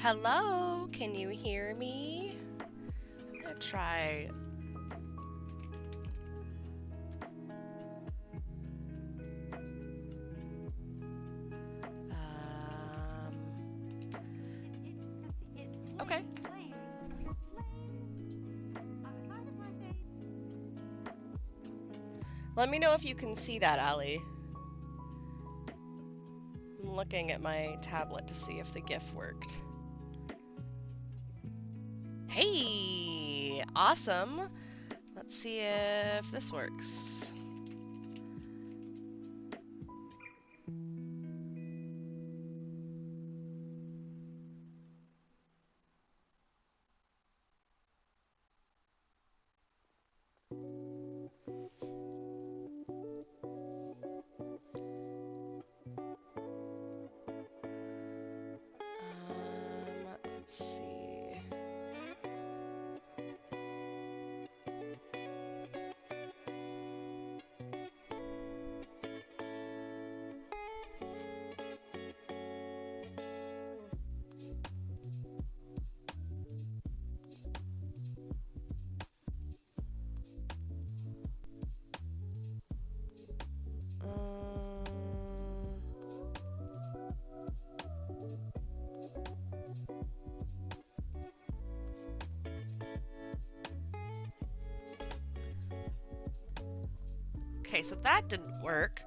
Hello, can you hear me? I'm gonna try. Okay. Let me know if you can see that, Allie. I'm looking at my tablet to see if the GIF worked. Hey, awesome. Let's see if this works. Let's see. Okay, so that didn't work.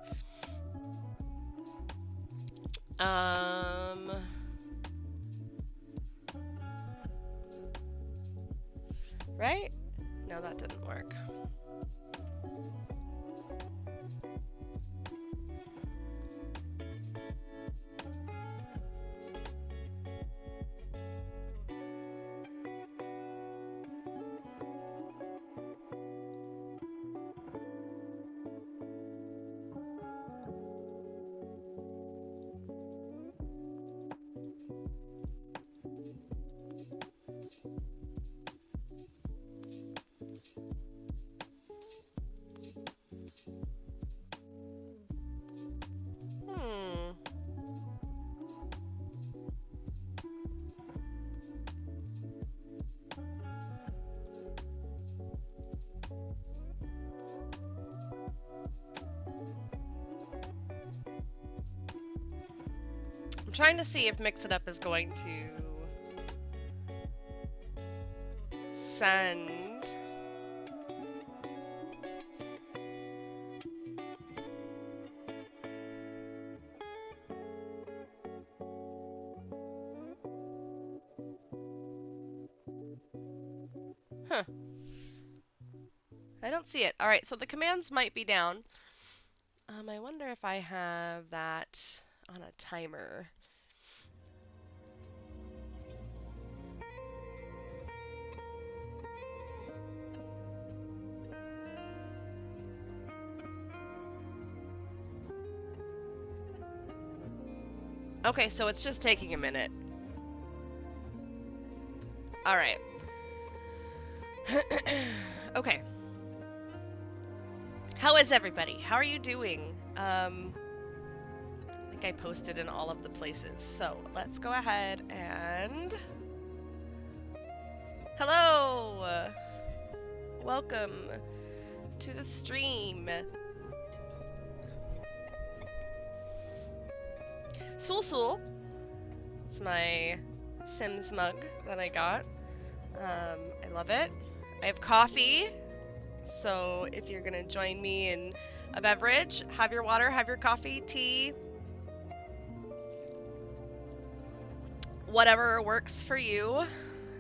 Right? No, that didn't work. I'm trying to see if Mix It Up is going to send. Huh. I don't see it. All right, so the commands might be down. I wonder if I have that on a timer. Okay, so it's just taking a minute. All right. Okay. How is everybody? How are you doing? I think I posted in all of the places. So let's go ahead and... Hello! Welcome to the stream. Sul. It's my Sims mug that I got. I love it. I have coffee, so if you're gonna join me in a beverage, have your water, have your coffee, tea, whatever works for you.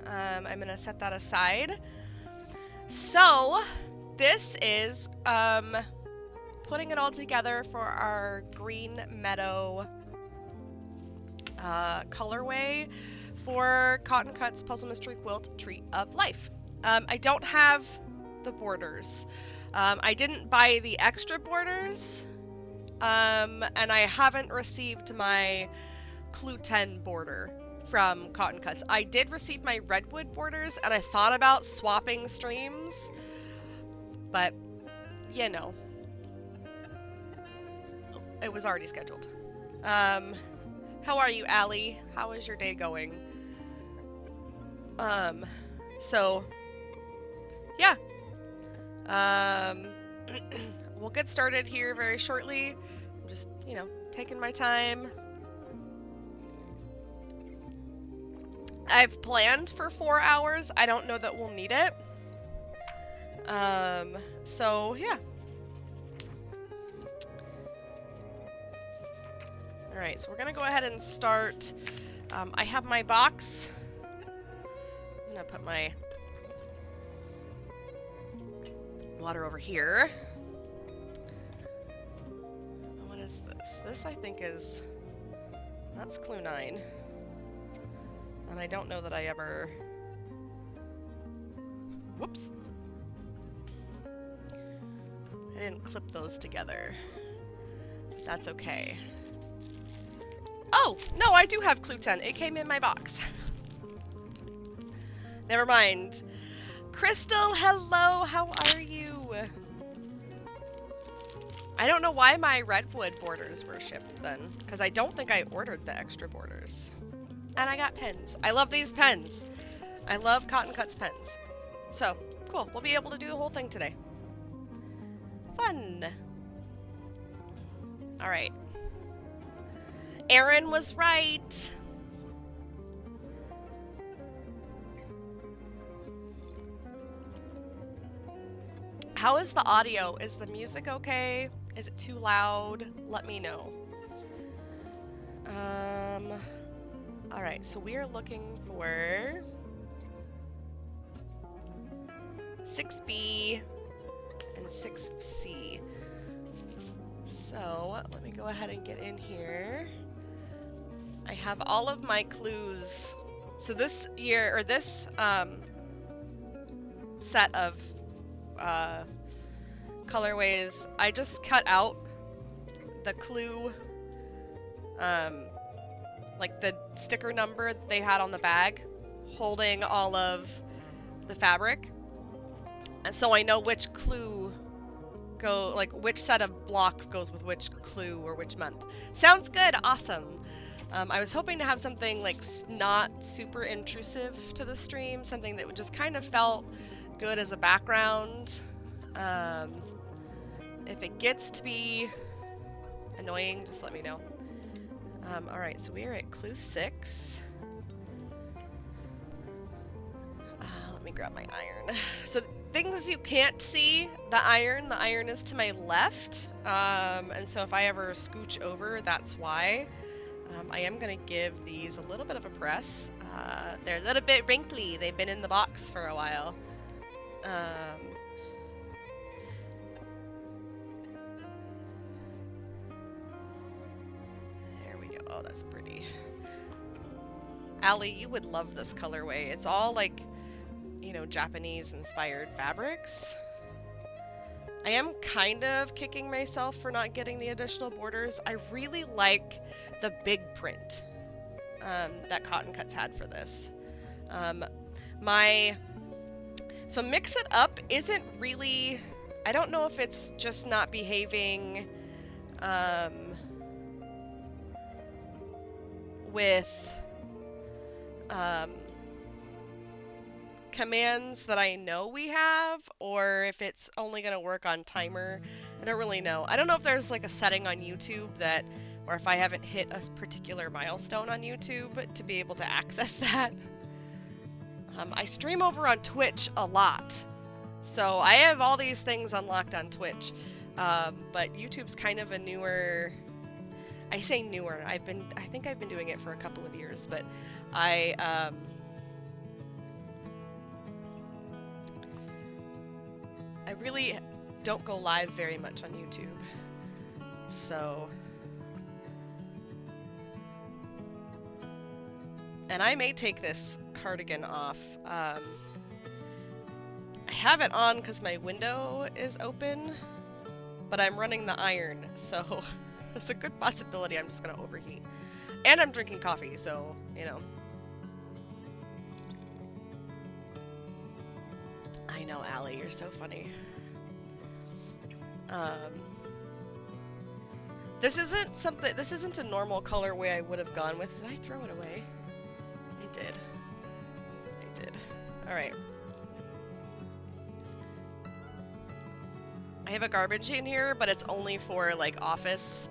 I'm gonna set that aside. So, this is putting it all together for our Green Meadow colorway for Cotton Cuts Puzzle Mystery Quilt Tree of Life. I don't have the borders. I didn't buy the extra borders, and I haven't received my Clue 10 border from Cotton Cuts. I did receive my redwood borders, and I thought about swapping streams, but, you know, it was already scheduled. How are you, Allie? How is your day going? So, yeah. We'll get started here very shortly. I'm just, you know, taking my time. I've planned for 4 hours. I don't know that we'll need it. So, yeah. Alright, so we're gonna go ahead and start. I have my box. I'm gonna put my water over here. What is this? This, I think, is... That's Clue 9. And I don't know that I ever... Whoops. I didn't clip those together. But that's okay. Oh! No, I do have Clue 10. It came in my box. Never mind. Crystal, hello! How are you? I don't know why my redwood borders were shipped then, because I don't think I ordered the extra borders. And I got pens. I love these pens. I love Cotton Cuts pens. So, cool. We'll be able to do the whole thing today. Fun! Alright. Aaron was right! How is the audio? Is the music okay? Is it too loud? Let me know. Alright, so we are looking for 6B and 6C. So, let me go ahead and get in here. I have all of my clues. So this year, or this set of colorways, I just cut out the clue, like the sticker number they had on the bag, holding all of the fabric. And so I know which clue like which set of blocks goes with which clue or which month. Sounds good, awesome. I was hoping to have something like not super intrusive to the stream, something that would just kind of felt good as a background. If it gets to be annoying, just let me know. Alright, so we are at Clue 6. Let me grab my iron. So things you can't see, the iron is to my left. And so if I ever scooch over, that's why. I am going to give these a little bit of a press. They're a little bit wrinkly. They've been in the box for a while. There we go. Oh, that's pretty. Allie, you would love this colorway. It's all like, you know, Japanese inspired fabrics. I am kind of kicking myself for not getting the additional borders. I really like the big print that Cotton Cuts had for this. So Mix It Up isn't really, I don't know if it's just not behaving with commands that I know we have, or if it's only going to work on timer. I don't really know. I don't know if there's like a setting on YouTube that, or if I haven't hit a particular milestone on YouTube to be able to access that. I stream over on Twitch a lot, so I have all these things unlocked on Twitch, but YouTube's kind of a newer, I say newer, I think I've been doing it for a couple of years, but I really don't go live very much on YouTube, so, and I may take this cardigan off. I have it on because my window is open, but I'm running the iron, so there's a good possibility I'm just gonna overheat. And I'm drinking coffee, so, you know. I know, Allie, you're so funny. This isn't a normal colorway I would have gone with. Did I throw it away? I did. Alright. I have a garbage in here, but it's only for, like, office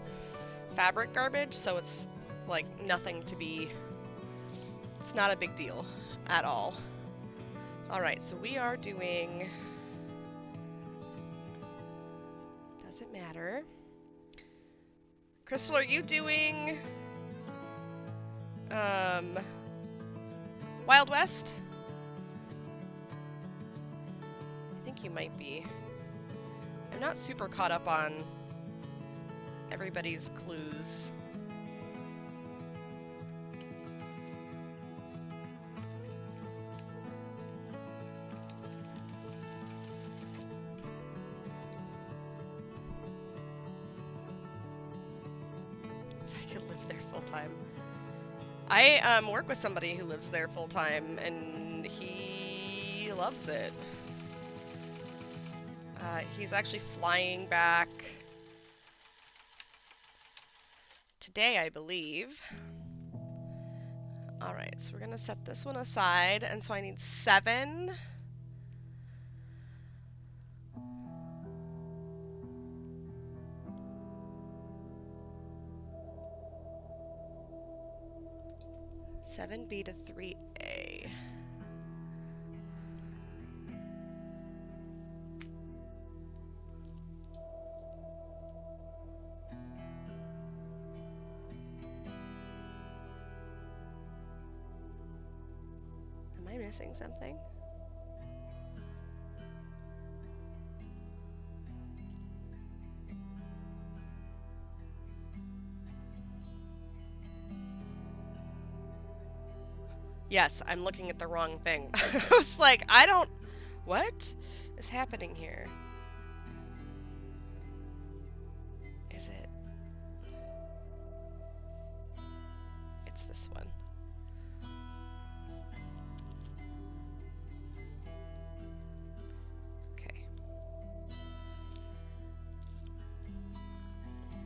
fabric garbage, so it's, like, nothing to be... It's not a big deal at all. Alright, so we are doing... Doesn't matter. Crystal, are you doing... Wild West? I think you might be. I'm not super caught up on everybody's clues. If I could live there full time. I work with somebody who lives there full time, and he loves it. He's actually flying back today, I believe. Alright, so we're gonna set this one aside, and so I need 7. $7B to $3A. Am I missing something? Yes, I'm looking at the wrong thing. I was like, what is happening here? Is it? It's this one. Okay.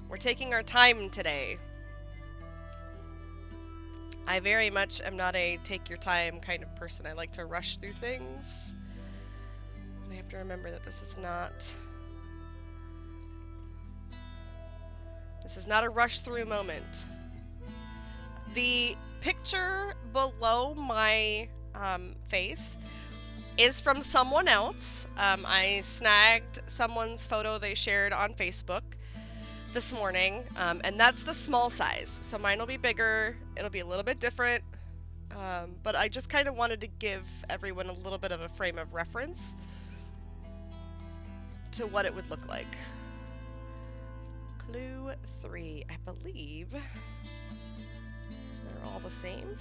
We're taking our time today. I very much am not a take your time kind of person. I like to rush through things. I have to remember that this is not a rush through moment. The picture below my face is from someone else. I snagged someone's photo they shared on Facebook this morning, and that's the small size. So mine will be bigger, it'll be a little bit different, but I just kind of wanted to give everyone a little bit of a frame of reference to what it would look like. Clue 3, I believe they're all the same.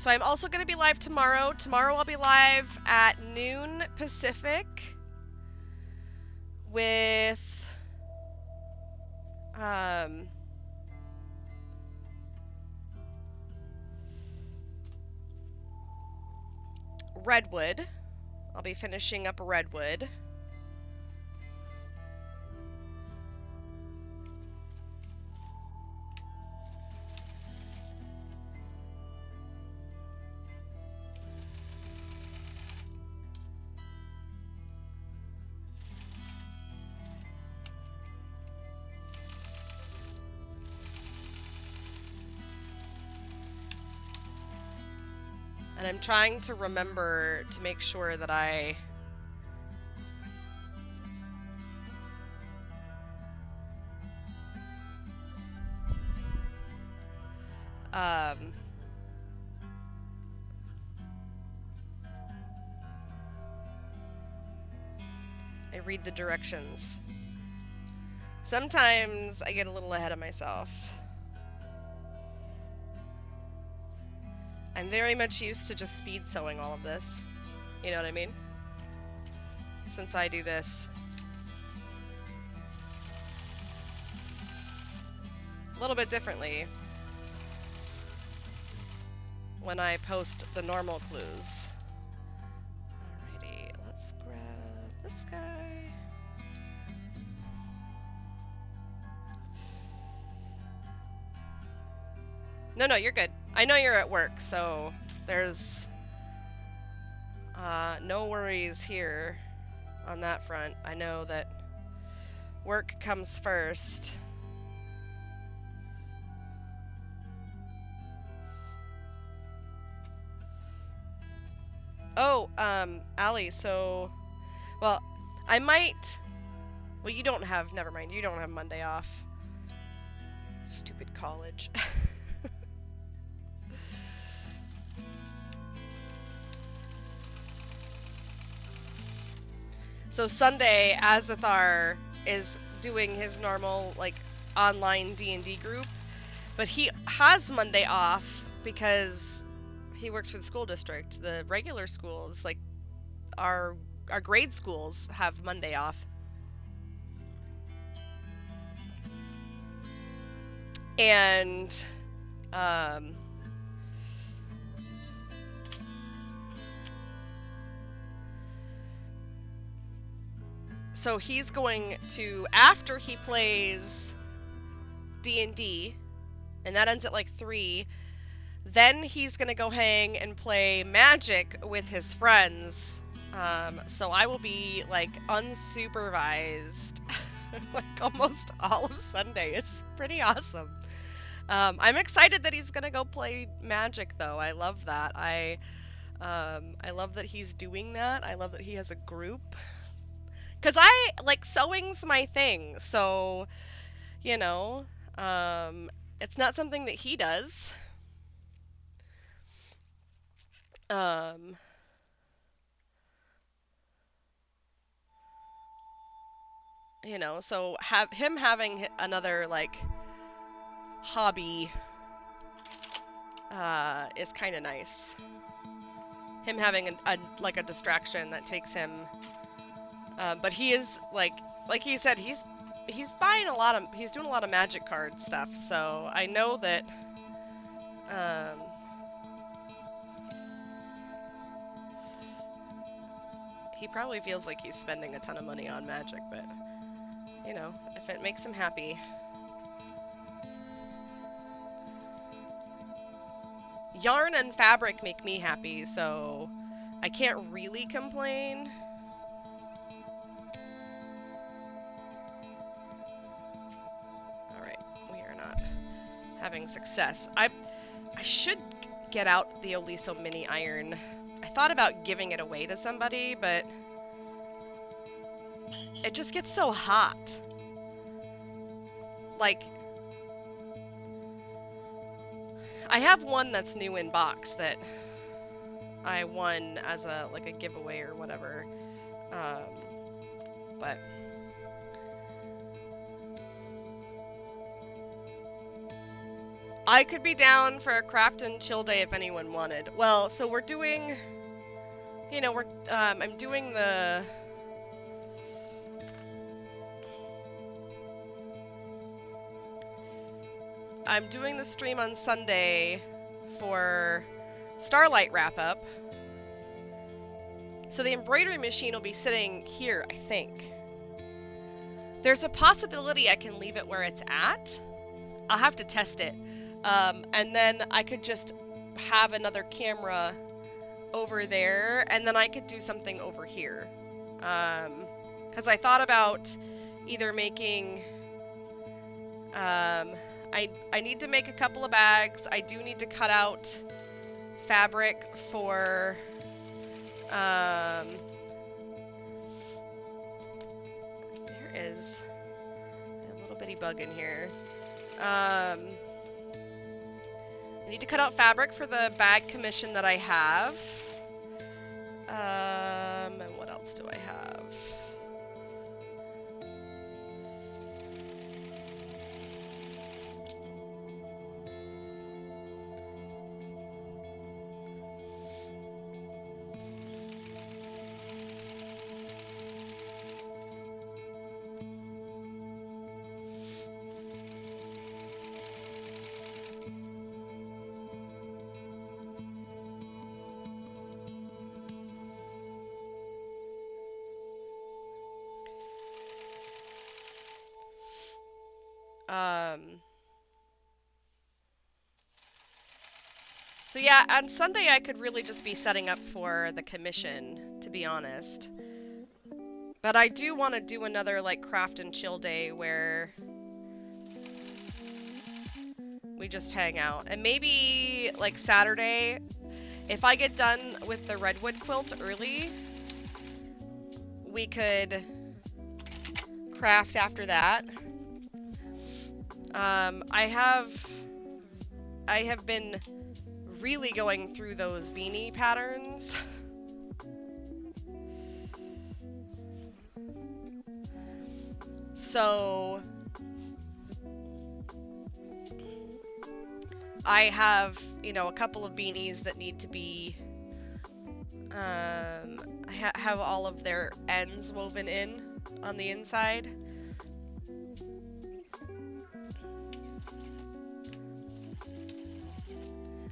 So I'm also going to be live tomorrow. Tomorrow I'll be live at noon Pacific with Redwood. I'll be finishing up Redwood. And I'm trying to remember to make sure that I I read the directions. Sometimes I get a little ahead of myself. I'm very much used to just speed sewing all of this. You know what I mean? Since I do this a little bit differently when I post the normal clues. Alrighty, let's grab this guy. No, you're good. I know you're at work, so there's no worries here on that front. I know that work comes first. Oh, Allie, so, well, I might, well, you don't have, never mind, you don't have Monday off. Stupid college. So Sunday, Azithar is doing his normal, like, online D&D group, but he has Monday off because he works for the school district. The regular schools, like, our grade schools have Monday off. And, so he's going to, after he plays D&D, and that ends at like 3, then he's gonna go hang and play Magic with his friends. So I will be like unsupervised like almost all of Sunday. It's pretty awesome. I'm excited that he's gonna go play Magic though. I love that. I love that he's doing that. I love that he has a group. Cause I like sewing's my thing, so you know, it's not something that he does. You know, so having another like hobby is kind of nice. Him having like a distraction that takes him, but he is like he said, he's buying he's doing a lot of Magic card stuff. So I know that he probably feels like he's spending a ton of money on Magic, but you know, if it makes him happy. Yarn and fabric make me happy, so I can't really complain. Alright, we are not having success. I should get out the Oliso mini iron. I thought about giving it away to somebody, but it just gets so hot. Like, I have one that's new in box that I won as a like a giveaway or whatever, but I could be down for a craft and chill day if anyone wanted. Well, so we're doing, you know, I'm doing the stream on Sunday for Starlight wrap up. So the embroidery machine will be sitting here, I think. There's a possibility I can leave it where it's at. I'll have to test it. And then I could just have another camera over there, and then I could do something over here. Because I thought about either making... I need to make a couple of bags. I do need to cut out fabric for... there is a little bitty bug in here. I need to cut out fabric for the bag commission that I have. And what else do I have? So yeah, on Sunday I could really just be setting up for the commission, to be honest. But I do want to do another like craft and chill day where we just hang out. And maybe like Saturday, if I get done with the redwood quilt early, we could craft after that. I have been really going through those beanie patterns. So I have, you know, a couple of beanies that need to be have all of their ends woven in on the inside.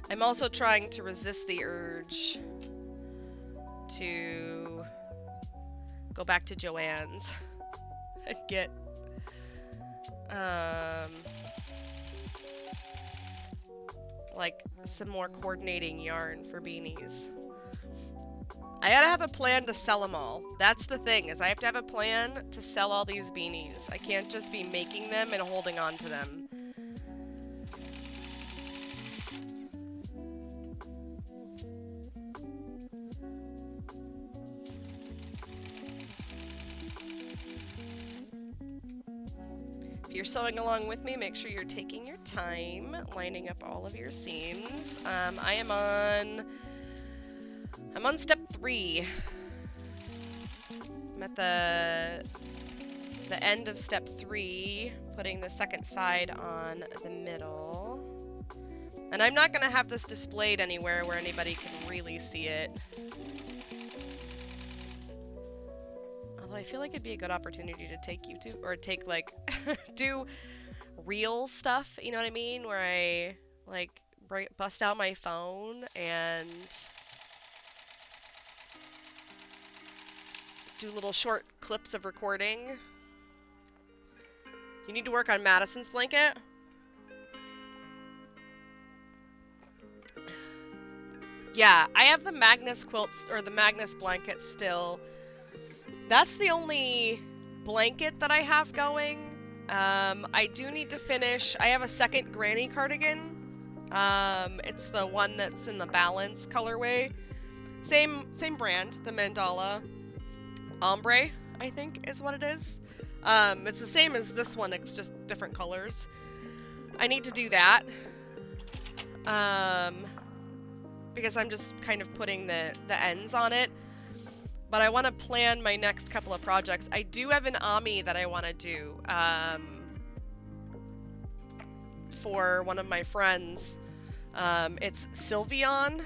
I'm also trying to resist the urge to go back to Joann's and get like some more coordinating yarn for beanies. I gotta have a plan to sell them all. That's the thing, is I have to have a plan to sell all these beanies. I can't just be making them and holding on to them. If you're sewing along with me, make sure you're taking your time, lining up all of your seams. I'm on step 3. I'm at the end of step 3, putting the second side on the middle. And I'm not gonna have this displayed anywhere where anybody can really see it. Although I feel like it'd be a good opportunity to take YouTube, or take like, do real stuff, you know what I mean? Where I like bust out my phone and do little short clips of recording. You need to work on Madison's blanket? Yeah, I have the Magnus quilts, or the Magnus blanket still. That's the only blanket that I have going. I do need to finish. I have a second granny cardigan. It's the one that's in the Balance colorway. Same brand, the Mandala Ombre, I think is what it is. It's the same as this one, it's just different colors. I need to do that. Because I'm just kind of putting the ends on it. But I want to plan my next couple of projects. I do have an Ami that I want to do for one of my friends. It's Sylveon.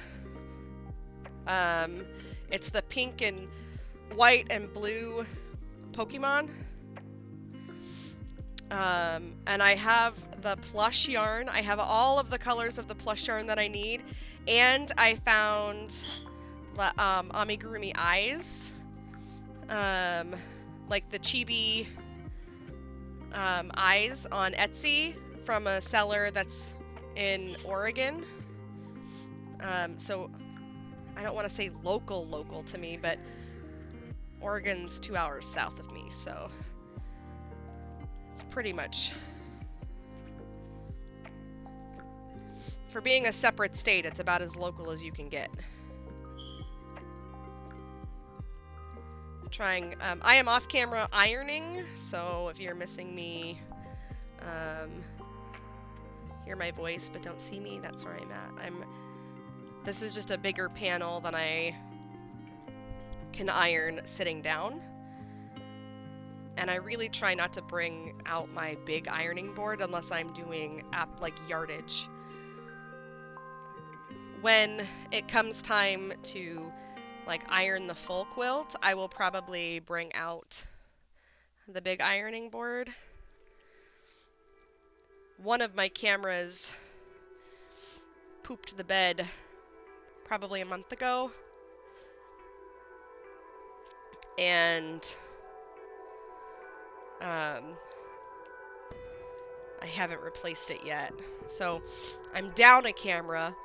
It's the pink and white and blue Pokemon. And I have the plush yarn. I have all of the colors of the plush yarn that I need. And I found amigurumi eyes. Like the chibi eyes on Etsy from a seller that's in Oregon. So I don't want to say local to me, but Oregon's 2 hours south of me, so it's pretty much, for being a separate state, it's about as local as you can get. Trying, I am off camera ironing, so if you're missing me, hear my voice but don't see me, that's where I'm at. This is just a bigger panel than I can iron sitting down. And I really try not to bring out my big ironing board unless I'm doing like yardage. When it comes time to like iron the full quilt, I will probably bring out the big ironing board. One of my cameras pooped the bed probably a month ago, and I haven't replaced it yet. So I'm down a camera.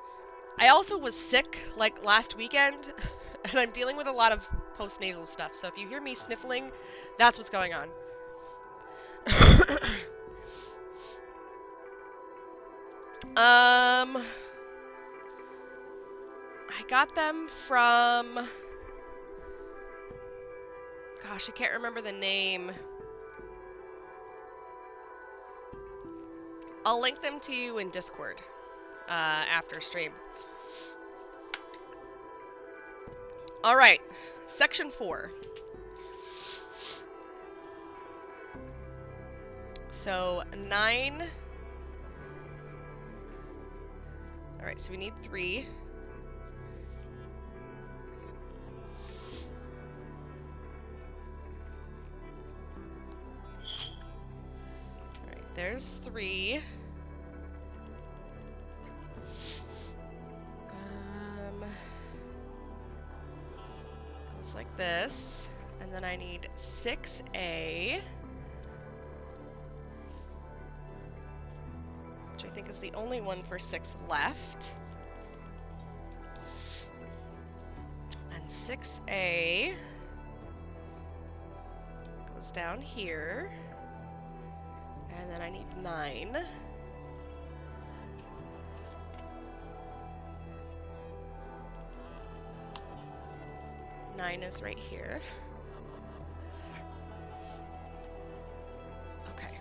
I also was sick like last weekend, and I'm dealing with a lot of post-nasal stuff. So if you hear me sniffling, that's what's going on. I got them from, gosh, I can't remember the name. I'll link them to you in Discord after stream. All right, section 4. So 9. All right, so we need 3. All right, there's 3. Goes like this, and then I need 6A. Which I think is the only one for 6 left. And 6A goes down here. And then I need 9. Nine is right here. Okay.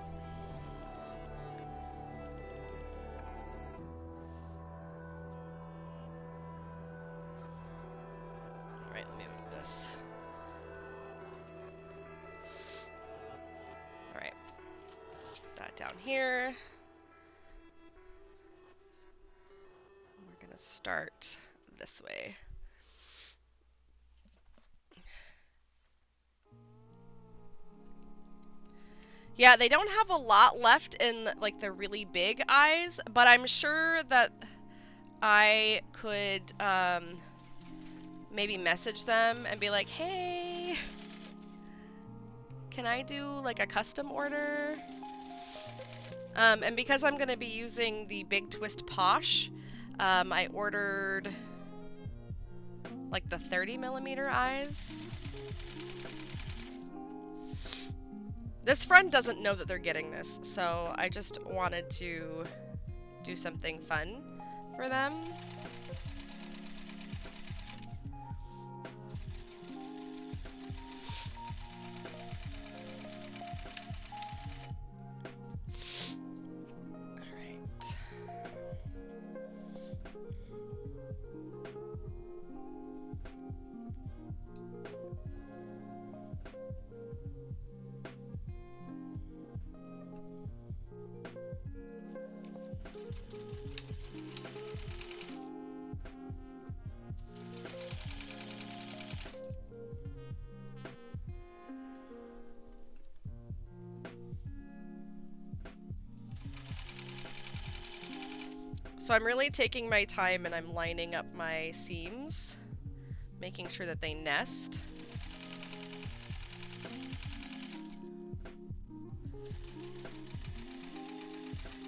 All right, let me move this. All right. Put that down here. We're gonna start this way. Yeah, they don't have a lot left in like the really big eyes, but I'm sure that I could maybe message them and be like, hey, can I do like a custom order? And because I'm gonna be using the Big Twist Posh, I ordered like the 30mm eyes. This friend doesn't know that they're getting this, so I just wanted to do something fun for them. So I'm really taking my time and I'm lining up my seams, making sure that they nest.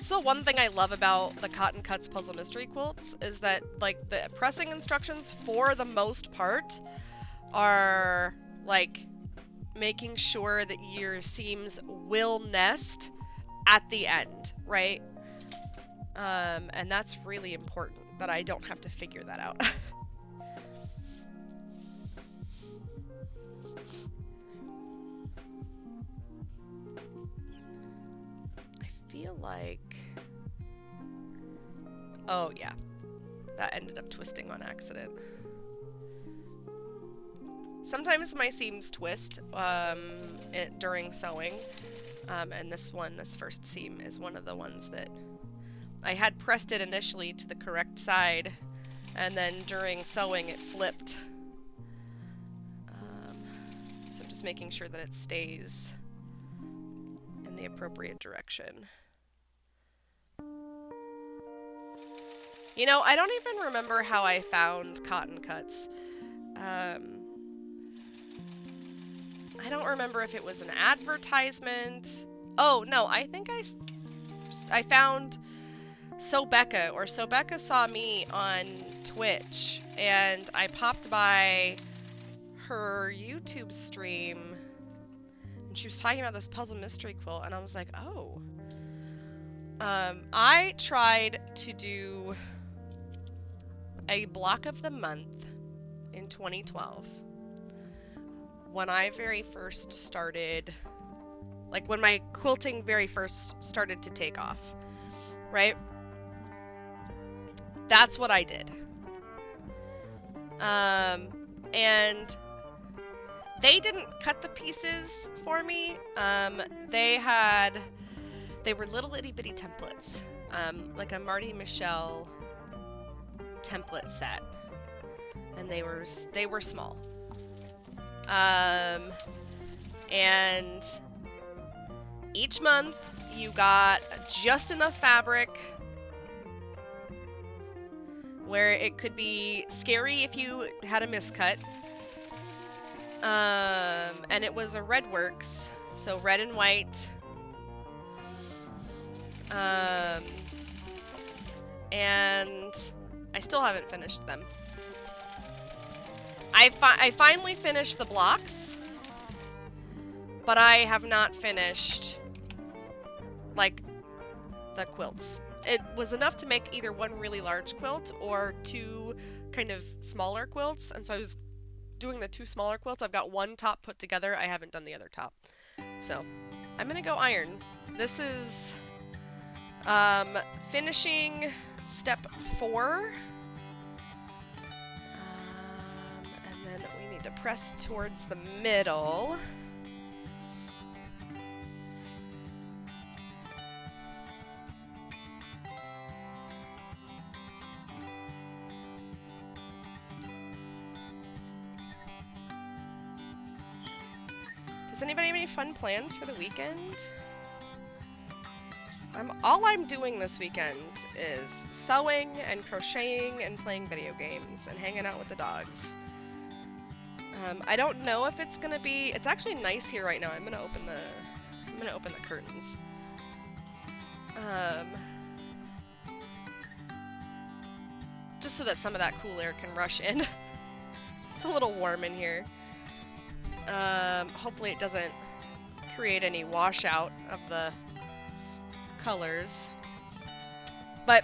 So one thing I love about the Cotton Cuts Puzzle Mystery Quilts is that, like, the pressing instructions for the most part are like making sure that your seams will nest at the end, right? And that's really important that I don't have to figure that out. I feel like... Oh yeah, that ended up twisting on accident. Sometimes my seams twist during sewing, and this first seam is one of the ones that I had pressed it initially to the correct side, and then during sewing it flipped. So I'm just making sure that it stays in the appropriate direction. You know, I don't even remember how I found Cotton Cuts. I don't remember if it was an advertisement. Oh, no, I think I found Sobecca, or Sobecca saw me on Twitch, and I popped by her YouTube stream, and she was talking about this puzzle mystery quilt, and I was like, oh. I tried to do a block of the month in 2012 when I very first started, like when my quilting very first started to take off, right? That's what I did. And they didn't cut the pieces for me. They were little itty bitty templates, like a Marty Michelle template set, and they were small. And each month you got just enough fabric where it could be scary if you had a miscut. And it was a red works, so red and white. And I still haven't finished them. I finally finished the blocks, but I have not finished, like, the quilts. It was enough to make either one really large quilt or two kind of smaller quilts, and so I was doing the two smaller quilts. I've got one top put together. I haven't done the other top. So, I'm gonna go iron. This is finishing step 4. And then we need to press towards the middle. Does anybody have any fun plans for the weekend? All I'm doing this weekend is sewing and crocheting and playing video games and hanging out with the dogs. I don't know if it's gonna be. It's actually nice here right now. I'm gonna open the curtains. Just so that some of that cool air can rush in. It's a little warm in here. Hopefully it doesn't create any washout of the colors. But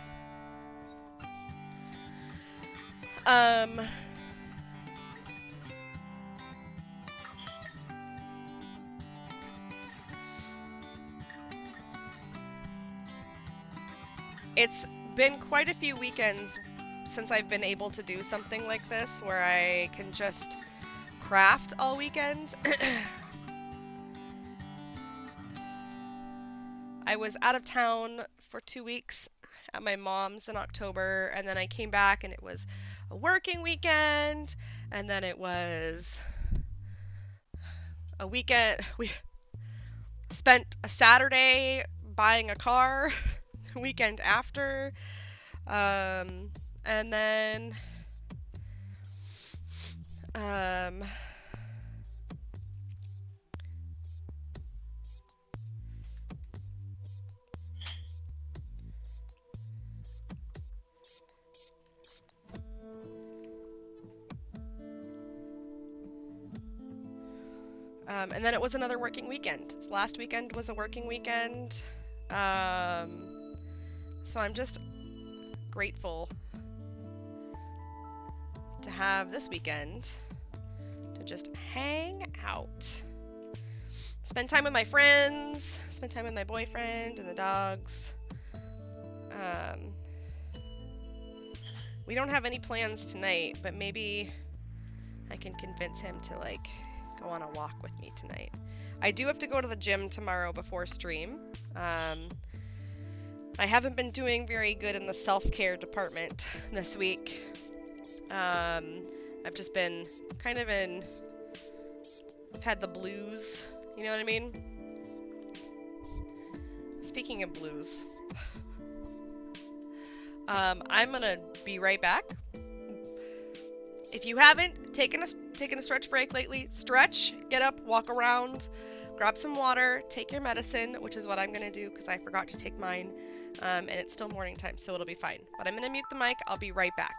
it's been quite a few weekends since I've been able to do something like this where I can just craft all weekend. I was out of town for 2 weeks at my mom's in October, and then I came back and it was a working weekend, and then it was a weekend. We spent a Saturday buying a car, weekend after. And then and then it was another working weekend. Last weekend was a working weekend. So I'm just grateful to have this weekend to just hang out. Spend time with my friends, spend time with my boyfriend and the dogs. We don't have any plans tonight, but maybe I can convince him to like go on a walk with me tonight. I do have to go to the gym tomorrow before stream. I haven't been doing very good in the self-care department this week. I've just been kind of had the blues, you know what I mean? Speaking of blues, I'm gonna be right back. If you haven't taken a stretch break lately, stretch, get up, walk around, grab some water, take your medicine, which is what I'm gonna do because I forgot to take mine, and it's still morning time, so it'll be fine. But I'm gonna mute the mic. I'll be right back.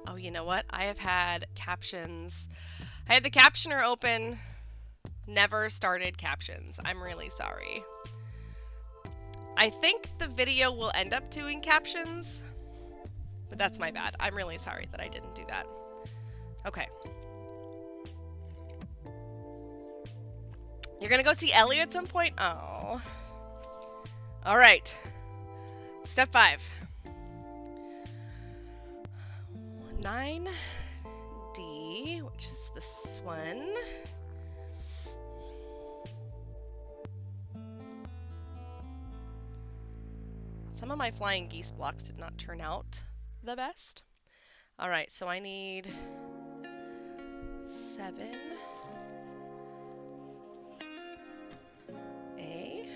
Oh, you know what? I have had captions. I had the captioner open, never started captions. I'm really sorry. I think the video will end up doing captions, but that's my bad. I'm really sorry that I didn't do that. Okay. You're gonna go see Ellie at some point? Oh. All right. Step 5. 9D, which is this one. Some of my flying geese blocks did not turn out the best. All right, so I need 7. A.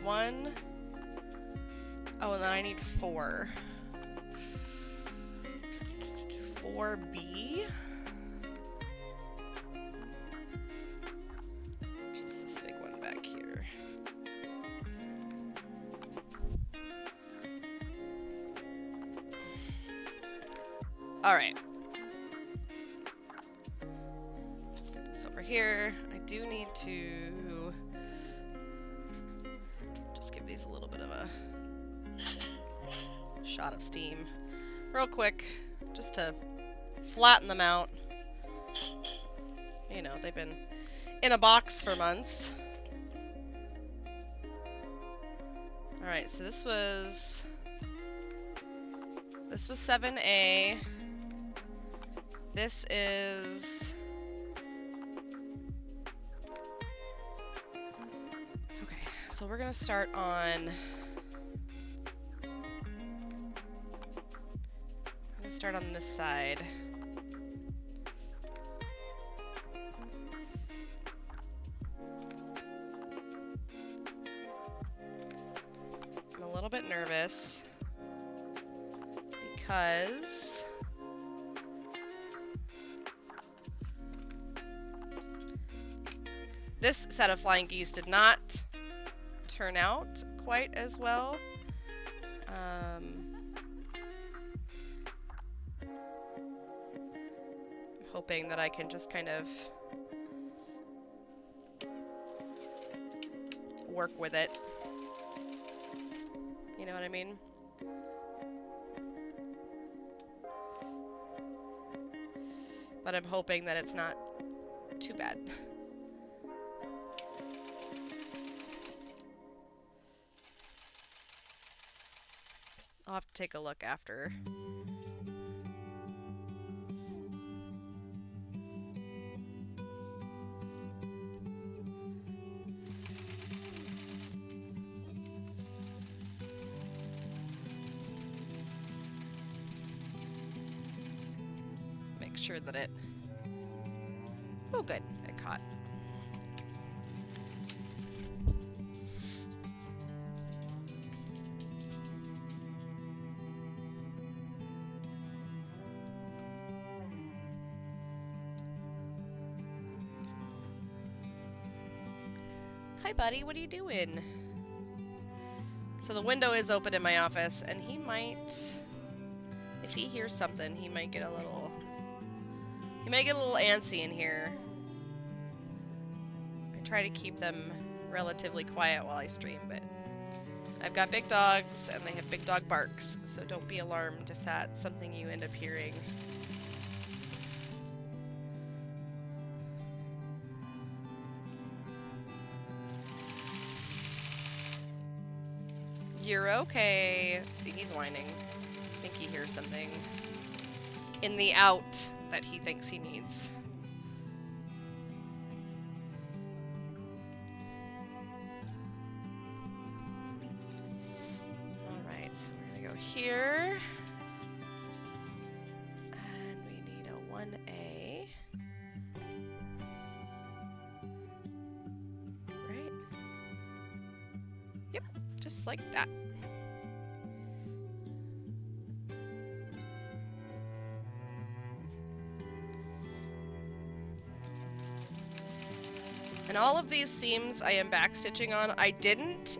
One. Oh, and then I need 4. 4B. Which is this big one back here. All right. here. I do need to just give these a little bit of a shot of steam real quick, just to flatten them out. You know, they've been in a box for months. Alright, so this was 7A. This is... Okay, so we're gonna start on... this side. I'm a little bit nervous because this set of flying geese did not turn out quite as well. Hoping that I can just kind of work with it. You know what I mean? But I'm hoping that it's not too bad. I'll have to take a look after. Make sure that it... Oh, good. It caught. Hi, buddy. What are you doing? So the window is open in my office, and he might... If he hears something, he might get a little... He may get a little antsy in here. I try to keep them relatively quiet while I stream, but I've got big dogs and they have big dog barks, so don't be alarmed if that's something you end up hearing. You're okay. See, he's whining. I think he hears something in the out that he thinks he needs. Alright, so we're gonna go here. And we need a 1A. Right? Yep, just like that. And all of these seams I am backstitching on. I didn't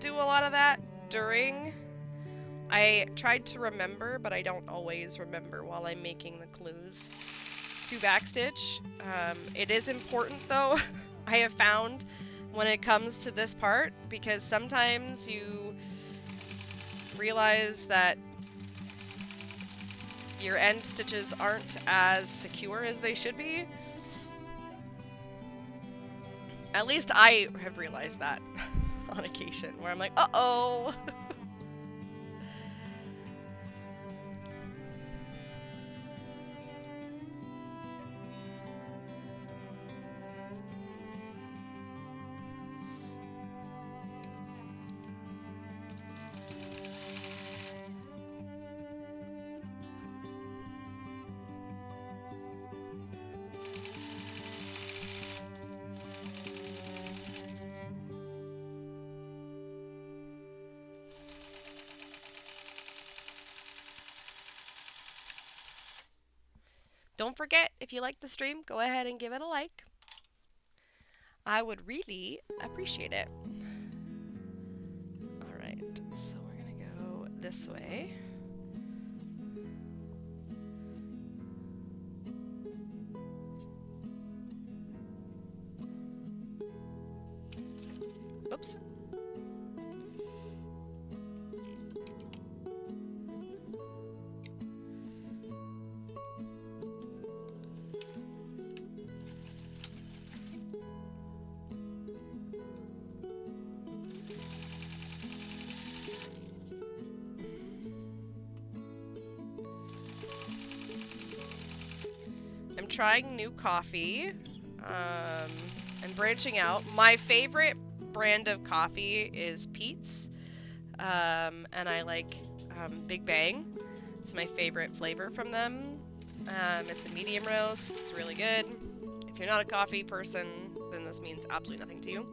do a lot of that during. I tried to remember, but I don't always remember while I'm making the clues to backstitch. It is important though, I have found, when it comes to this part, because sometimes you realize that your end stitches aren't as secure as they should be. At least I have realized that on occasion, where I'm like, uh-oh! Don't forget, if you like the stream, go ahead and give it a like. I would really appreciate it. Alright, so we're gonna go this way. Oops. I'm trying new coffee. I'm branching out. My favorite brand of coffee is Pete's. And I like Big Bang. It's my favorite flavor from them. It's a medium roast. It's really good. If you're not a coffee person, then this means absolutely nothing to you.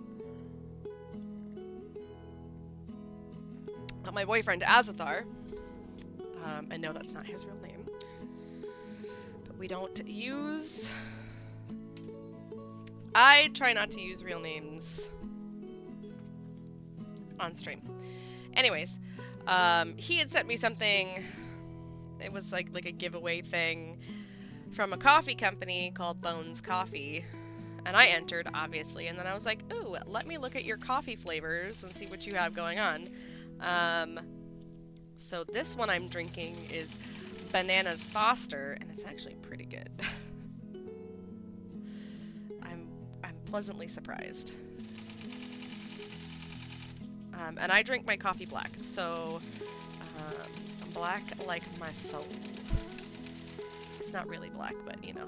But my boyfriend, Azathar, I know that's not his real name, but we don't use... I try not to use real names on stream. Anyways, he had sent me something. It was like a giveaway thing from a coffee company called Bones Coffee. And I entered, obviously, and then I was like, ooh, let me look at your coffee flavors and see what you have going on. So this one I'm drinking is Bananas Foster, and it's actually pretty good. I'm pleasantly surprised. And I drink my coffee black, so black like my soul. It's not really black, but you know.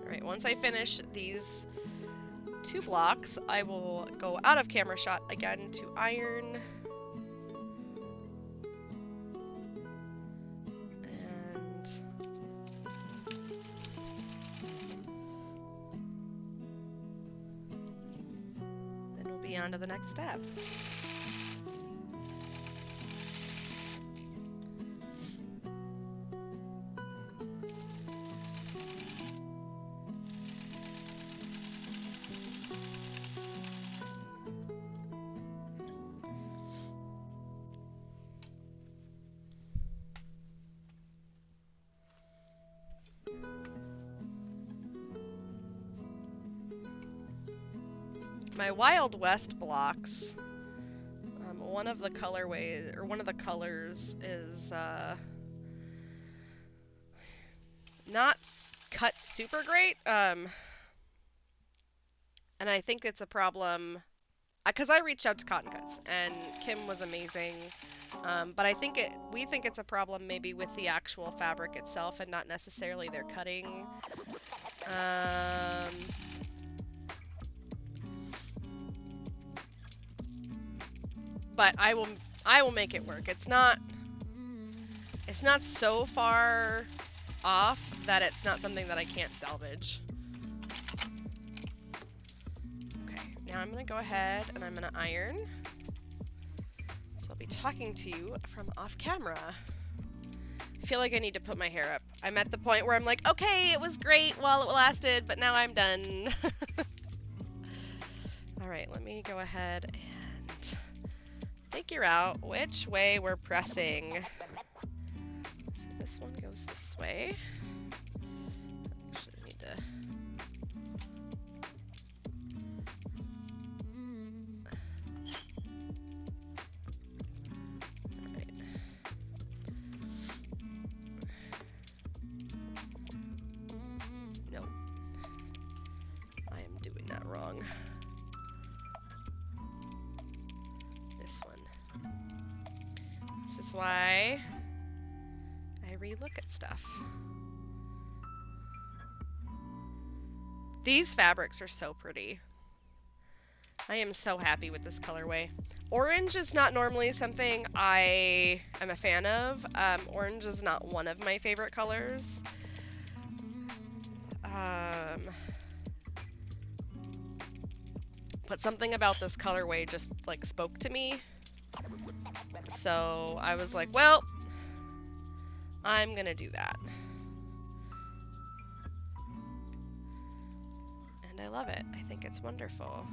Alright, once I finish these 2 blocks, I will go out of camera shot again to iron. On to the next step. My Wild West blocks, one of the colorways, or one of the colors is not cut super great, and I think it's a problem, because I reached out to Cotton Cuts, and Kim was amazing, but we think it's a problem maybe with the actual fabric itself, and not necessarily their cutting. But I will make it work. It's not so far off that it's not something that I can't salvage. Okay, now I'm gonna go ahead and I'm gonna iron. So I'll be talking to you from off camera. I feel like I need to put my hair up. I'm at the point where I'm like, okay, it was great while it lasted, but now I'm done. Alright, let me go ahead and figure out which way we're pressing. So this one goes this way. Actually, I need to... Alright. Nope. I am doing that wrong. Why I re-look at stuff. These fabrics are so pretty. I am so happy with this colorway. Orange is not normally something I am a fan of. Orange is not one of my favorite colors. But something about this colorway just like spoke to me. So I was like, well, I'm gonna do that. And I love it. I think it's wonderful.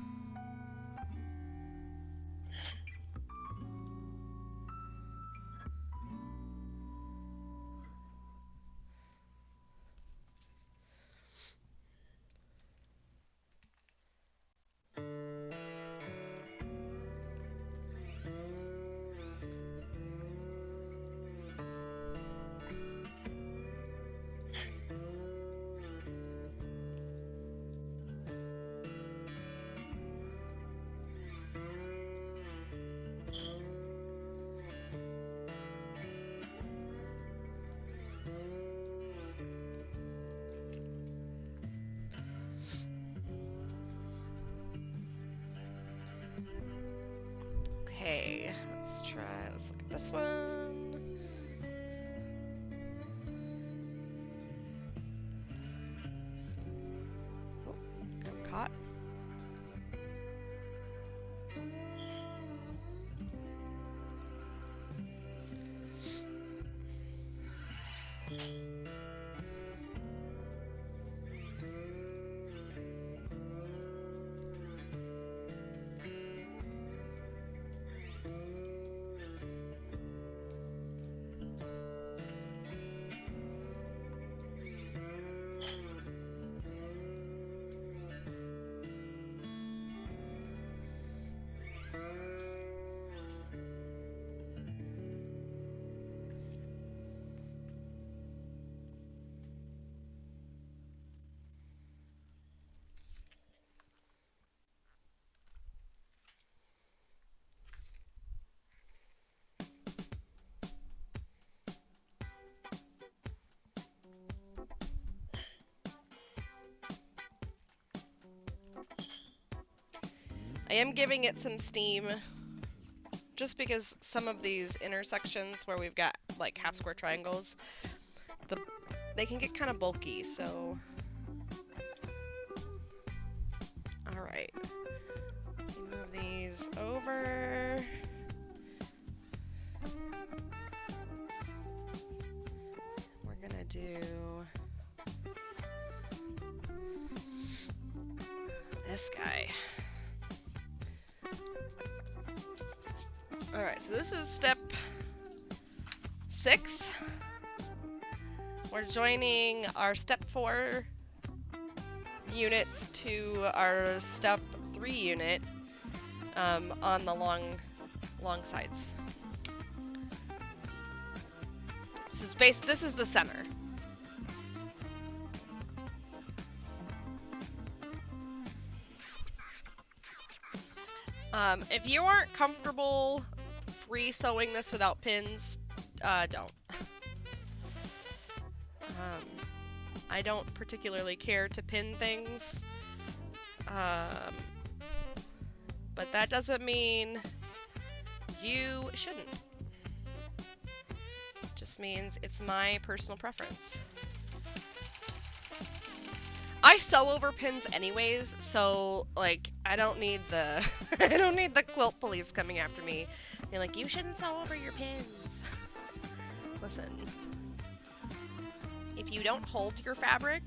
I am giving it some steam just because some of these intersections where we've got like half square triangles, they can get kind of bulky, so. Alright. Move these over. We're gonna do this guy. Alright, so this is step 6. We're joining our step 4 units to our step 3 unit on the long sides. This is the center. If you aren't comfortable free sewing this without pins, don't. I don't particularly care to pin things, but that doesn't mean you shouldn't. It just means it's my personal preference. I sew over pins anyways, so like I don't need the I don't need the quilt police coming after me. They're like, you shouldn't sew over your pins. Listen, if you don't hold your fabric,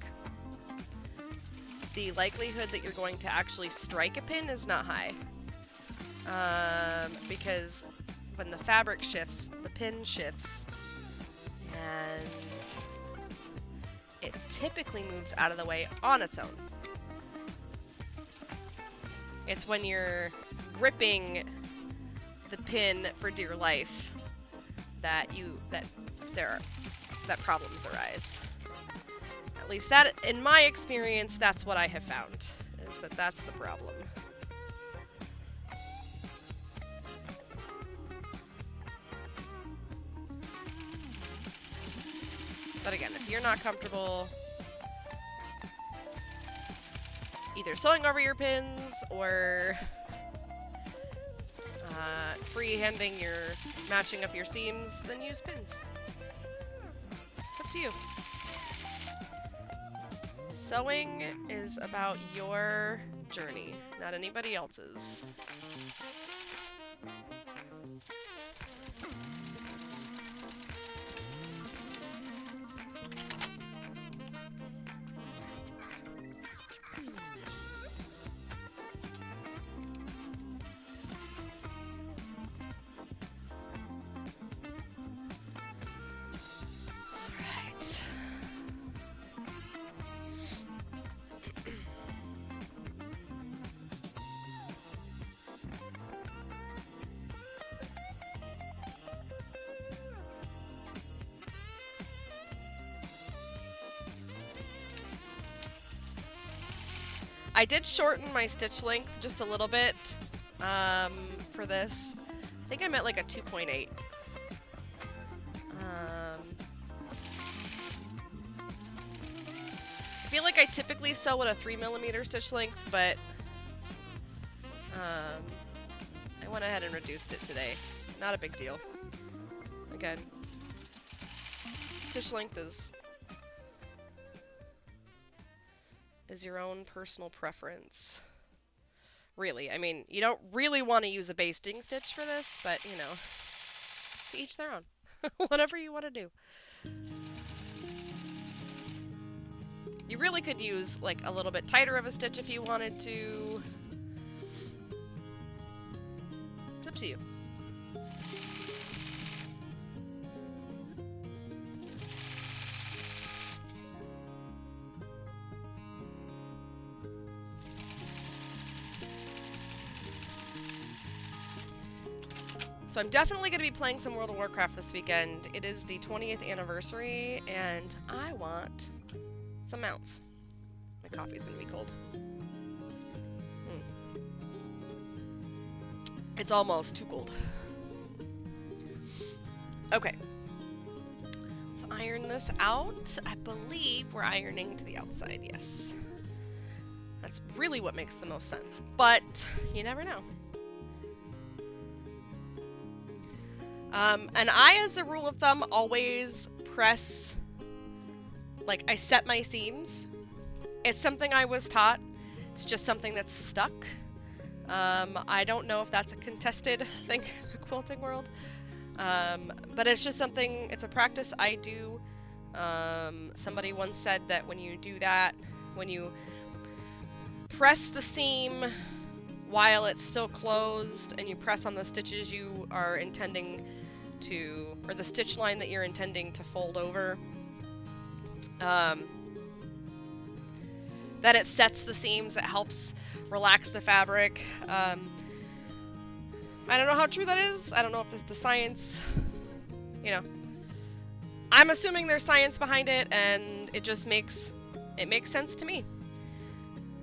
the likelihood that you're going to actually strike a pin is not high. Because when the fabric shifts, the pin shifts, and it typically moves out of the way on its own. It's when you're gripping the pin for dear life that problems arise. At least that, in my experience, that's what I have found, is that that's the problem. But again, if you're not comfortable either sewing over your pins or free-handing matching up your seams, then use pins. It's up to you. Sewing is about your journey, not anybody else's. I did shorten my stitch length just a little bit for this. I think I'm at like a 2.8. I feel like I typically sew at a 3mm stitch length, but I went ahead and reduced it today. Not a big deal. Again, stitch length is your own personal preference. Really, I mean, you don't really want to use a basting stitch for this, but, you know, to each their own. Whatever you want to do. You really could use, like, a little bit tighter of a stitch if you wanted to. It's up to you. So I'm definitely going to be playing some World of Warcraft this weekend. It is the 20th anniversary, and I want some mounts. My coffee's going to be cold. It's almost too cold. Okay. Let's iron this out. I believe we're ironing to the outside, yes. That's really what makes the most sense, but you never know. And I, as a rule of thumb, always press, like, I set my seams. It's something I was taught. It's just something that's stuck. I don't know if that's a contested thing in the quilting world. But it's just something, it's a practice I do. Somebody once said that when you do that, when you press the seam while it's still closed and you press on the stitches you are intending to, or the stitch line that you're intending to fold over, that it sets the seams, it helps relax the fabric. I don't know how true that is. I don't know if it's the science, you know. I'm assuming there's science behind it, and it just makes sense to me.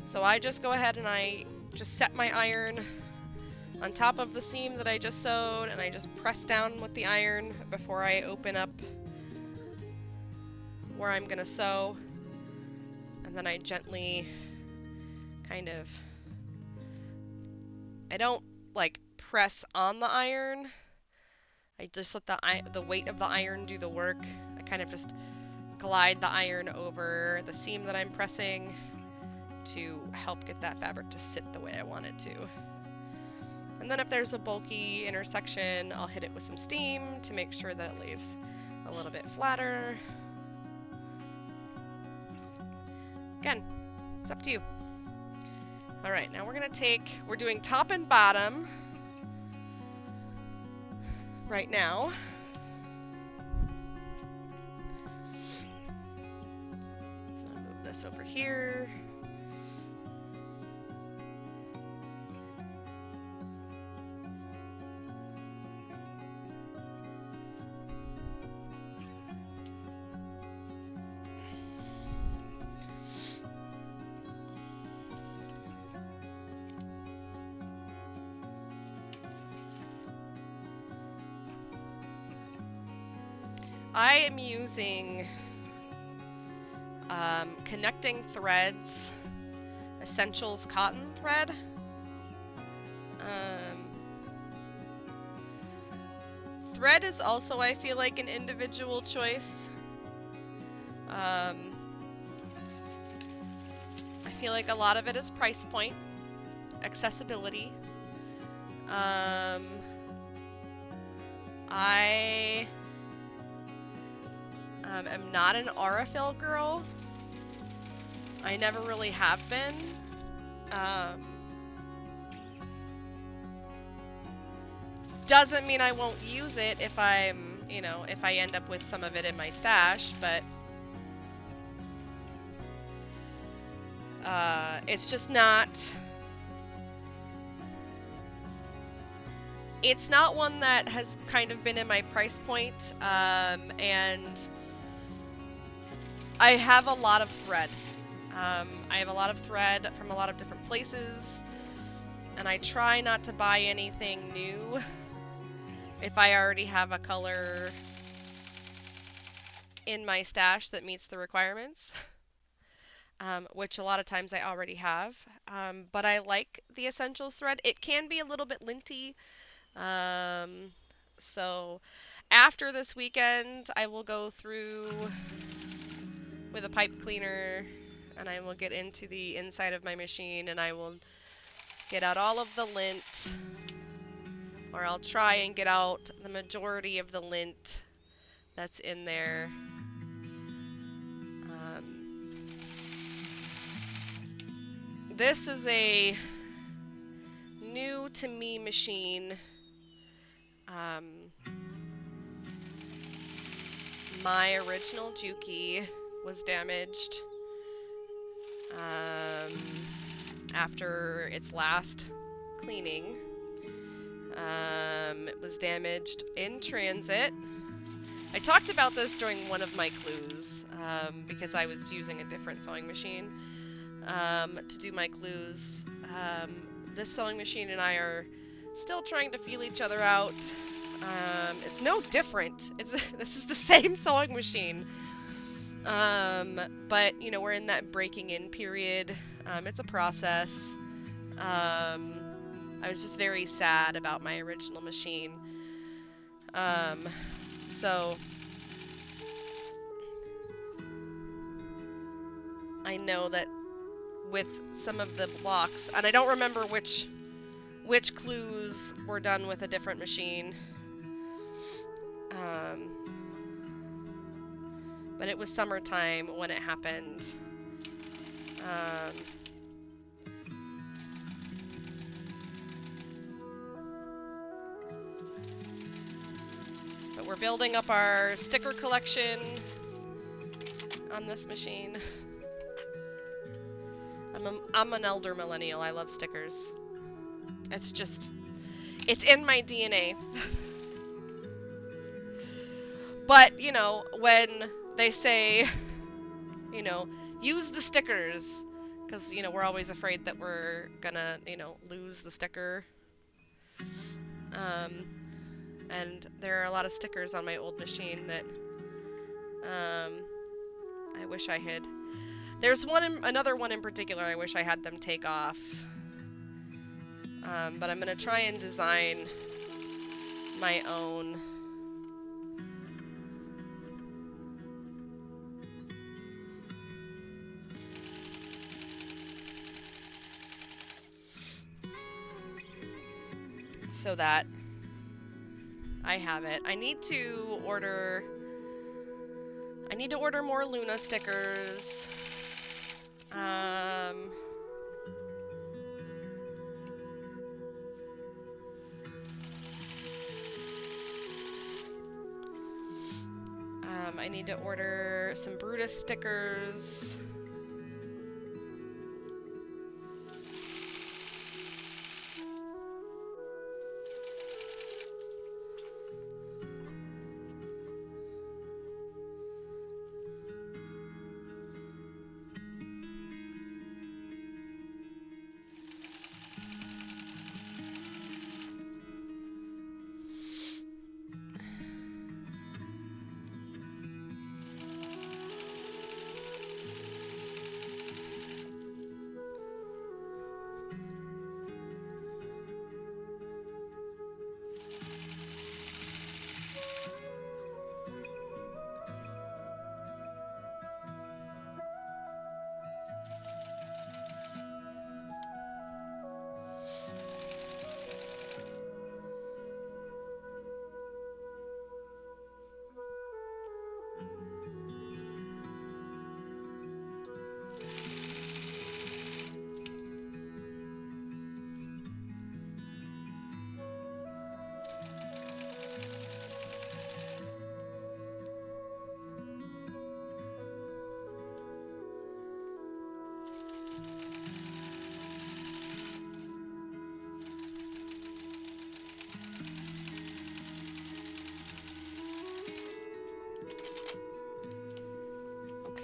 So I just go ahead and I just set my iron on top of the seam that I just sewed, and I just press down with the iron before I open up where I'm gonna sew. And then I gently kind of, I don't like press on the iron. I just let the weight of the iron do the work. I kind of just glide the iron over the seam that I'm pressing to help get that fabric to sit the way I want it to. And then if there's a bulky intersection, I'll hit it with some steam to make sure that it lays a little bit flatter. Again, it's up to you. Alright, now we're doing top and bottom right now. I'll move this over here. I am using Connecting Threads Essentials cotton thread. Thread is also, I feel like, an individual choice. I feel like a lot of it is price point, accessibility. I am not an Aurifil girl. I never really have been. Doesn't mean I won't use it if I'm, you know, if I end up with some of it in my stash, but it's just not, it's not one that has kind of been in my price point, and I have a lot of thread. I have a lot of thread from a lot of different places, and I try not to buy anything new if I already have a color in my stash that meets the requirements, which a lot of times I already have. But I like the Essentials thread. It can be a little bit linty, so after this weekend I will go through with a pipe cleaner and I will get into the inside of my machine and I will get out all of the lint, or I'll try and get out the majority of the lint that's in there. This is a new to me machine. My original Juki was damaged after its last cleaning. It was damaged in transit. I talked about this during one of my clues, because I was using a different sewing machine to do my clues. This sewing machine and I are still trying to feel each other out. It's no different. This is the same sewing machine. But, you know, we're in that breaking in period. It's a process. I was just very sad about my original machine. So I know that with some of the blocks, and I don't remember which clues were done with a different machine. But it was summertime when it happened. But we're building up our sticker collection on this machine. I'm an elder millennial. I love stickers. It's in my DNA. But, you know, when they say, you know, use the stickers, because, you know, we're always afraid that we're gonna, you know, lose the sticker. And there are a lot of stickers on my old machine that I wish I had. There's another one in particular I wish I had them take off. But I'm gonna try and design my own. So that I have it. I need to order more Luna stickers. I need to order some Brutus stickers.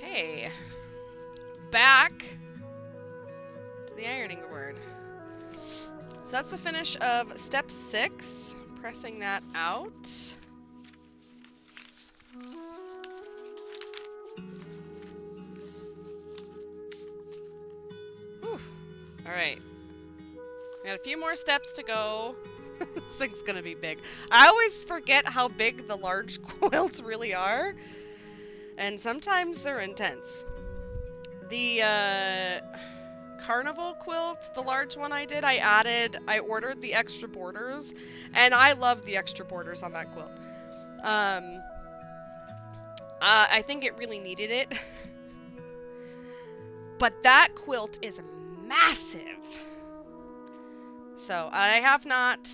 Okay, back to the ironing board. So that's the finish of step 6, pressing that out. Whew. All right, got a few more steps to go. This thing's gonna be big. I always forget how big the large quilts really are. And sometimes they're intense. The carnival quilt, the large one I did, I ordered the extra borders, and I love the extra borders on that quilt. I think it really needed it. But that quilt is massive. So I have not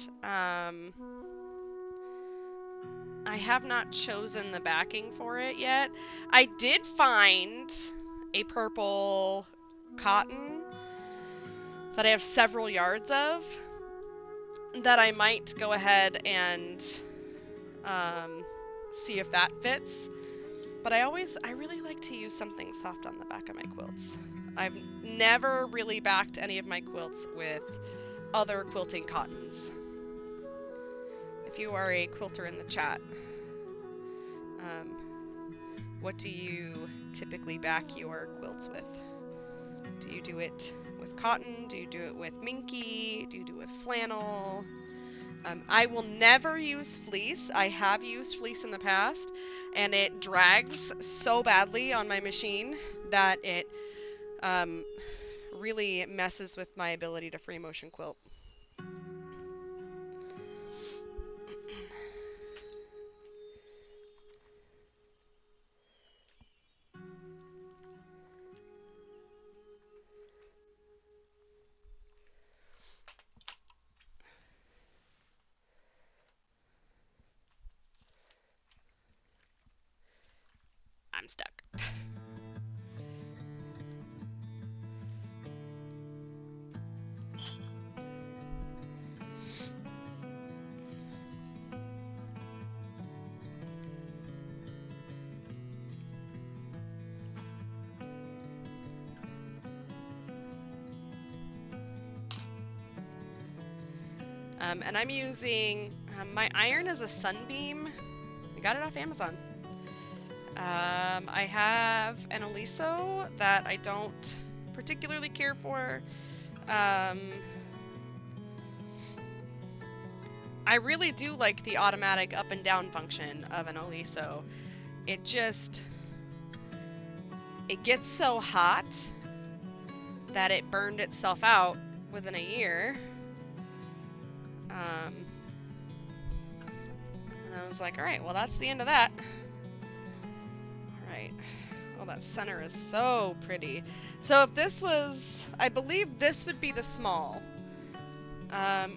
chosen the backing for it yet. I did find a purple cotton that I have several yards of that I might go ahead and see if that fits. But I really like to use something soft on the back of my quilts. I've never really backed any of my quilts with other quilting cottons. If you are a quilter in the chat, what do you typically back your quilts with? Do you do it with cotton? Do you do it with minky? Do you do it with flannel? I will never use fleece. I have used fleece in the past, and it drags so badly on my machine that it really messes with my ability to free motion quilt. I'm stuck. And I'm using, my iron is a Sunbeam. I got it off Amazon. I have an Aliso that I don't particularly care for. I really do like the automatic up and down function of an Aliso. It gets so hot that it burned itself out within a year. And I was like, alright, well that's the end of that. Alright. Well, that center is so pretty. So if this was, I believe this would be the small.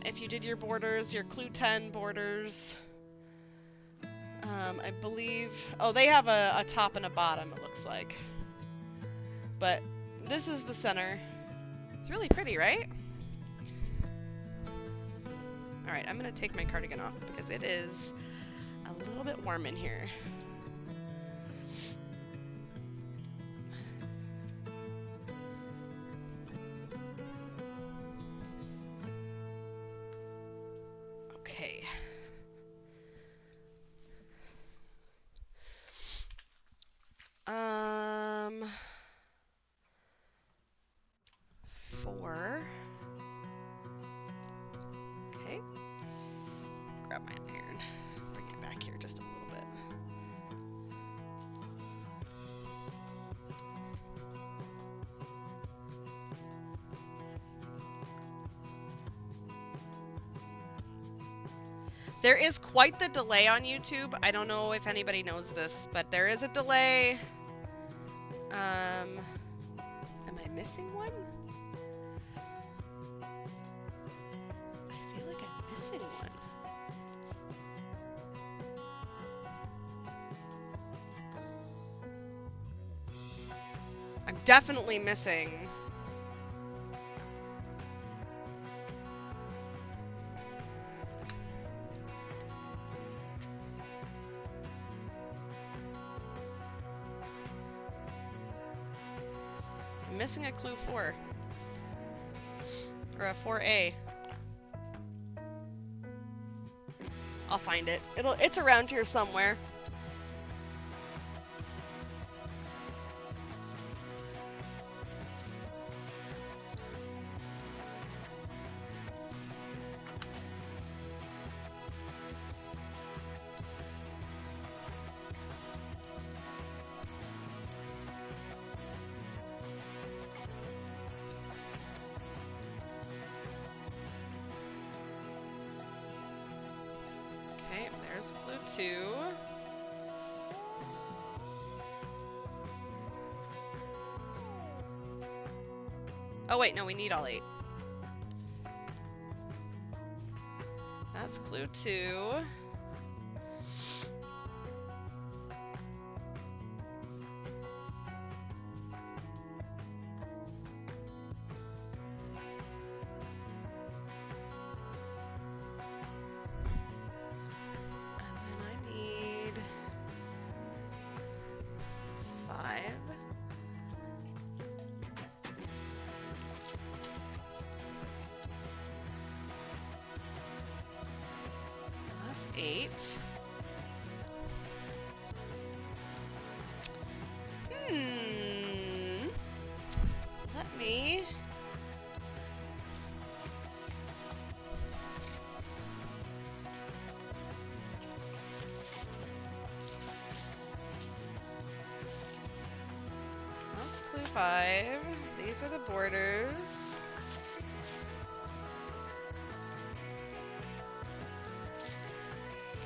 If you did your borders, your Clue 10 borders. I believe, oh, they have a top and a bottom, it looks like. But this is the center. It's really pretty, right? Alright, I'm going to take my cardigan off because it is a little bit warm in here. Okay. Four. Okay. Grab my iron. Bring it back here just a little bit. There is quite the delay on YouTube. I don't know if anybody knows this, but there is a delay. Am I missing one? I feel like I'm missing one. I'm definitely missing. I'm missing a clue 4. Or a 4A. I'll find it. It's around here somewhere. There's clue 2. Oh wait, no, we need all 8. That's clue 2. Let me 5. These are the borders.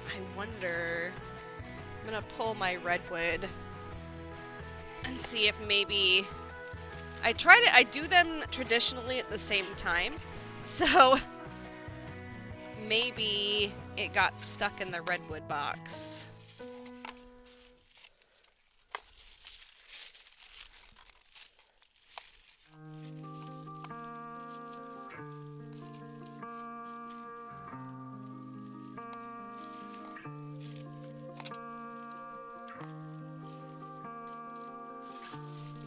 I wonder... I'm gonna pull my redwood and see if maybe... I do them traditionally at the same time, so maybe it got stuck in the redwood box.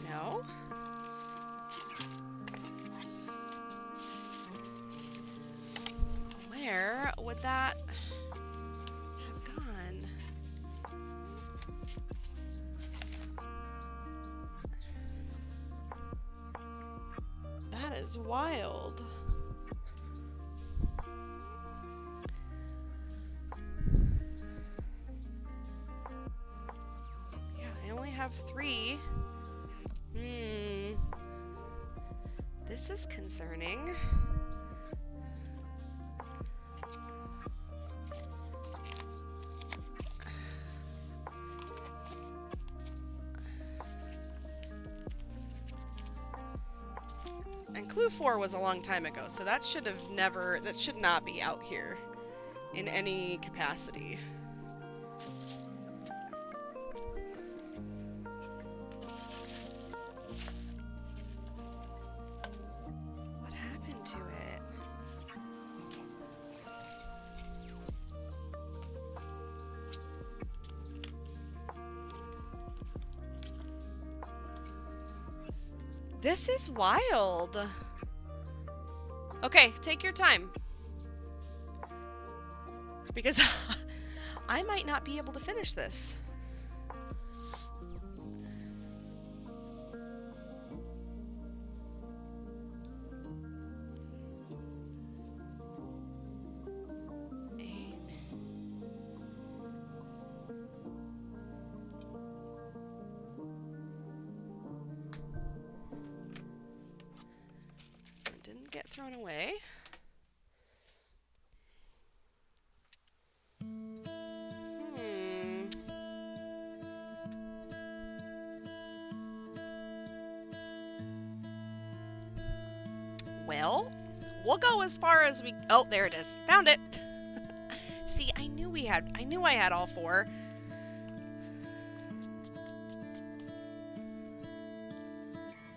No? Where would that have gone? That is wild. Yeah, I only have 3. This is concerning. And clue 4 was a long time ago, so that should not be out here in any capacity. What happened to it? This is wild. Okay, take your time. Because I might not be able to finish this. Get thrown away. Well, we'll go as far as we... Oh, there it is. Found it. See, I knew I had all 4.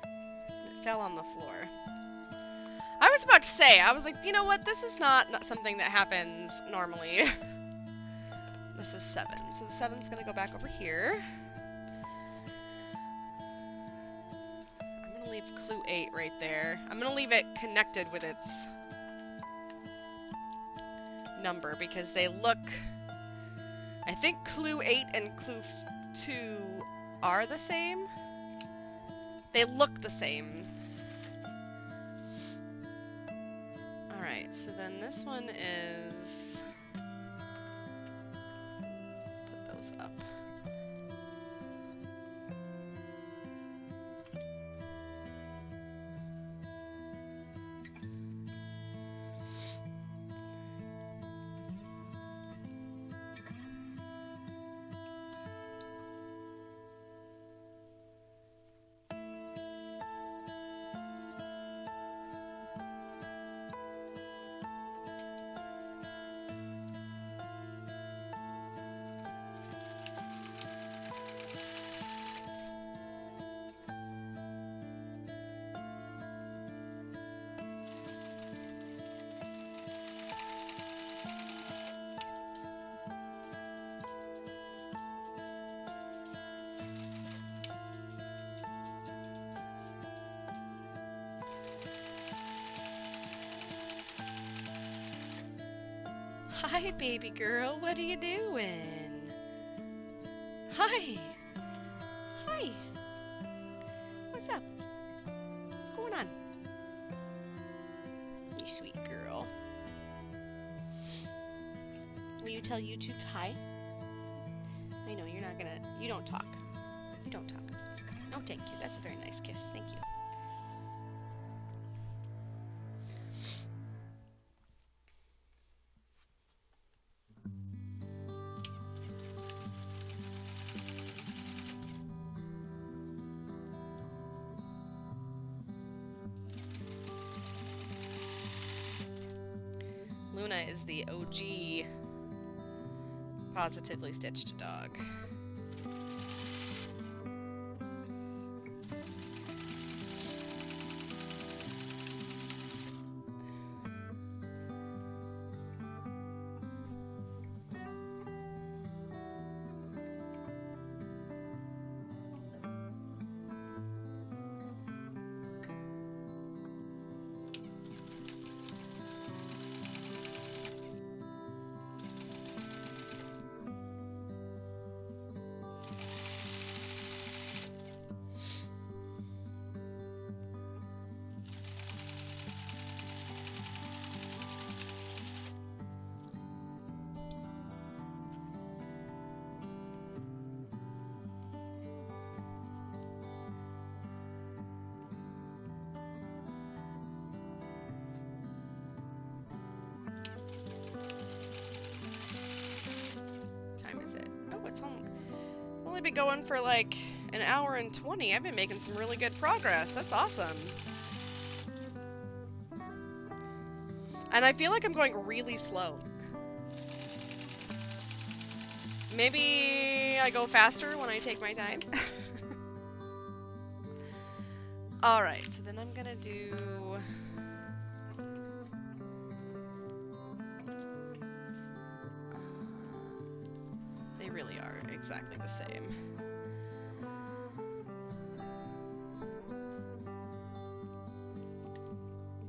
It fell on the floor. I was about to say, I was like, you know what? This is not something that happens normally. This is 7. So the 7's gonna go back over here. I'm gonna leave clue 8 right there. I'm gonna leave it connected with its number because they look... I think clue 8 and clue 2 are the same. They look the same. Alright, so then this one is... Put those up. Hi, baby girl. What are you doing? Hi. Hi. What's up? What's going on? You sweet girl. Will you tell YouTube hi? I know you're not gonna... You don't talk. You don't talk. Oh, thank you. That's a very nice kiss. Thank you. Luna is the OG positively stitched dog. Only been going for like an hour and 20. I've been making some really good progress. That's awesome. And I feel like I'm going really slow. Maybe I go faster when I take my time. Alright, so then I'm gonna do... They really are exactly the same.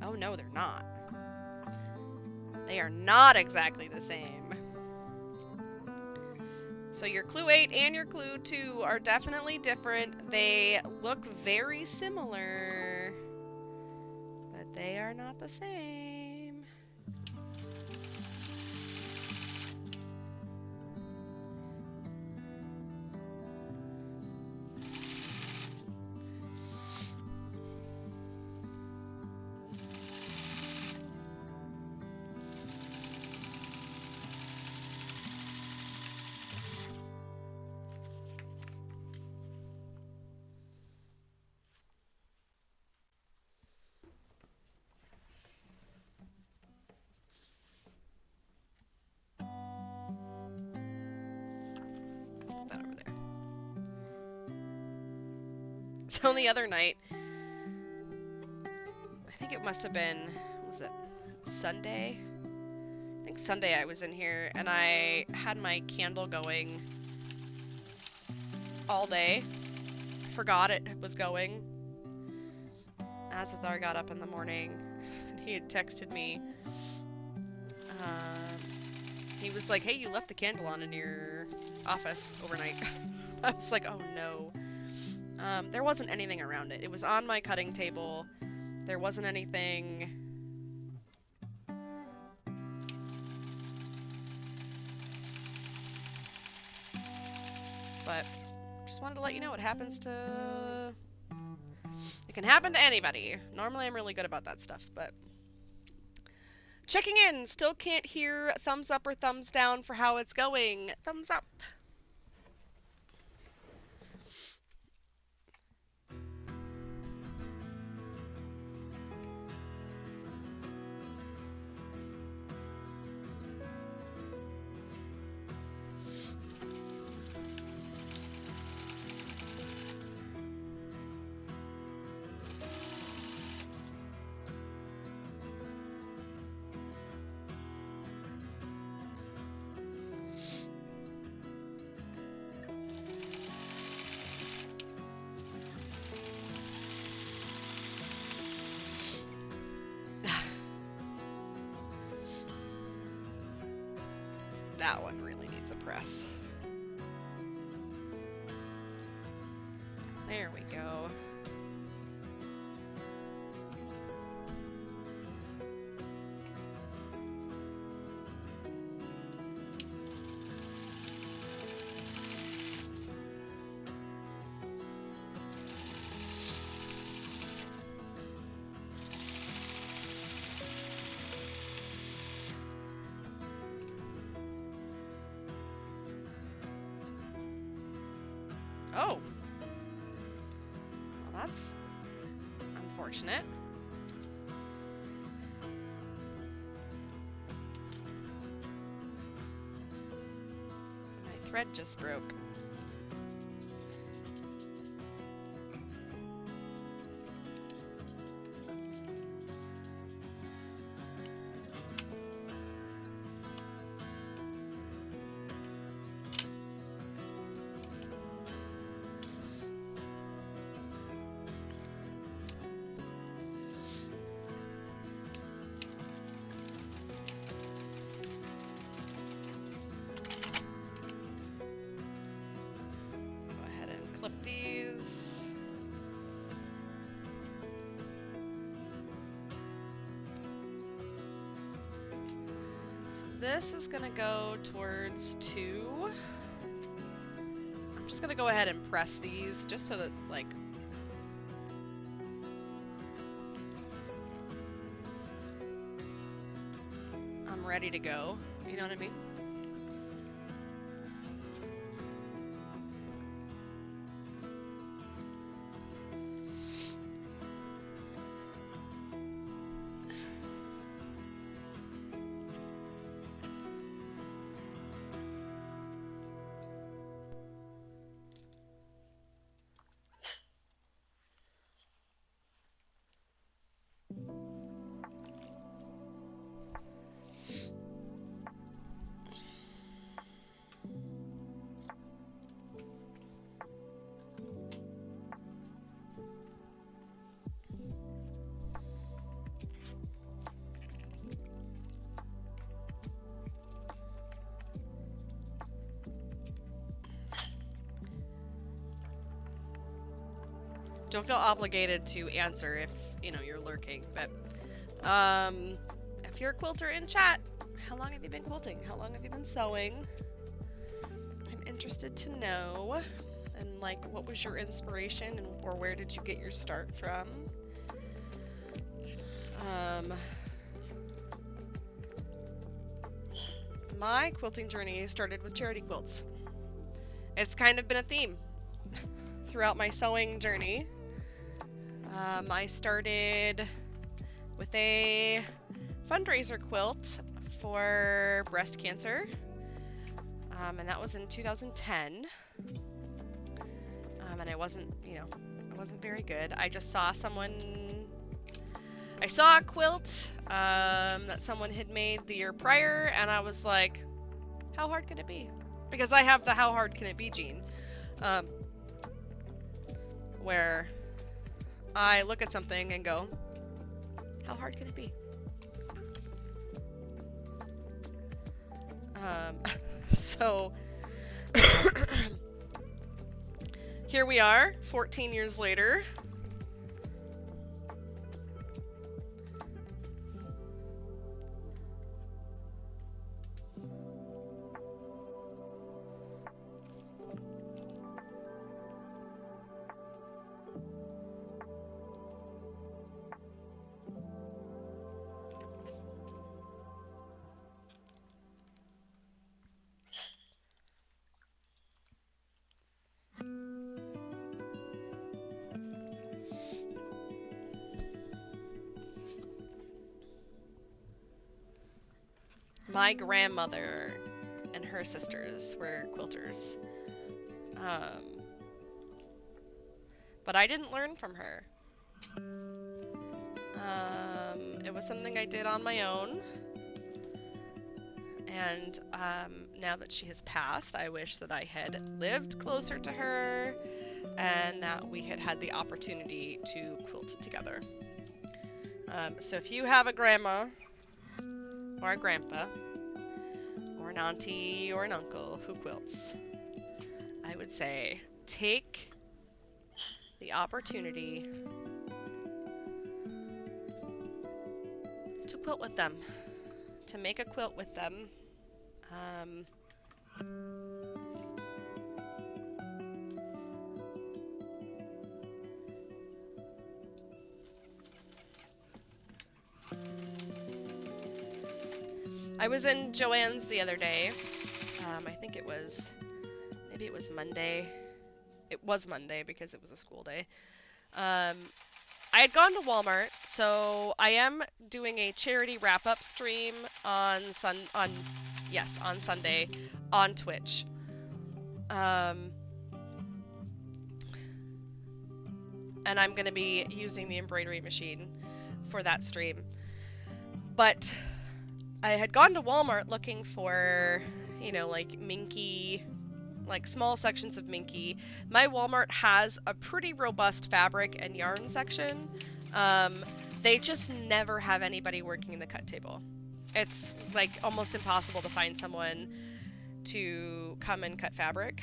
Oh no, they're not. They are not exactly the same. So your clue 8 and your clue 2 are definitely different. They look very similar, but they are not the same. That over there. So the other night, I think it must have been, was it Sunday? I think Sunday I was in here and I had my candle going all day. Forgot it was going. Azathar got up in the morning and he had texted me. He was like, hey, you left the candle on in your office overnight. I was like, oh no. There wasn't anything around it. It was on my cutting table. There wasn't anything. But just wanted to let you know it happens to... It can happen to anybody. Normally I'm really good about that stuff, but... Checking in! Still can't hear thumbs up or thumbs down for how it's going. Thumbs up! That one really needs a press. There we go. Oh. Well, that's unfortunate. My thread just broke. Clip these. So this is gonna go towards 2. I'm just gonna go ahead and press these just so that, like, I'm ready to go. You know what I mean? Don't feel obligated to answer if, you know, you're lurking, but if you're a quilter in chat, how long have you been quilting? How long have you been sewing? I'm interested to know. And, like, what was your inspiration, and or where did you get your start from? My quilting journey started with charity quilts. It's kind of been a theme throughout my sewing journey. I started with a fundraiser quilt for breast cancer, and that was in 2010. And I wasn't, you know, I wasn't very good. I just saw I saw a quilt that someone had made the year prior, and I was like, how hard can it be? Because I have the how hard can it be gene, where I look at something and go, how hard can it be? So here we are, 14 years later. My grandmother and her sisters were quilters. But I didn't learn from her. It was something I did on my own. And now that she has passed, I wish that I had lived closer to her and that we had had the opportunity to quilt together. So if you have a grandma or a grandpa or an auntie or an uncle who quilts, I would say take the opportunity to quilt with them, to make a quilt with them. I was in Joann's the other day. I think maybe it was Monday. it was Monday because it was a school day. I had gone to Walmart, so I am doing a charity wrap-up stream on Sunday on Twitch. And I'm going to be using the embroidery machine for that stream. But I had gone to Walmart looking for, you know, like minky, like small sections of minky. My Walmart has a pretty robust fabric and yarn section. They just never have anybody working the cut table. It's like almost impossible to find someone to come and cut fabric.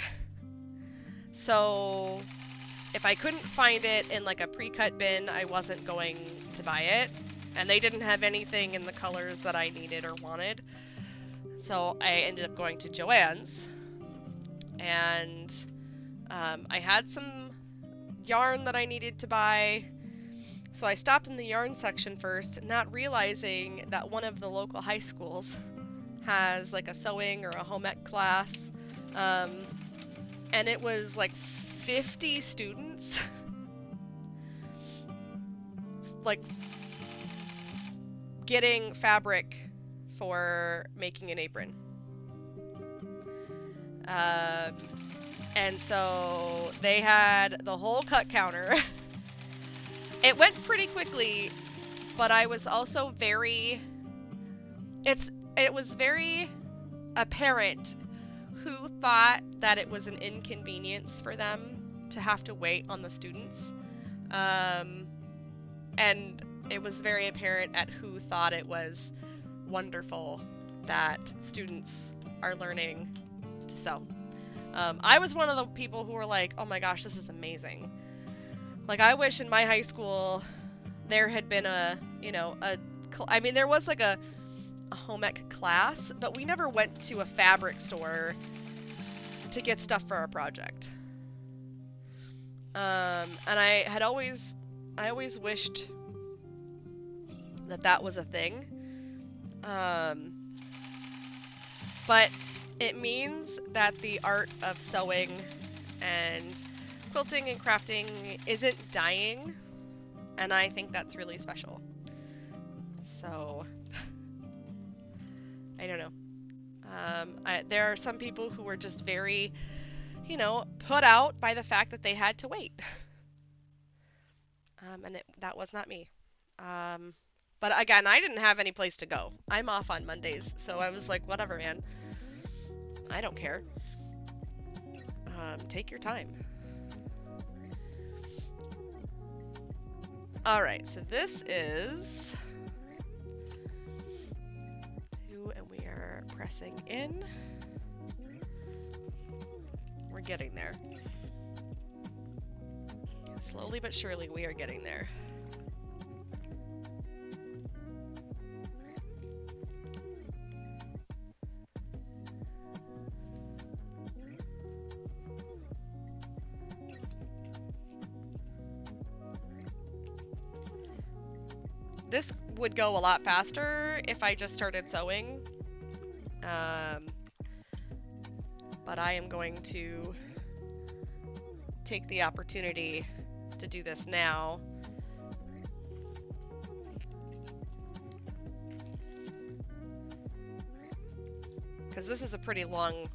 So if I couldn't find it in like a pre-cut bin, I wasn't going to buy it. And they didn't have anything in the colors that I needed or wanted. So I ended up going to Joann's. And I had some yarn that I needed to buy. So I stopped in the yarn section first, not realizing that one of the local high schools has like a sewing or a home ec class. And it was like 50 students. Like getting fabric for making an apron. And so they had the whole cut counter. It went pretty quickly, but I was also very... It was very apparent who thought that it was an inconvenience for them to have to wait on the students. And it was very apparent at who thought it was wonderful that students are learning to sew. I was one of the people who were like, oh my gosh, this is amazing. Like, I wish in my high school there had been there was like a home ec class, but we never went to a fabric store to get stuff for our project. And I always wished that was a thing. But it means that the art of sewing and quilting and crafting isn't dying, and I think that's really special. So, I don't know. There are some people who were just very, put out by the fact that they had to wait. And that was not me. But again, I didn't have any place to go. I'm off on Mondays, so I was like, whatever, man. I don't care. Take your time. Alright, so this is 2, and we are pressing in. We're getting there. Slowly but surely, we are getting there. This would go a lot faster if I just started sewing. But I am going to take the opportunity to do this now. Because this is a pretty long...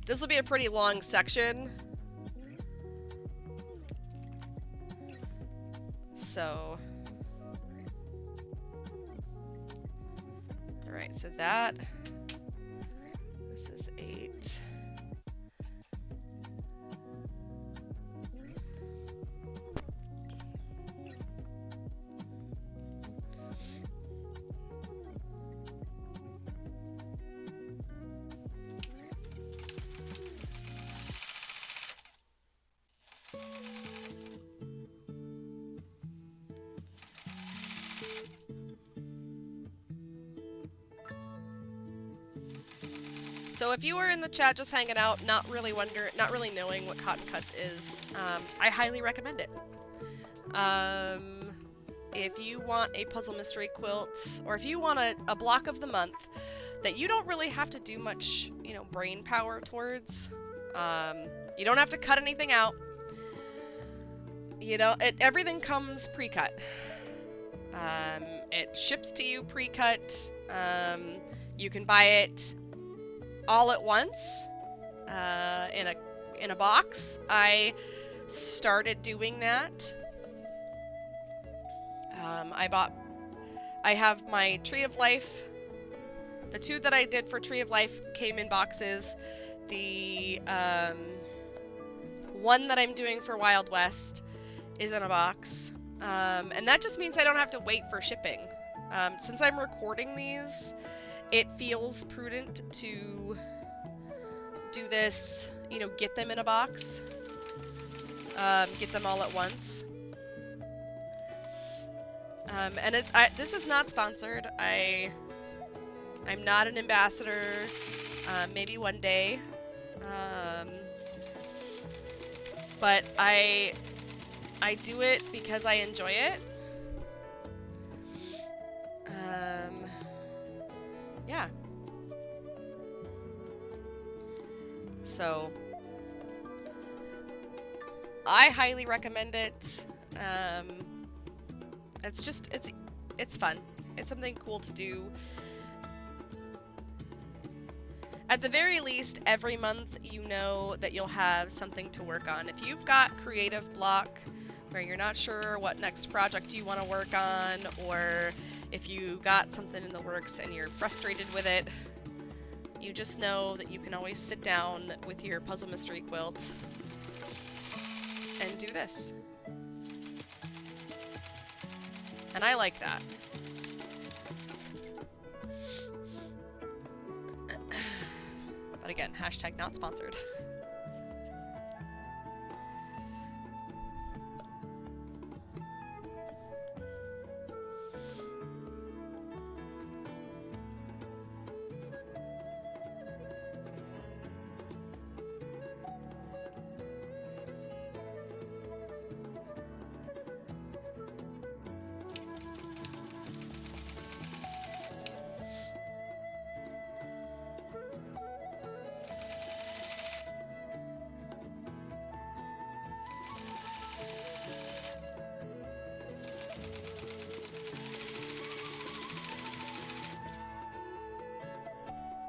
This will be a pretty long section. So... Alright, so that... This is 8. So if you were in the chat just hanging out, not really knowing what Cotton Cuts is, I highly recommend it. If you want a puzzle mystery quilt, or if you want a block of the month that you don't really have to do much, brain power towards, you don't have to cut anything out. you know, everything comes pre-cut. It ships to you pre-cut. You can buy it all at once in a box. I started doing that. I have my Tree of Life. The two that I did for Tree of Life came in boxes. The one that I'm doing for Wild West is in a box. And that just means I don't have to wait for shipping. Since I'm recording these, it feels prudent to do this, you know, get them in a box. Get them all at once. And this is not sponsored. I'm not an ambassador. Maybe one day. But I do it because I enjoy it. Yeah. So I highly recommend it. It's fun. It's something cool to do. At the very least, every month you know that you'll have something to work on. If you've got creative block where you're not sure what next project you want to work on, or if you got something in the works and you're frustrated with it, you just know that you can always sit down with your puzzle mystery quilt and do this. And I like that. But again, hashtag not sponsored.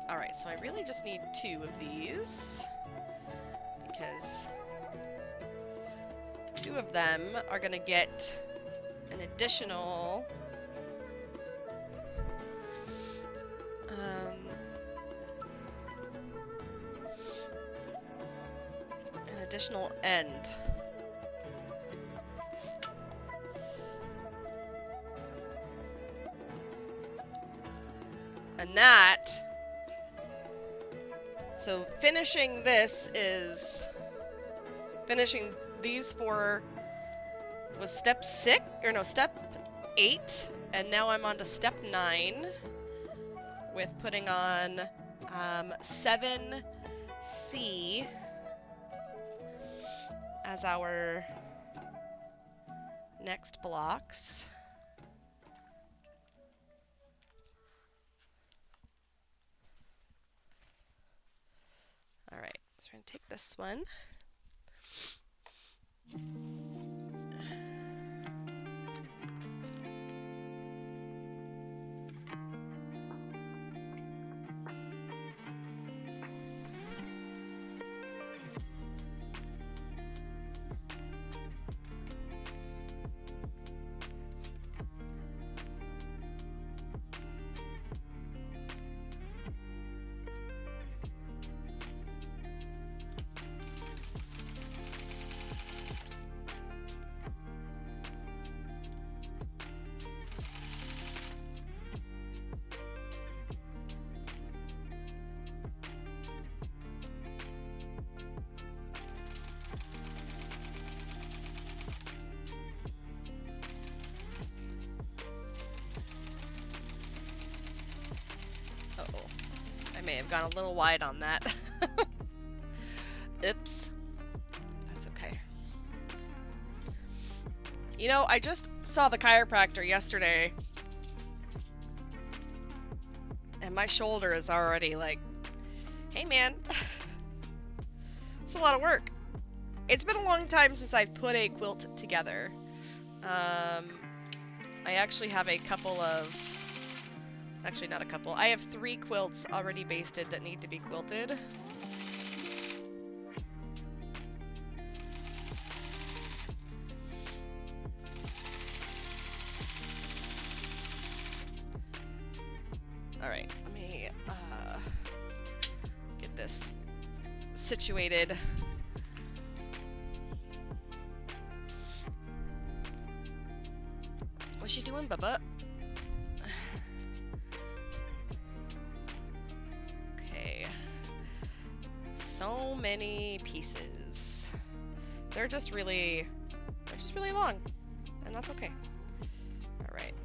Alright, so I really just need 2 of these, because 2 of them are going to get an additional end. And that, so finishing this is, finishing these 4 was step 6, or no, step 8, and now I'm on to step 9 with putting on 7C as our next blocks. Alright, so we're going to take this one. Uh-oh. I may have gone a little wide on that. Oops. That's okay. You know, I just saw the chiropractor yesterday, and my shoulder is already like, hey man, it's a lot of work. It's been a long time since I've put a quilt together. I actually have a couple of... Actually, not a couple. I have 3 quilts already basted that need to be quilted. Alright, let me get this situated. What's she doing, Bubba? Okay. So many pieces. They're just really long. And that's okay. Alright.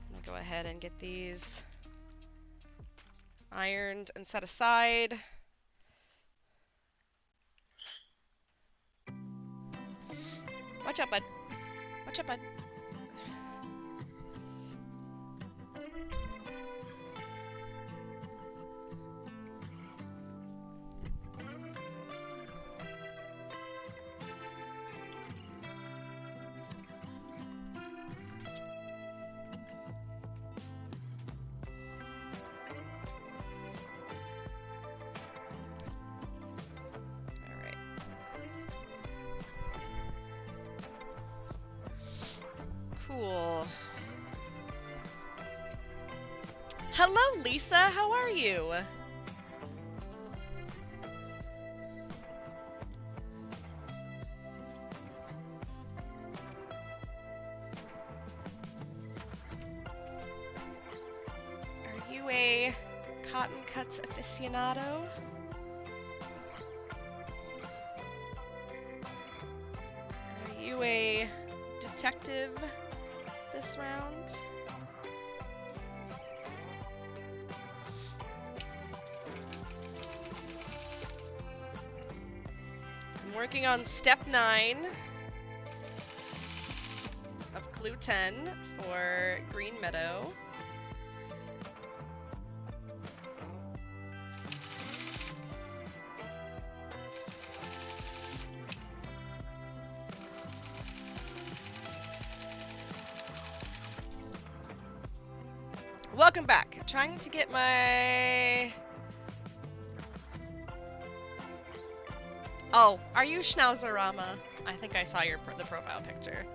I'm gonna go ahead and get these ironed and set aside. Watch out, bud. Watch out, bud. Cool. Hello, Lisa. How are you? Are you a cotton cuts aficionado? Are you a detective this round? I'm working on step 9 of clue 10 for Green Meadow. Welcome back. Trying to get my... Oh, are you Schnauzerama? I think I saw the profile picture.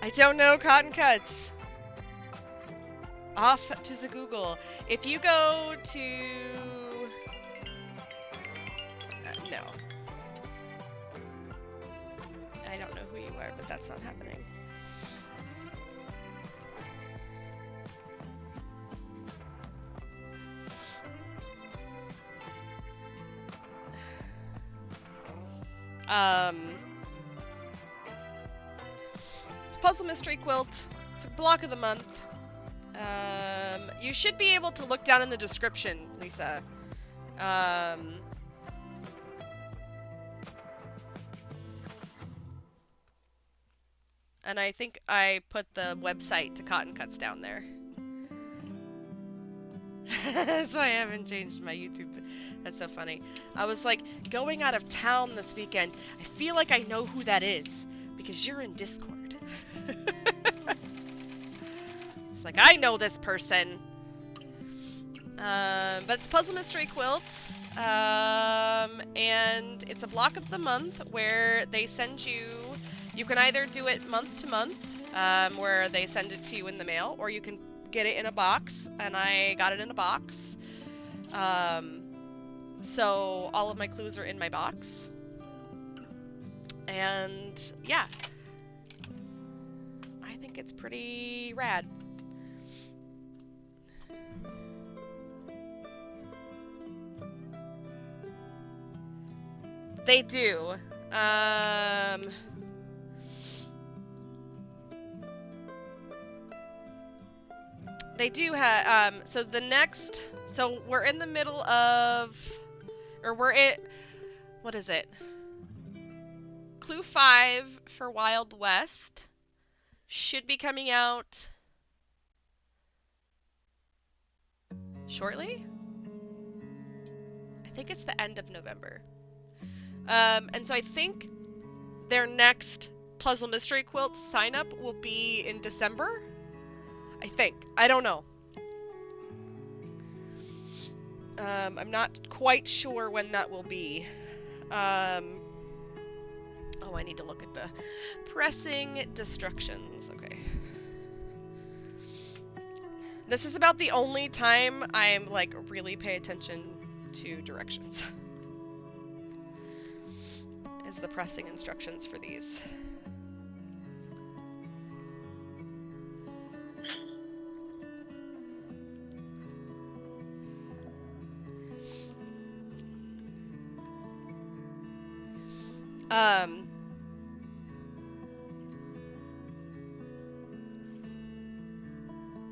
I don't know cotton cuts. Off to the Google. If you go to... no. I don't know who you are, but that's not happening. It's Puzzle Mystery Quilt. It's a block of the month. You should be able to look down in the description, Lisa. And I think I put the website to Cotton Cuts down there. That's why I haven't changed my YouTube. That's so funny. I was like, going out of town this weekend, I feel like I know who that is, because you're in Discord. It's like, I know this person. But it's Puzzle Mystery Quilts. And it's a block of the month where they send you... You can either do it month to month, where they send it to you in the mail, or you can get it in a box, and I got it in a box. So all of my clues are in my box. And yeah, I think it's pretty rad. They do. They do have, so the next, so we're in the middle of, or we're at, what is it? Clue 5 for Wild West. should be coming out shortly. I think it's the end of November. And so I think their next Puzzle Mystery Quilt sign up will be in December. I think. I don't know. I'm not quite sure when that will be. Oh, I need to look at the pressing destructions. Okay. This is about the only time I'm like really pay attention to directions. Is the pressing instructions for these.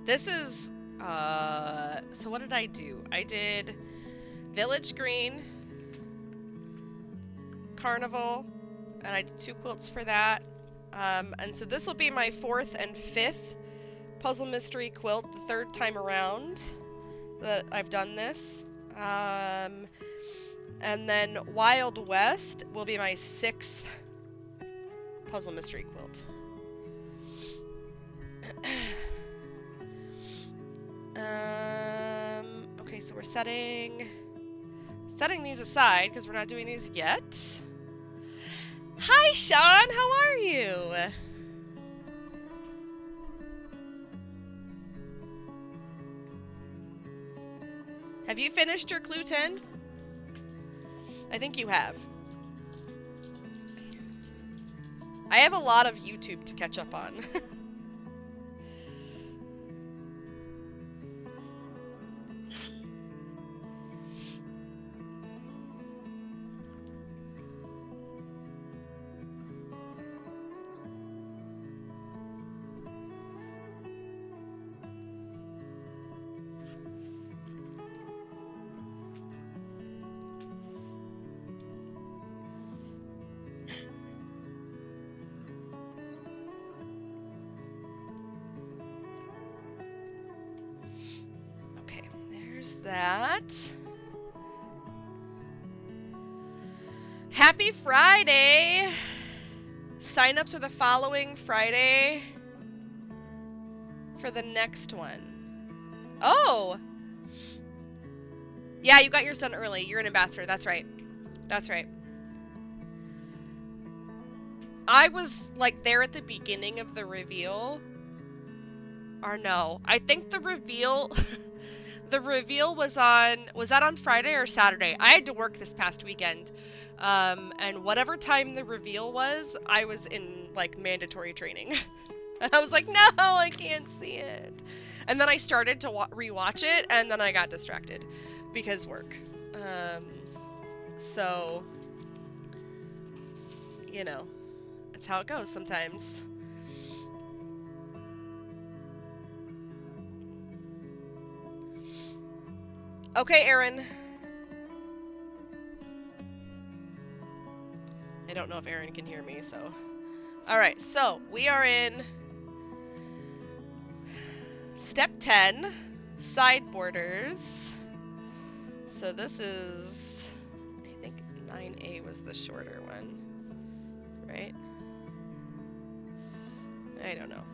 This is, so what did I do? I did Village Green, Carnival, and I did 2 quilts for that. And so this will be my 4th and 5th Puzzle Mystery Quilt, the 3rd time around that I've done this. And then Wild West will be my 6th Puzzle Mystery Quilt. Okay, so we're setting these aside because we're not doing these yet. Hi, Sean. How are you? Have you finished your Clue 10? I think you have. I have a lot of YouTube to catch up on. That. Happy Friday! Sign-ups are the following Friday for the next one. Oh! Yeah, you got yours done early. You're an ambassador. That's right. That's right. I was, like, there at the beginning of the reveal. Or no. I think the reveal... The reveal was that on Friday or Saturday? I had to work this past weekend. And whatever time the reveal was, I was in, like, mandatory training. And I was like, no, I can't see it. And then I started to rewatch it, and then I got distracted. Because work. So, you know, that's how it goes sometimes. Okay, Aaron. I don't know if Aaron can hear me, so. Alright, so we are in step 10, side borders. So this is, I think 9A was the shorter one, right? I don't know.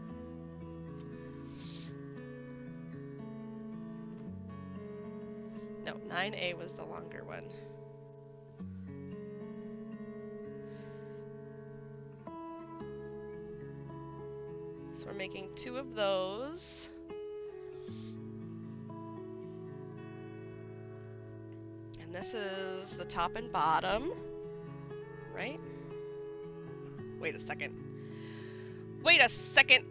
No, 9A was the longer one. So we're making 2 of those. And this is the top and bottom, right? Wait a second. Wait a second!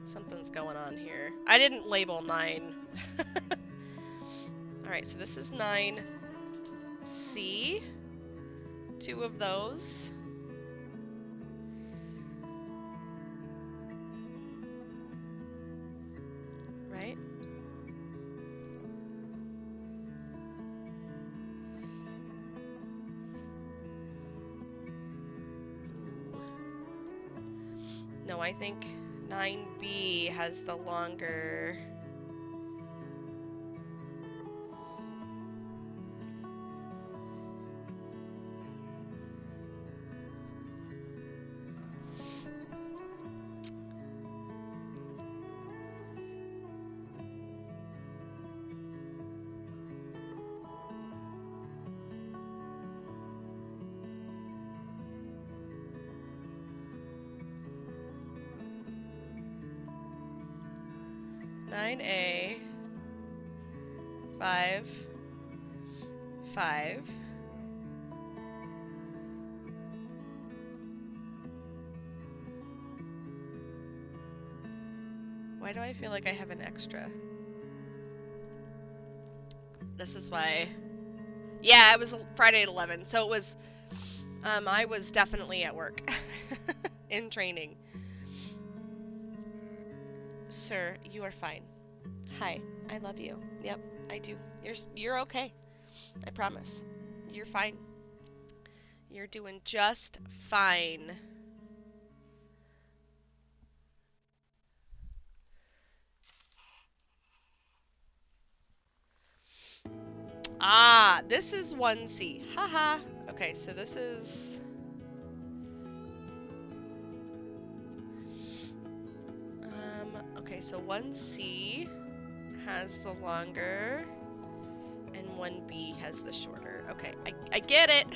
Something's going on here. I didn't label 9. Alright, so this is 9C. 2 of those. Right? No, I think 9B has the longer... Nine A, 5, 5. Why do I feel like I have an extra? This is why. Yeah, it was Friday at 11, so it was, I was definitely at work. In training. Sir, you are fine. Hi, I love you. Yep, I do. You're okay. I promise. You're fine. You're doing just fine. Ah, this is 1C. Haha. Okay, so this is... okay, so 1C has the longer, and 1B has the shorter. Okay, I get it!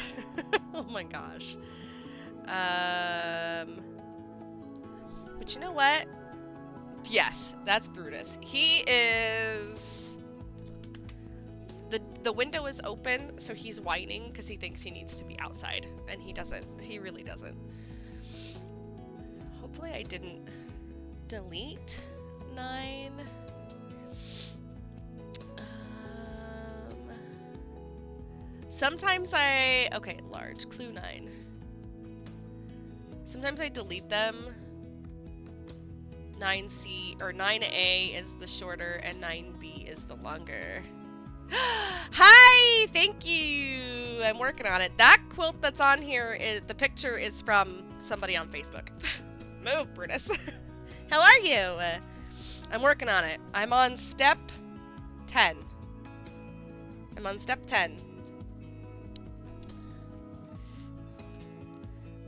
Oh my gosh. But you know what? Yes, that's Brutus. He is... The window is open, so he's whining because he thinks he needs to be outside, and he doesn't. He really doesn't. Hopefully I didn't delete 9. Sometimes okay, large, clue 9. Sometimes I delete them. 9C, or 9A is the shorter, and 9B is the longer. Hi! Thank you! I'm working on it. That quilt that's on here, the picture is from somebody on Facebook. Move, Brutus. How are you? I'm working on it. I'm on step 10. I'm on step 10.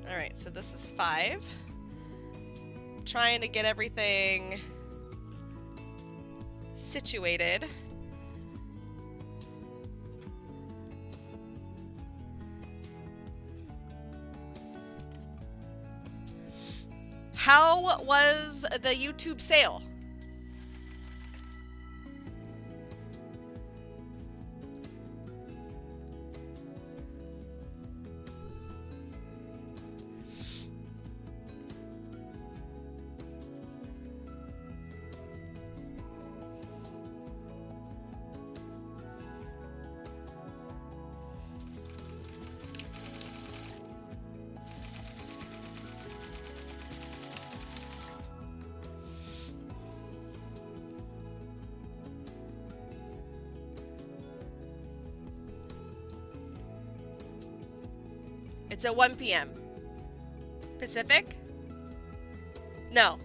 Alright, so this is 5. Trying to get everything situated. How was the YouTube sale? It's at 1 p.m. Pacific? No.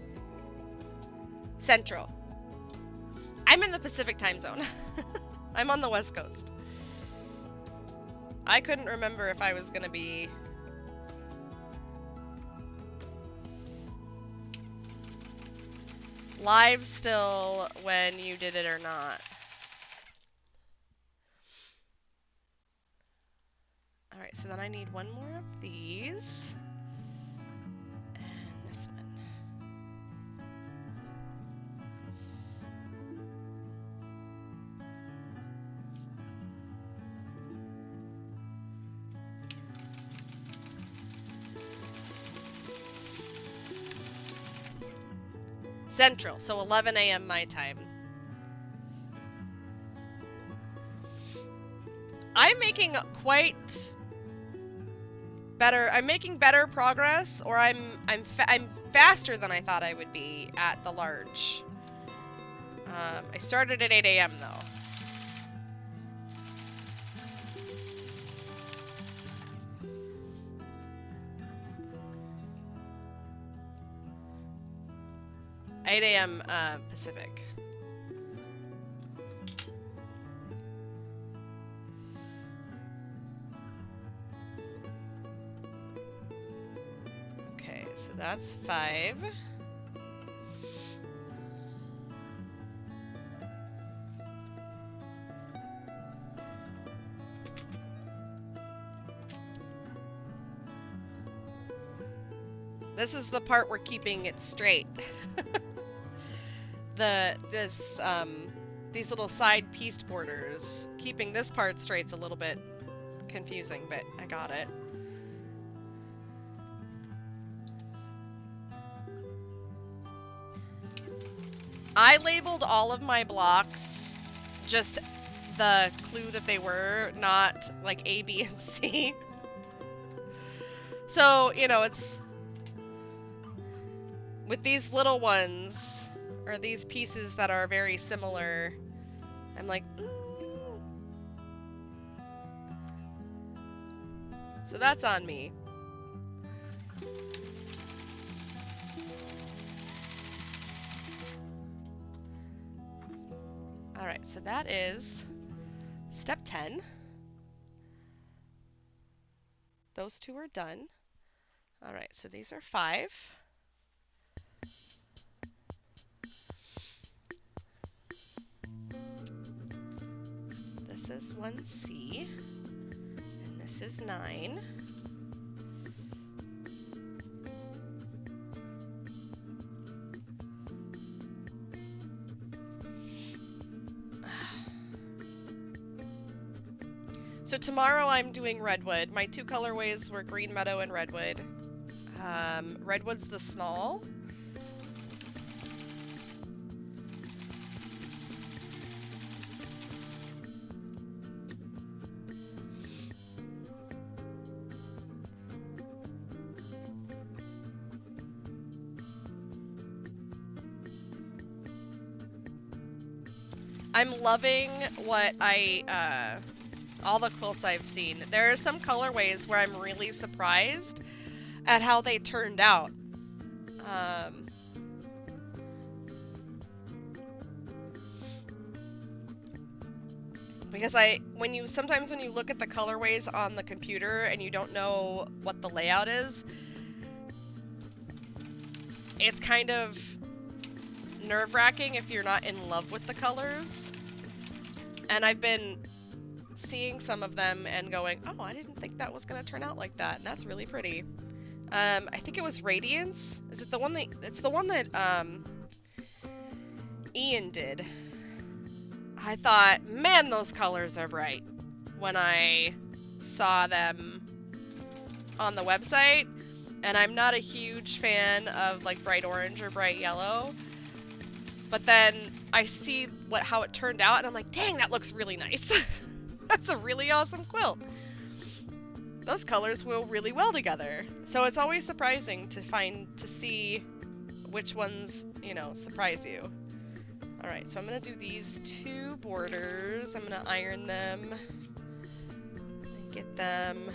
Central. I'm in the Pacific time zone. I'm on the West Coast. I couldn't remember if I was gonna be... live still when you did it or not. Alright, so then I need one more of these. And this one. Central, so 11 a.m. my time. I'm making quite better. I'm making better progress, or I'm faster than I thought I would be at the large. I started at 8 a.m. though. 8 a.m. Pacific. Okay, so that's 5. This is the part we're keeping it straight. These little side pieced borders, keeping this part straight's a little bit confusing, but I got it. I labeled all of my blocks just the clue that they were, not like A, B, and C. So, you know, it's with these little ones, or these pieces that are very similar, I'm like, So that's on me. Alright, so that is step 10. Those 2 are done. Alright, so these are 5. This is 1C, and this is 9. So tomorrow I'm doing redwood. My 2 colorways were green meadow and redwood. Redwood's the small. I'm loving what all the quilts I've seen. There are some colorways where I'm really surprised at how they turned out. Because sometimes when you look at the colorways on the computer and you don't know what the layout is, it's kind of nerve-wracking if you're not in love with the colors. And I've been seeing some of them and going, oh, I didn't think that was going to turn out like that, and that's really pretty. I think it was Radiance. Is it the one that... It's the one that Ian did. I thought, man, those colors are bright when I saw them on the website. And I'm not a huge fan of like bright orange or bright yellow. But then I see how it turned out, and I'm like, dang, that looks really nice. That's a really awesome quilt. Those colors will really well together. So it's always surprising to see which ones, you know, surprise you. Alright, so I'm going to do these 2 borders. I'm going to iron them. Get them.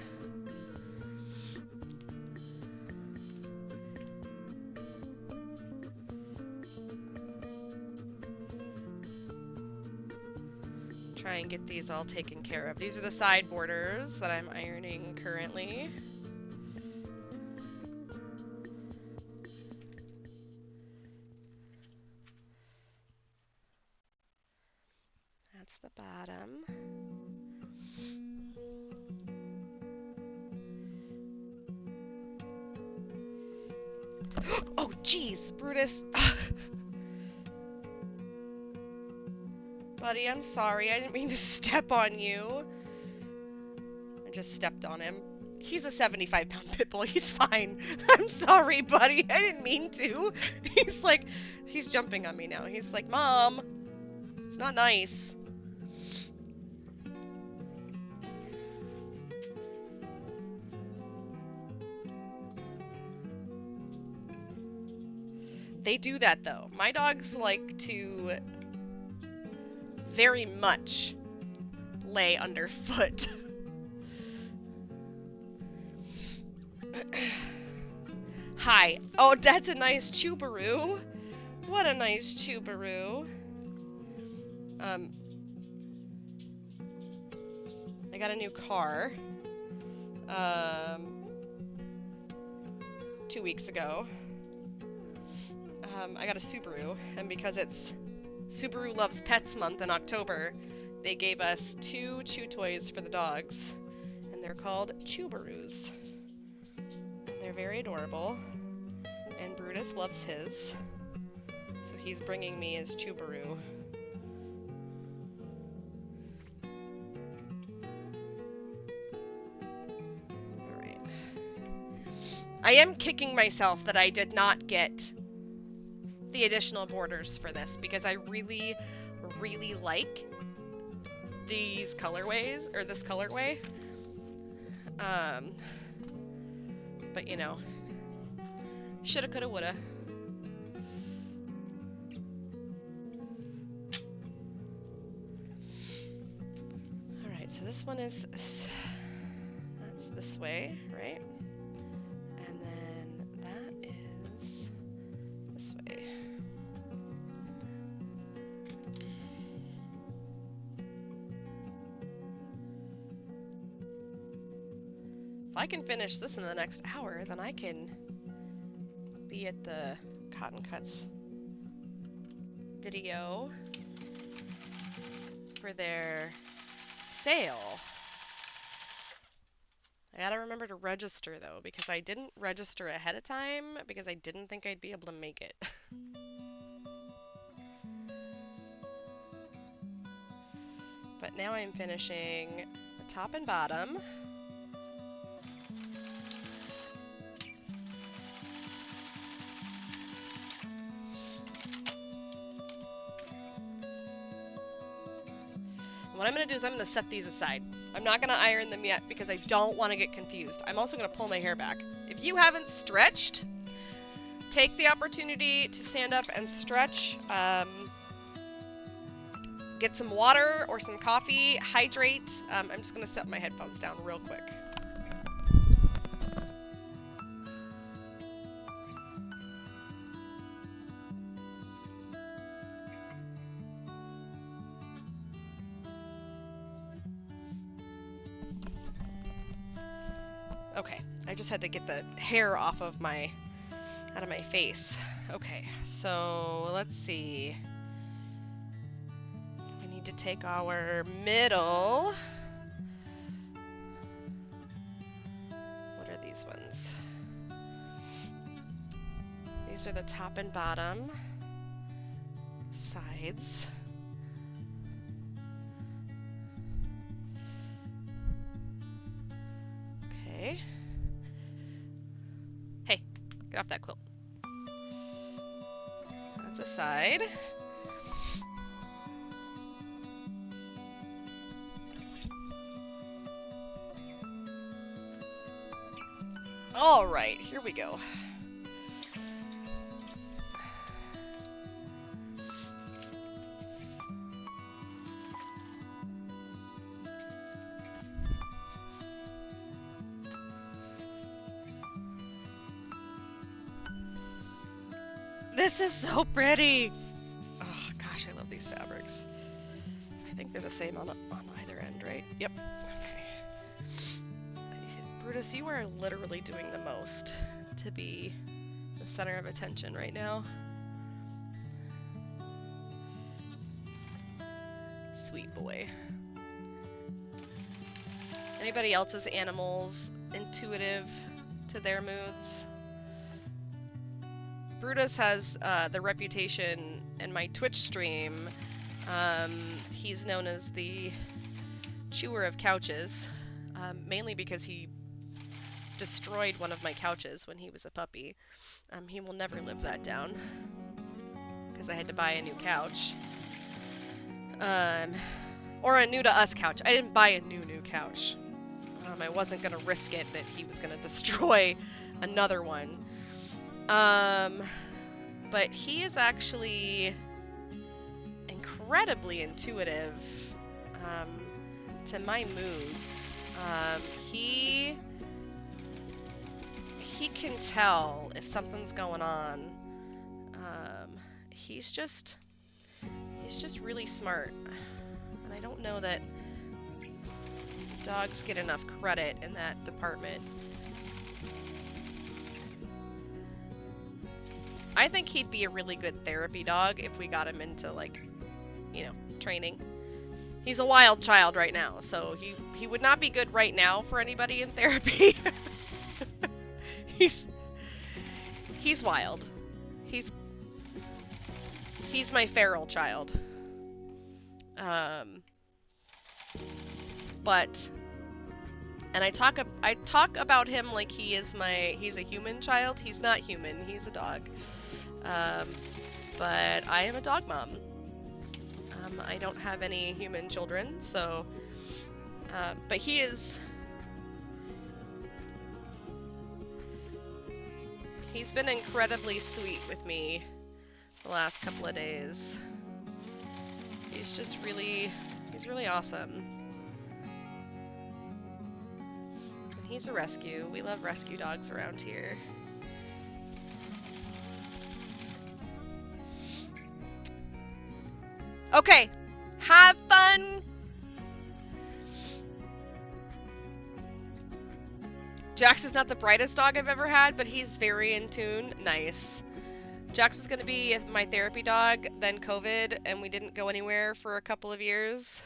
Try and get these all taken care of. These are the side borders that I'm ironing currently. That's the bottom. Oh, jeez, Brutus. Buddy, I'm sorry. I didn't mean to step on you. I just stepped on him. He's a 75-pound pit bull. He's fine. I'm sorry, buddy. I didn't mean to. He's jumping on me now. He's like, Mom, it's not nice. They do that, though. My dogs like to very much lay underfoot. Hi. Oh, that's a nice Chubaroo. what a nice Chubaroo. I got a new car 2 weeks ago. I got a Subaru, and because it's Subaru Loves Pets Month in October, they gave us 2 chew toys for the dogs, and they're called Chubaroos. And they're very adorable, and Brutus loves his, so he's bringing me his Chubaroo. Alright. I am kicking myself that I did not get the additional borders for this, because I really, really like these colorways, or this colorway. But you know, shoulda, coulda, woulda. Alright, so this one is, that's this way, right? And then that is this way. If I can finish this in the next hour, then I can be at the Cotton Cuts video for their sale. I gotta remember to register though, because I didn't register ahead of time because I didn't think I'd be able to make it. But now I'm finishing the top and bottom. What I'm going to do is I'm going to set these aside. I'm not going to iron them yet because I don't want to get confused. I'm also going to pull my hair back. If you haven't stretched, take the opportunity to stand up and stretch. Get some water or some coffee, hydrate. I'm just going to set my headphones down real quick. Okay, I just had to get the hair off of out of my face. Okay, so let's see. We need to take our middle. What are these ones? These are the top and bottom sides. Okay. Hey, get off that quilt. That's a side. All right, here we go. This is so pretty! Oh gosh, I love these fabrics. I think they're the same on either end, right? Yep. Okay. Brutus, you are literally doing the most to be the center of attention right now. Sweet boy. Anybody else's animals intuitive to their moods? Brutus has the reputation in my Twitch stream. He's known as the chewer of couches, mainly because he destroyed one of my couches when he was a puppy. He will never live that down because I had to buy a new couch. Or a new to us couch. I didn't buy a new couch. I wasn't gonna risk it that he was gonna destroy another one. But he is actually incredibly intuitive to my moods. He can tell if something's going on he's just really smart. And I don't know that dogs get enough credit in that department. I think he'd be a really good therapy dog if we got him into, like, you know, training. He's a wild child right now, so he would not be good right now for anybody in therapy. He's wild. He's my feral child. But, and I talk about him like he's a human child. He's not human. He's a dog. But I am a dog mom. I don't have any human children, so, but he's been incredibly sweet with me the last couple of days. He's really awesome. And he's a rescue. We love rescue dogs around here. Okay, have fun! Jax is not the brightest dog I've ever had, but he's very in tune. Nice. Jax was gonna be my therapy dog, then COVID, and we didn't go anywhere for a couple of years.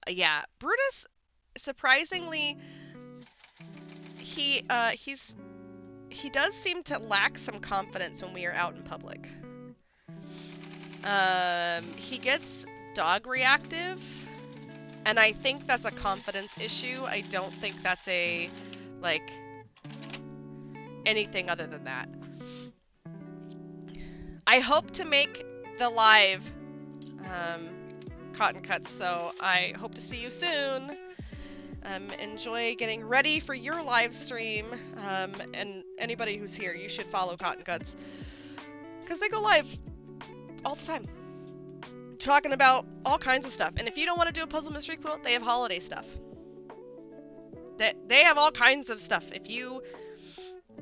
Yeah, Brutus, surprisingly, he does seem to lack some confidence when we are out in public. He gets dog reactive, and I think that's a confidence issue. I don't think that's a, like, anything other than that. I hope to make the live, cotton cuts, so I hope to see you soon. Enjoy getting ready for your live stream, and anybody who's here, you should follow Cotton Cuts, because they go live all the time, talking about all kinds of stuff. And if you don't want to do a puzzle mystery quilt, they have holiday stuff. They have all kinds of stuff. If you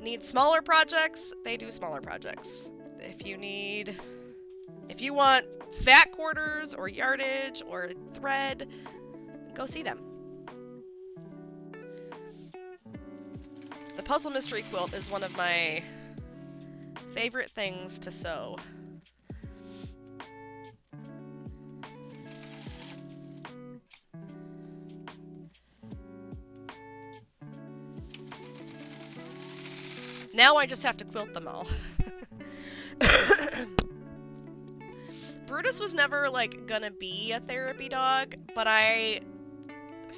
need smaller projects, they do smaller projects. If you want fat quarters or yardage or thread, go see them. The puzzle mystery quilt is one of my favorite things to sew. Now I just have to quilt them all. Brutus was never, like, gonna be a therapy dog, but I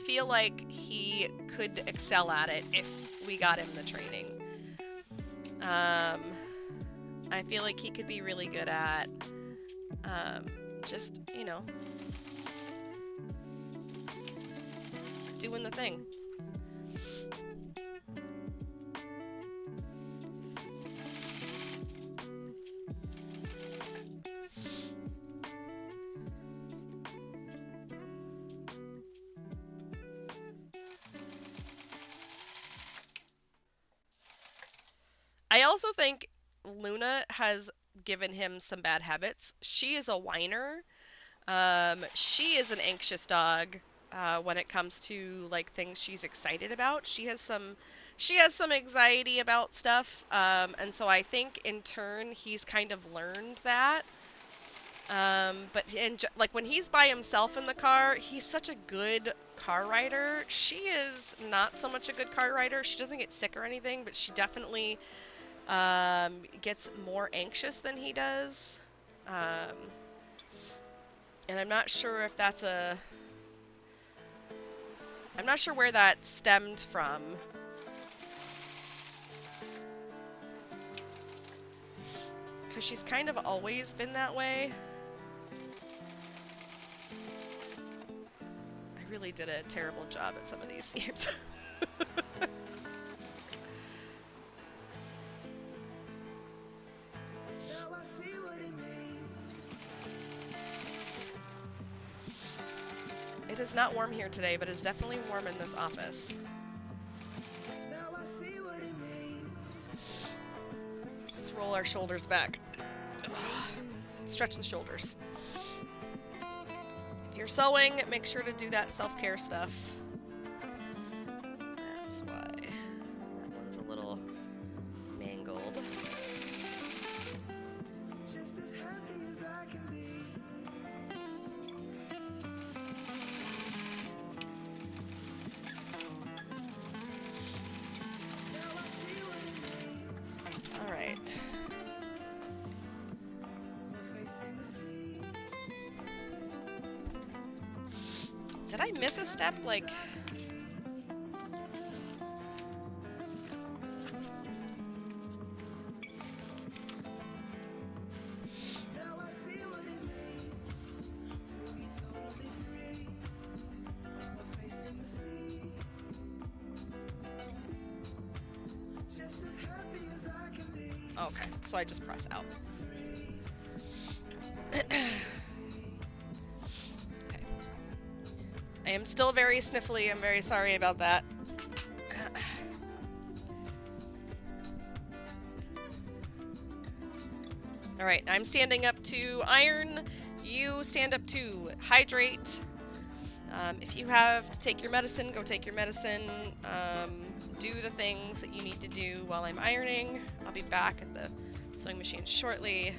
feel like he could excel at it if we got him the training. I feel like he could be really good at, just, you know, doing the thing. I also think Luna has given him some bad habits. She is a whiner. She is an anxious dog when it comes to, like, things she's excited about. She has some anxiety about stuff, and so I think in turn he's kind of learned that. But like when he's by himself in the car, he's such a good car rider. She is not so much a good car rider. She doesn't get sick or anything, but she definitely gets more anxious than he does. And I'm not sure if that's I'm not sure where that stemmed from. Because she's kind of always been that way. I really did a terrible job at some of these seams. It is not warm here today, but it's definitely warm in this office. Let's roll our shoulders back. Stretch the shoulders. If you're sewing, make sure to do that self-care stuff. That's why that one's a little mangled. Just as happy as I can be. All right. Did I miss a step? Like, okay, so I just press out. I am still very sniffly. I'm very sorry about that. All right, I'm standing up to iron. You stand up to hydrate. If you have to take your medicine, go take your medicine. Do the things that you need to do while I'm ironing. I'll be back at the sewing machine shortly.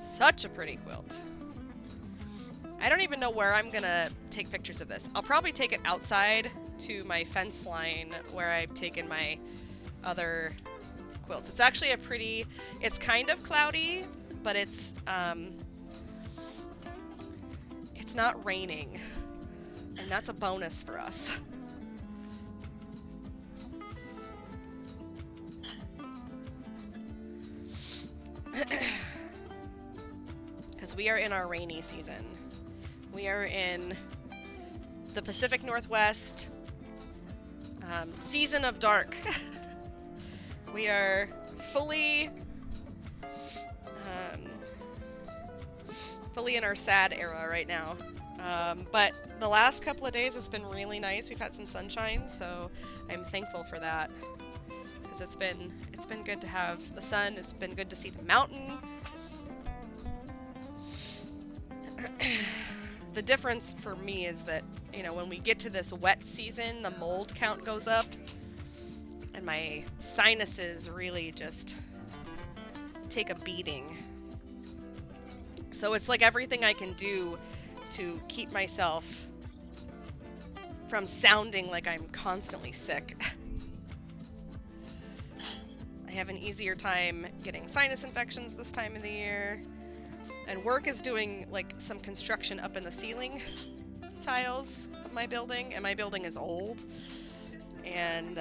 Such a pretty quilt. I don't even know where I'm gonna take pictures of this. I'll probably take it outside to my fence line where I've taken my other quilts. It's actually a pretty, it's kind of cloudy, but it's not raining, and that's a bonus for us. We are in our rainy season. We are in the Pacific Northwest, season of dark. We are fully in our sad era right now. But the last couple of days it's been really nice. We've had some sunshine, so I'm thankful for that. Because it's been good to have the sun. It's been good to see the mountain. The difference for me is that, you know, when we get to this wet season, the mold count goes up, and my sinuses really just take a beating. So it's like everything I can do to keep myself from sounding like I'm constantly sick. I have an easier time getting sinus infections this time of the year. And work is doing like some construction up in the ceiling tiles of my building, and my building is old, and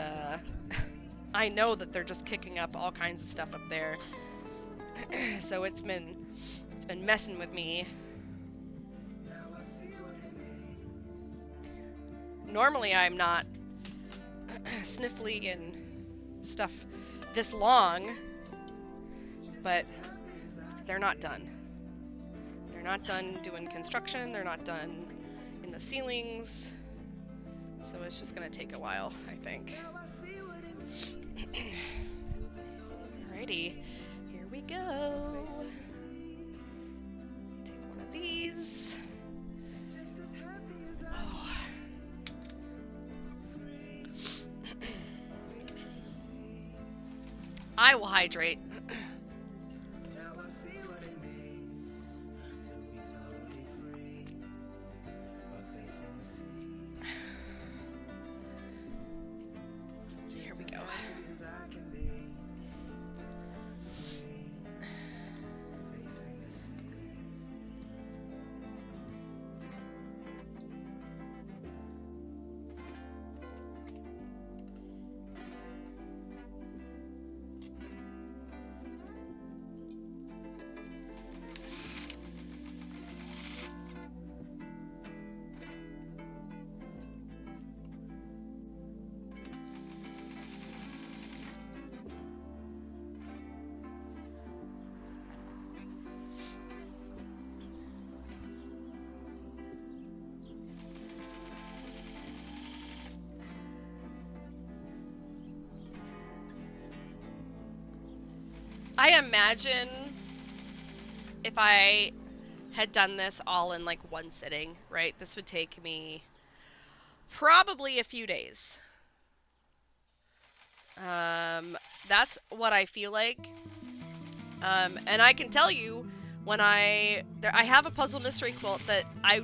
I know that they're just kicking up all kinds of stuff up there. So it's been messing with me. Normally I'm not sniffly and stuff this long, but they're not done. They're not done doing construction, they're not done in the ceilings, so it's just gonna take a while, I think. Alrighty, here we go. Take one of these. Oh. I will hydrate. I imagine if I had done this all in like one sitting, right, this would take me probably a few days. That's what I feel like. And I can tell you, when I have a puzzle mystery quilt that I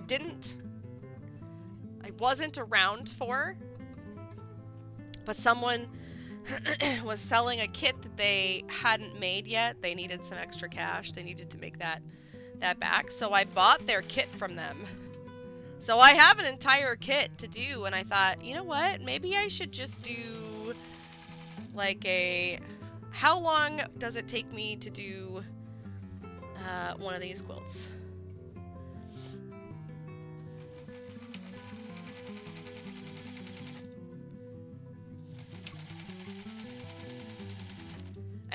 wasn't around for, but someone was selling a kit that they hadn't made yet. They needed some extra cash. They needed to make that back. So I bought their kit from them. So I have an entire kit to do, and I thought, you know what? Maybe I should just do like how long does it take me to do one of these quilts?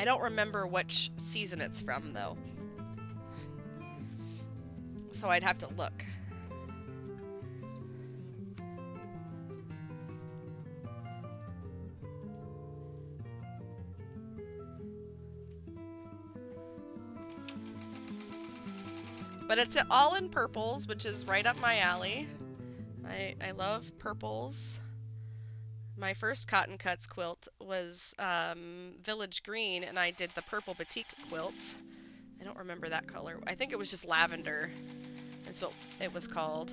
I don't remember which season it's from, though. So I'd have to look. But it's all in purples, which is right up my alley. I love purples. My first Cotton Cuts quilt was Village Green, and I did the purple batik quilt. I don't remember that color. I think it was just lavender is what it was called.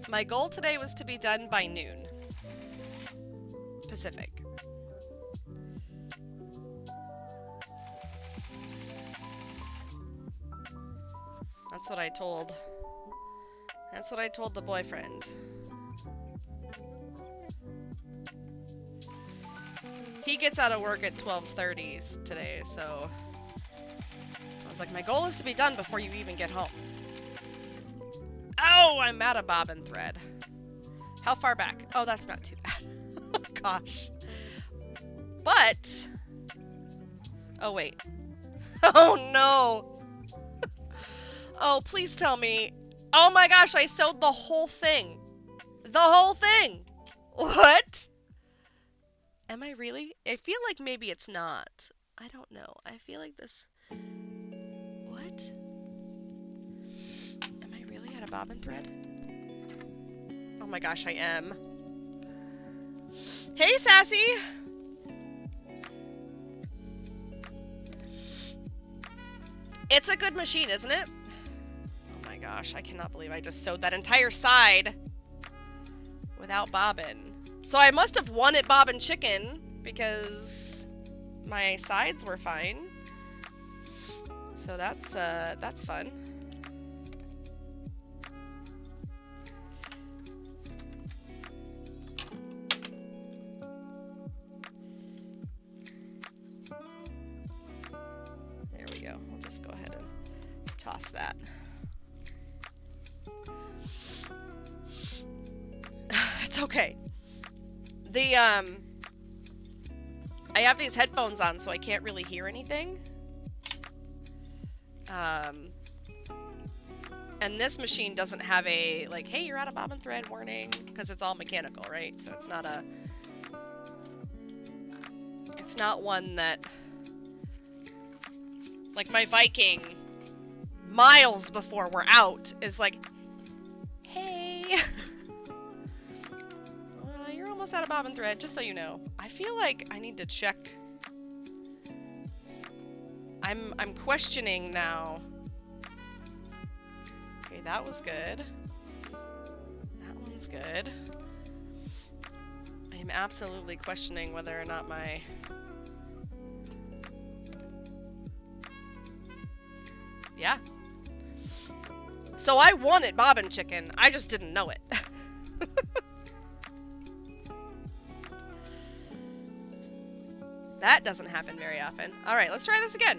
My goal today was to be done by noon Pacific. That's what I told the boyfriend. He gets out of work at 12:30 today, so I was like, my goal is to be done before you even get home. Oh, I'm out of bobbin thread. How far back? Oh, that's not too bad. Oh, gosh. But... oh, wait. Oh, no. Oh, please tell me. Oh, my gosh, I sewed the whole thing. The whole thing. What? Am I really? I feel like maybe it's not. I don't know. I feel like this... what? A bobbin thread? Oh my gosh, I am. Hey, Sassy! It's a good machine, isn't it? Oh my gosh, I cannot believe I just sewed that entire side without bobbin. So I must have won at Bobbin Chicken because my sides were fine. So that's fun. That. It's okay. The I have these headphones on, so I can't really hear anything. And this machine doesn't have a like, hey, you're out of bobbin thread warning, because it's all mechanical, right? So it's not one that, like my Viking, miles before we're out, is like, hey, you're almost out of bobbin thread, just so you know. I feel like I need to check. I'm questioning now. Okay, that was good. That one's good. I'm absolutely questioning whether or not my... Yeah. So I wanted bobbin chicken, I just didn't know it. That doesn't happen very often. Alright, let's try this again.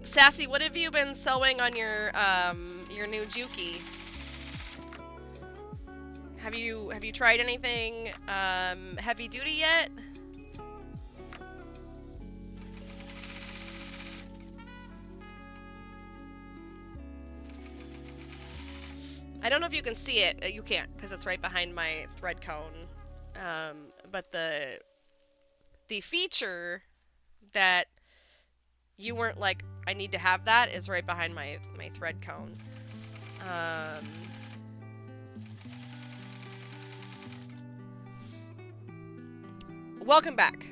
Sassy, what have you been sewing on your new Juki? Have you tried anything heavy duty yet? I don't know if you can see it. You can't, because it's right behind my thread cone. But the feature that you weren't like, I need to have that, is right behind my thread cone. Welcome back.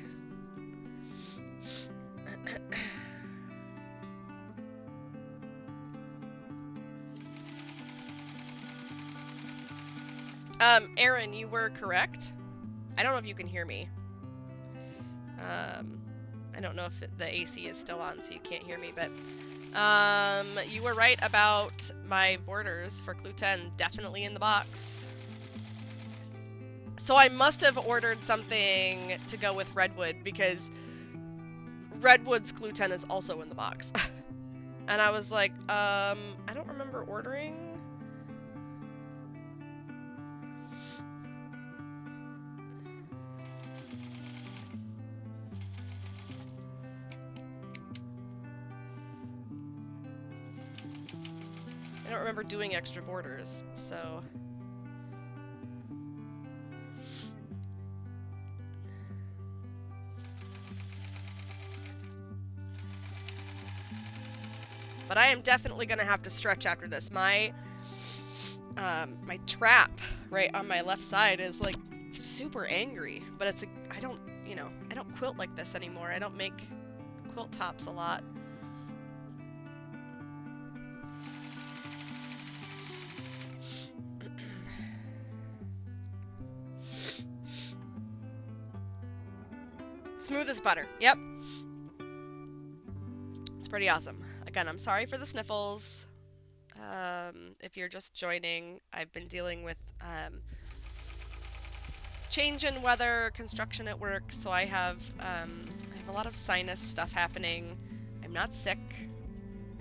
Aaron, you were correct. I don't know if you can hear me. I don't know if the AC is still on, so you can't hear me, but you were right about my borders for Cluten, definitely in the box. So I must have ordered something to go with Redwood, because Redwood's Cluten is also in the box. And I was like, I don't remember ordering. I don't remember doing extra borders, so... But I am definitely gonna have to stretch after this. My trap right on my left side is like super angry, but it's I don't quilt like this anymore. I don't make quilt tops a lot. Smooth as butter. Yep. It's pretty awesome. Again, I'm sorry for the sniffles. If you're just joining, I've been dealing with change in weather, construction at work, so I have a lot of sinus stuff happening. I'm not sick.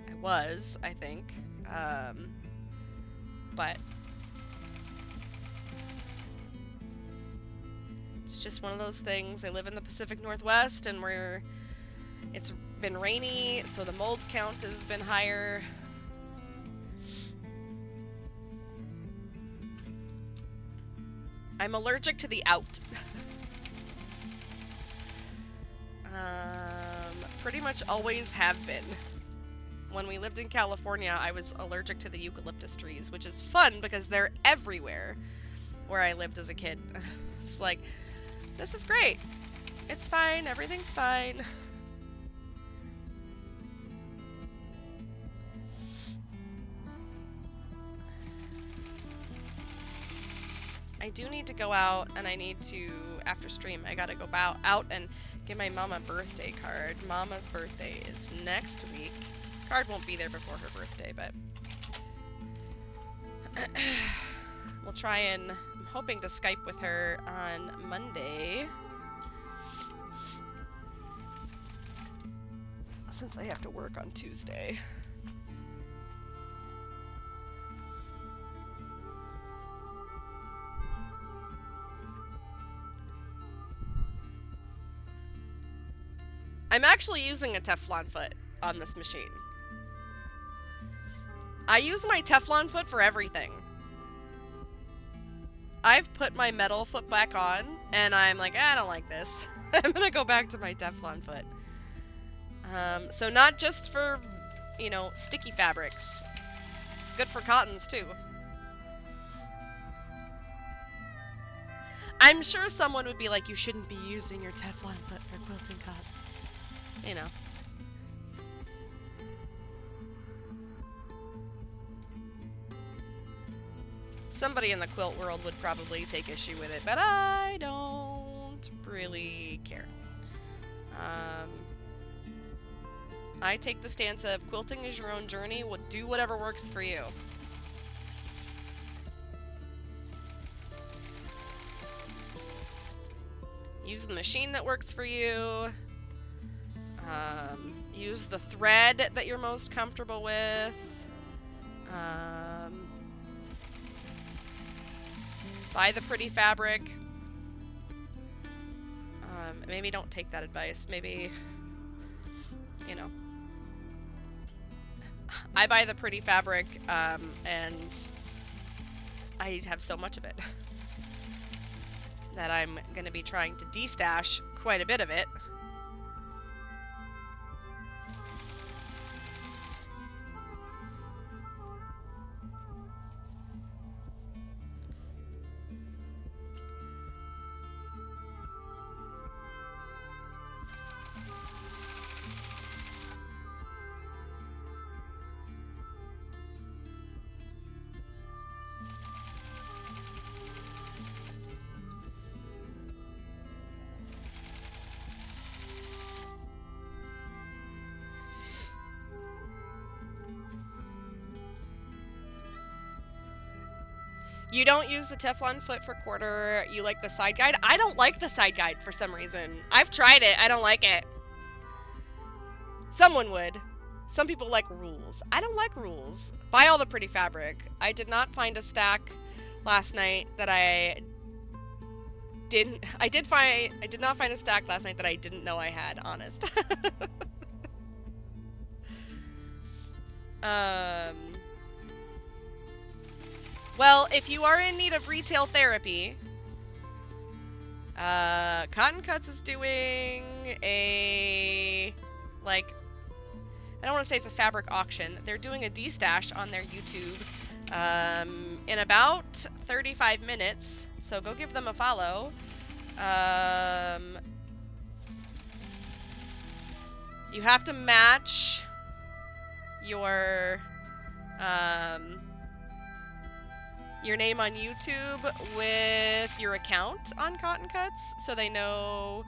I was, I think. But it's just one of those things. I live in the Pacific Northwest, and it's been rainy, so the mold count has been higher. I'm allergic to the out. Pretty much always have been. When we lived in California, I was allergic to the eucalyptus trees, which is fun because they're everywhere where I lived as a kid. It's like, this is great. It's fine. Everything's fine. I do need to go out, and I need to, after stream, I gotta go out and give my mom a birthday card. Mama's birthday is next week. Card won't be there before her birthday, but we'll try and, I'm hoping to Skype with her on Monday, since I have to work on Tuesday. I'm actually using a Teflon foot on this machine. I use my Teflon foot for everything. I've put my metal foot back on, and I'm like, I don't like this. I'm gonna go back to my Teflon foot. So not just for you know, sticky fabrics. It's good for cottons too. I'm sure someone would be like, you shouldn't be using your Teflon foot for quilting cottons. You know. Somebody in the quilt world would probably take issue with it, but I don't really care. I take the stance of quilting is your own journey. Do whatever works for you. Use the machine that works for you. Use the thread that you're most comfortable with. Buy the pretty fabric. Maybe don't take that advice. Maybe, you know. I buy the pretty fabric, and I have so much of it that I'm going to be trying to de-stash quite a bit of it. You don't use the Teflon foot for quarter. You like the side guide. I don't like the side guide for some reason. I've tried it. I don't like it. Someone would. Some people like rules. I don't like rules. Buy all the pretty fabric. I did not find a stack last night that I didn't. I did not find a stack last night that I didn't know I had. Honest. Well, if you are in need of retail therapy, Cotton Cuts is doing a, like, I don't want to say it's a fabric auction. They're doing a de-stash on their YouTube in about 35 minutes, so go give them a follow. You have to match your name on YouTube with your account on Cotton Cuts, so they know,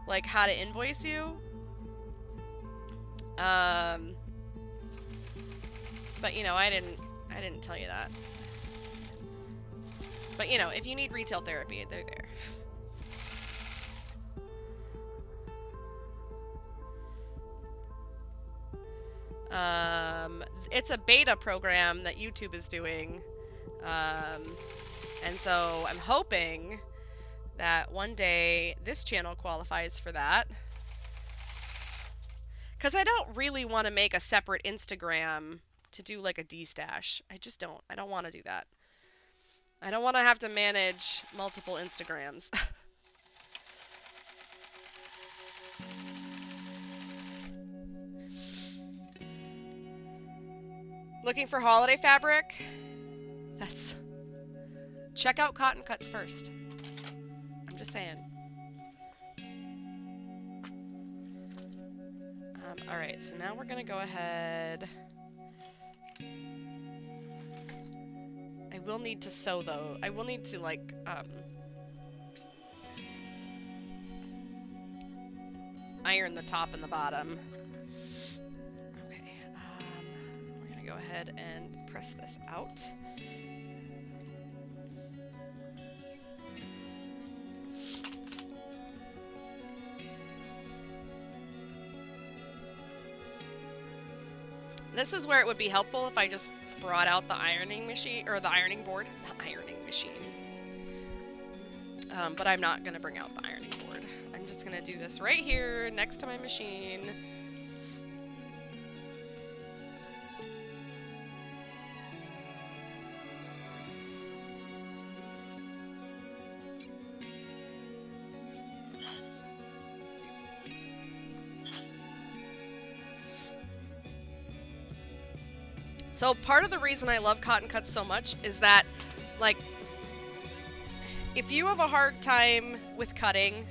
like, how to invoice you. But you know, I didn't tell you that. But you know, if you need retail therapy, they're there. It's a beta program that YouTube is doing. And so I'm hoping that one day this channel qualifies for that. Because I don't really want to make a separate Instagram to do like a de-stash. I just don't. I don't want to do that. I don't want to have to manage multiple Instagrams. Looking for holiday fabric? Check out Cotton Cuts first. I'm just saying. Alright, so now we're gonna go ahead. I will need to sew though. I will need to like, iron the top and the bottom. Okay, we're gonna go ahead and press this out. This is where it would be helpful if I just brought out the ironing machine, or the ironing board. The ironing machine. But I'm not going to bring out the ironing board. I'm just going to do this right here next to my machine. So part of the reason I love cotton cuts so much is that, like, if you have a hard time with cutting,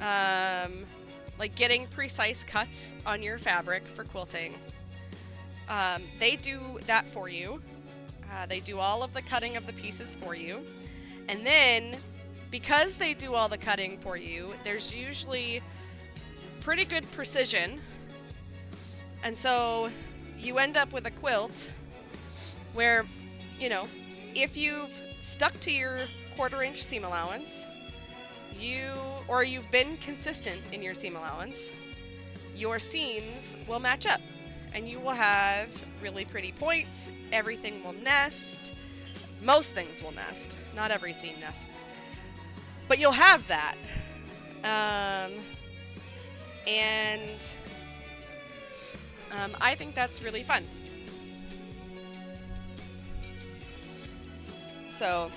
like getting precise cuts on your fabric for quilting, they do that for you. They do all of the cutting of the pieces for you. And then, because they do all the cutting for you, there's usually pretty good precision. And so you end up with a quilt where, you know, if you've stuck to your 1/4 inch seam allowance, you've been consistent in your seam allowance, your seams will match up and you will have really pretty points. Everything will nest. Most things will nest. Not every seam nests. But you'll have that. I think that's really fun. So,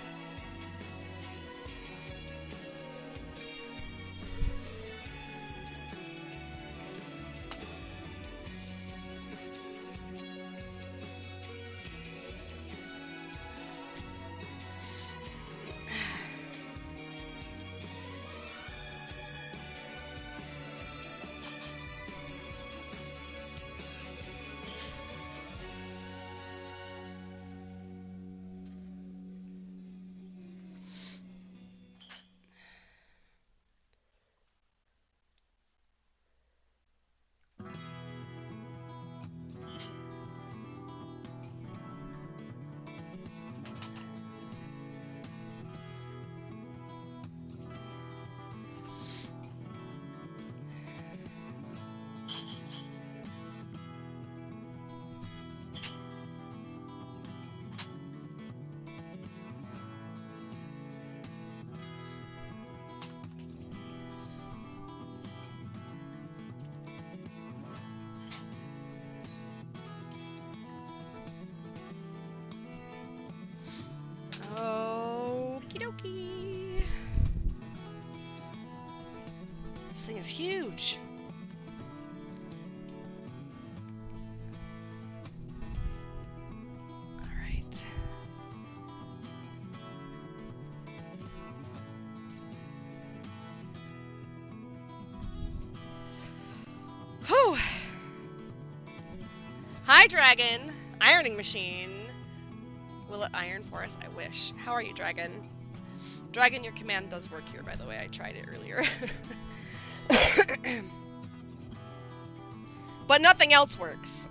okie dokie. This thing is huge. All right. Whew. Hi, Dragon. Ironing machine. Will it iron for us? I wish. How are you, Dragon? Dragon, your command does work here, by the way. I tried it earlier. But nothing else works.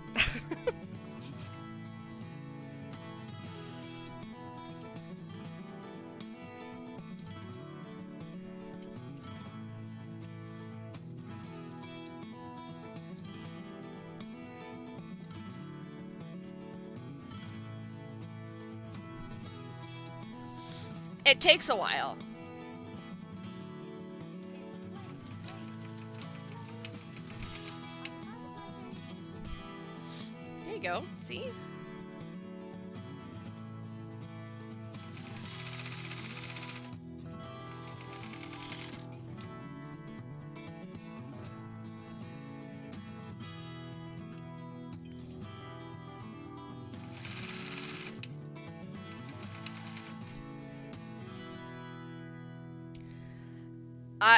It takes a while. There you go. See?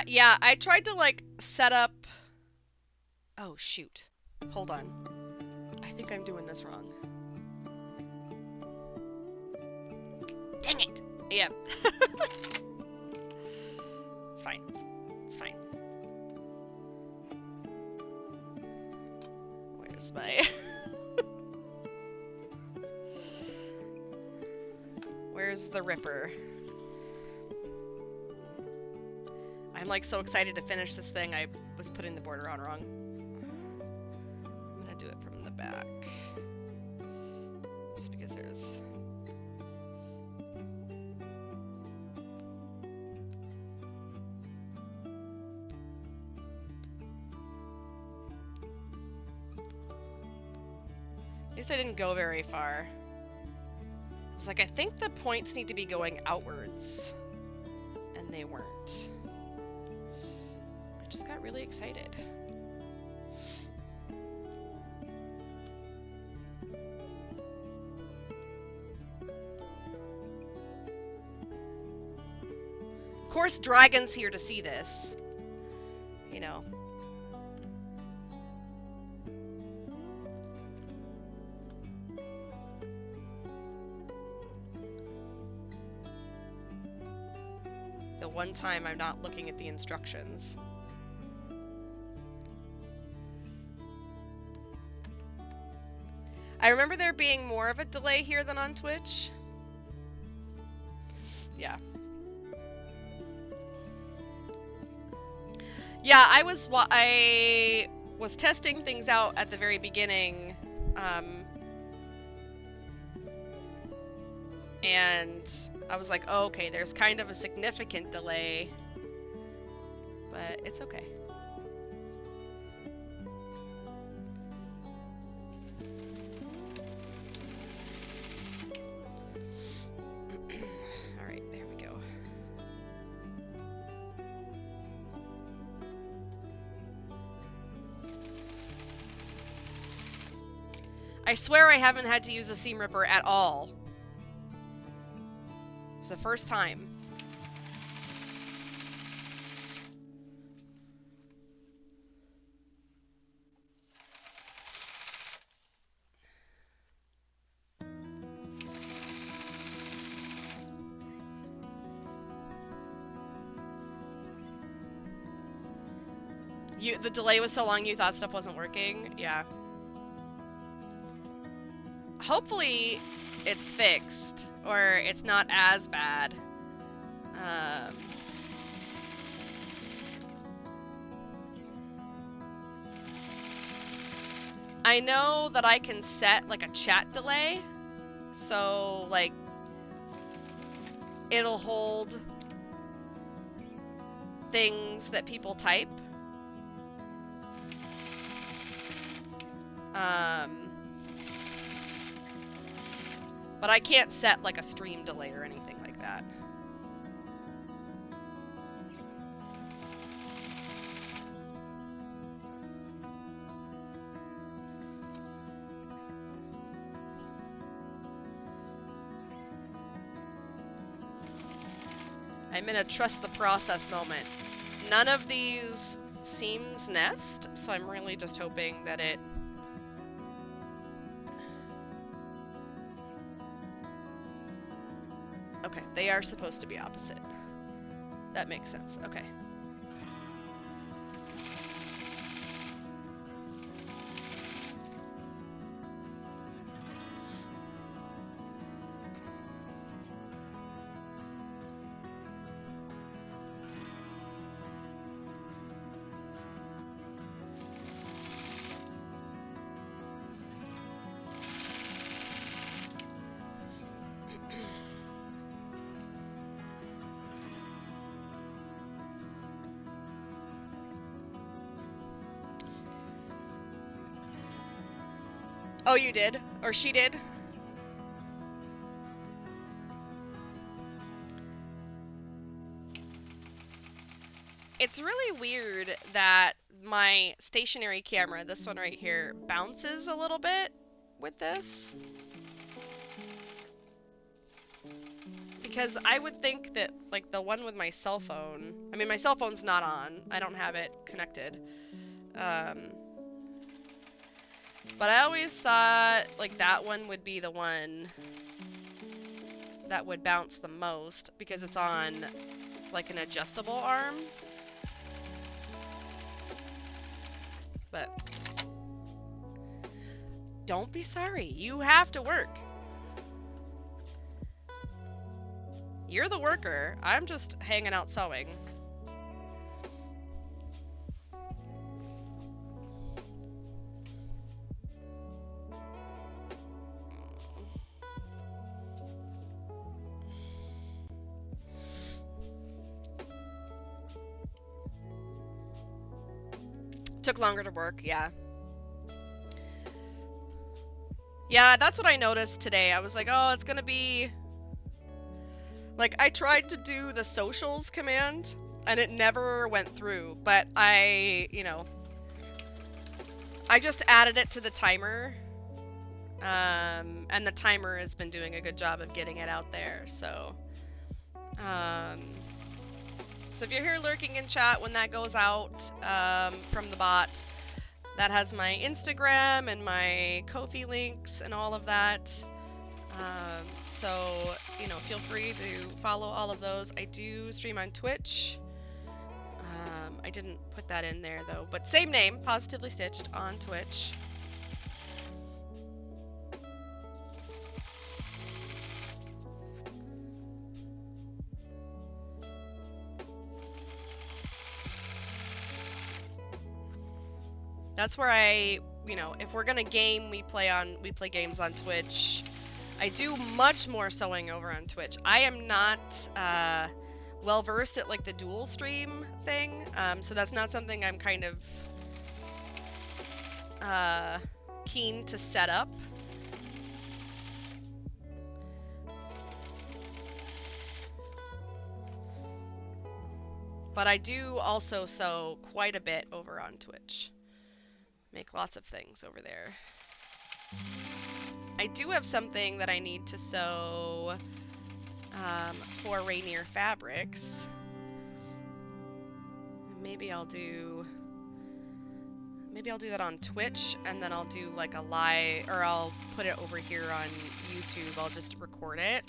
Yeah, I tried to, like, set up... Oh, shoot. Hold on. I think I'm doing this wrong. Dang it! Yeah. It's fine. It's fine. Where's my... Where's the ripper? I'm like so excited to finish this thing, I was putting the border on wrong. I'm gonna do it from the back. Just because there's... At least I didn't go very far. I was like, I think the points need to be going outwards. And they weren't. Just got really excited. Of course, Dragon's here to see this. You know. The one time I'm not looking at the instructions. I remember there being more of a delay here than on Twitch. Yeah. Yeah, I was testing things out at the very beginning, and I was like, oh, okay, there's kind of a significant delay, but it's okay. All right, there we go. I swear I haven't had to use a seam ripper at all. It's the first time. The delay was so long you thought stuff wasn't working? Yeah. Hopefully it's fixed, or it's not as bad. I know that I can set like a chat delay, so like it'll hold things that people type. But I can't set like a stream delay or anything like that. I'm in a trust the process moment. None of these seams nest, so I'm really just hoping that it... Okay, they are supposed to be opposite. That makes sense. Okay. Oh, you did? Or she did? It's really weird that my stationary camera, this one right here, bounces a little bit with this. Because I would think that, like, the one with my cell phone... I mean, my cell phone's not on. I don't have it connected. But I always thought, like, that one would be the one that would bounce the most because it's on, like, an adjustable arm. But don't be sorry. You have to work. You're the worker. I'm just hanging out sewing. Took longer to work, yeah. Yeah, that's what I noticed today. I was like, oh, it's gonna be... Like, I tried to do the socials command, and it never went through, but you know, I just added it to the timer, and the timer has been doing a good job of getting it out there, so, So if you're here lurking in chat when that goes out from the bot, that has my Instagram and my Ko-fi links and all of that. So, you know, feel free to follow all of those. I do stream on Twitch. I didn't put that in there though, but same name, Positively Stitched on Twitch. That's where you know, if we're gonna game, we play games on Twitch. I do much more sewing over on Twitch. I am not well versed at like the dual stream thing, so that's not something I'm kind of keen to set up. But I do also sew quite a bit over on Twitch. Make lots of things over there. I do have something that I need to sew for Rainier Fabrics. Maybe I'll do that on Twitch, and then I'll do like a live, or I'll put it over here on YouTube. I'll just record it.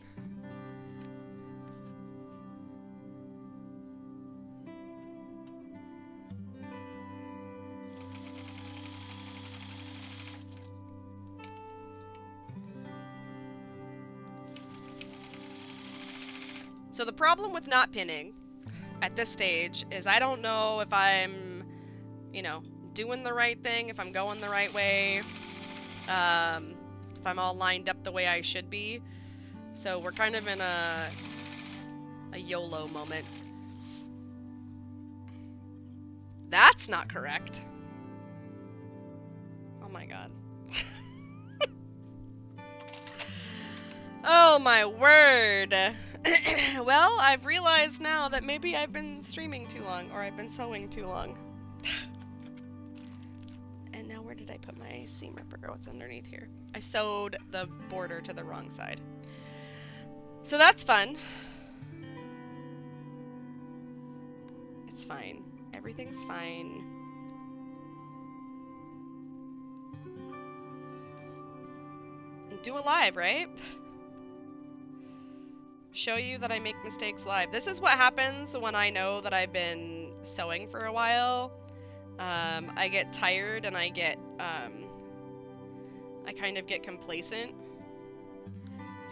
So the problem with not pinning at this stage is I don't know if I'm, you know, doing the right thing, if I'm going the right way, if I'm all lined up the way I should be. So we're kind of in a YOLO moment. That's not correct. Oh my god. Oh my word. Well, I've realized now that maybe I've been streaming too long, or I've been sewing too long. And now where did I put my seam ripper? Oh, it's underneath here. I sewed the border to the wrong side. So that's fun. It's fine. Everything's fine. Do a live, right? Show you that I make mistakes live. This is what happens when I know that I've been sewing for a while. I get tired and I kind of get complacent.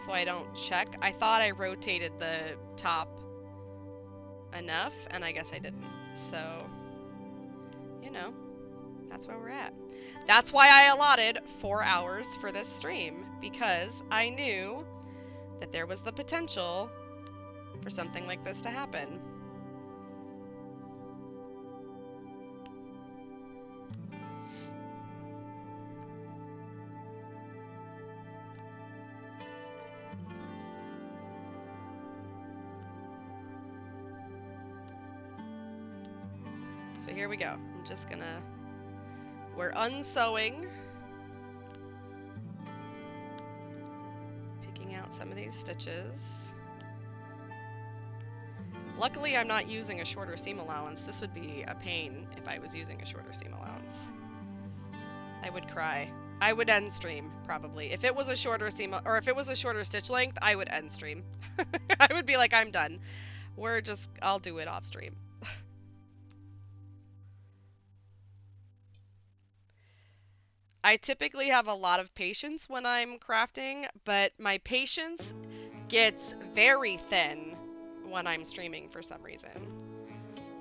So I don't check. I thought I rotated the top enough, and I guess I didn't. So, you know, that's where we're at. That's why I allotted 4 hours for this stream, because I knew that there was the potential for something like this to happen. So here we go. I'm just gonna, we're unsewing. Out some of these stitches. Luckily, I'm not using a shorter seam allowance. This would be a pain if I was using a shorter seam allowance. I would cry. I would end stream, probably. If it was a shorter seam, or if it was a shorter stitch length, I would end stream. I would be like, I'm done. I'll do it off stream. I typically have a lot of patience when I'm crafting, but my patience gets very thin when I'm streaming for some reason.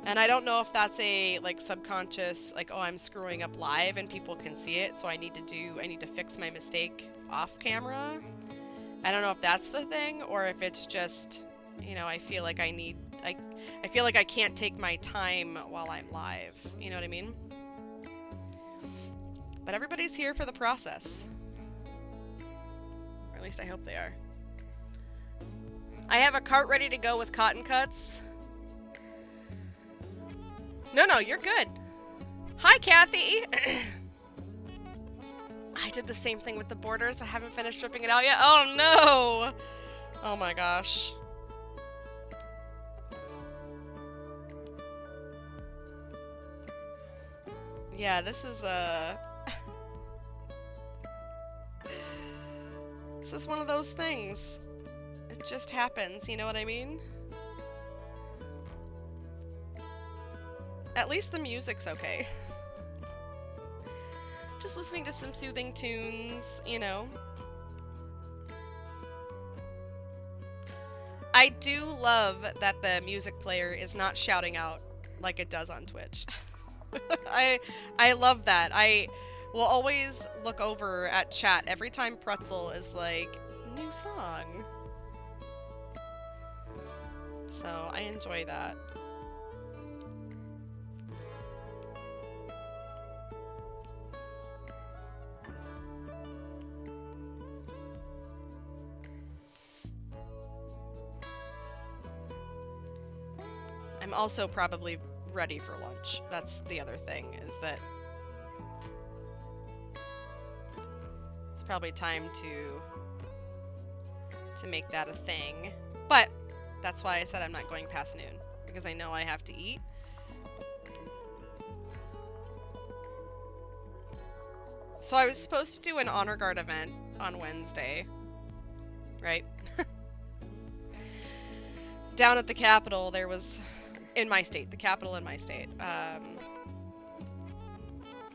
And I don't know if that's a like subconscious, like, oh, I'm screwing up live and people can see it, so I need to fix my mistake off camera. I don't know if that's the thing, or if it's just, you know, I feel like I feel like I can't take my time while I'm live. You know what I mean? But everybody's here for the process. Or at least I hope they are. I have a cart ready to go with cotton cuts. No, you're good. Hi, Kathy! I did the same thing with the borders. I haven't finished ripping it out yet. Oh, no! Oh my gosh. Yeah, this is this is one of those things. It just happens, you know what I mean? At least the music's okay. Just listening to some soothing tunes, you know. I do love that the music player is not shouting out like it does on Twitch. I love that. I will always look over at chat every time Pretzel is like, new song. So I enjoy that. I'm also probably ready for lunch. That's the other thing, is that it's probably time to make that a thing. But that's why I said I'm not going past noon, because I know I have to eat. So I was supposed to do an honor guard event on Wednesday, right? Down at the Capitol, there was, in my state, the Capitol in my state,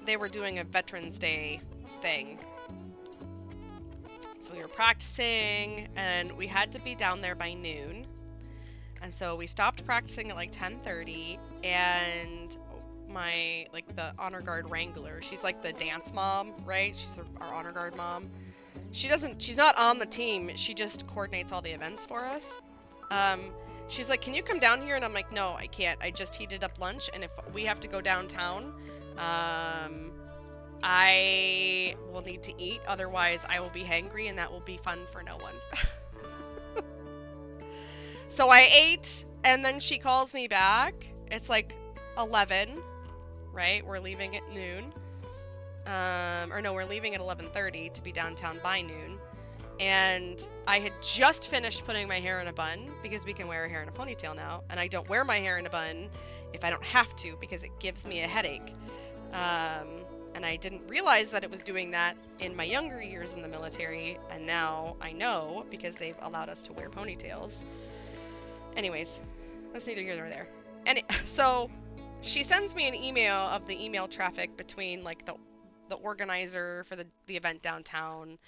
they were doing a Veterans Day thing. So we were practicing, and we had to be down there by noon. And so we stopped practicing at like 10:30, and my, like, the honor guard wrangler, she's like the dance mom, right? She's our honor guard mom. She's not on the team, she just coordinates all the events for us. She's like, can you come down here? And I'm like, no, I can't. I just heated up lunch, and if we have to go downtown, I will need to eat. Otherwise, I will be hangry, and that will be fun for no one. So I ate, and then she calls me back. It's like 11, right? We're leaving at noon. Or no, we're leaving at 11:30 to be downtown by noon. And I had just finished putting my hair in a bun, because we can wear our hair in a ponytail now, and I don't wear my hair in a bun if I don't have to, because it gives me a headache. And I didn't realize that it was doing that in my younger years in the military, and now I know, because they've allowed us to wear ponytails. Anyways, that's neither here nor there. And so she sends me an email of the email traffic between, like, the organizer for the event downtown,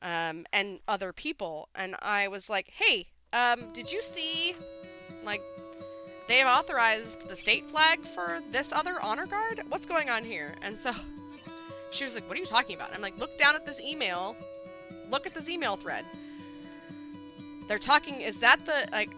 and other people, and I was like, hey, did you see, like, they've authorized the state flag for this other honor guard? What's going on here? And so she was like, what are you talking about? I'm like, look down at this email, look at this email thread. They're talking, is that the, like,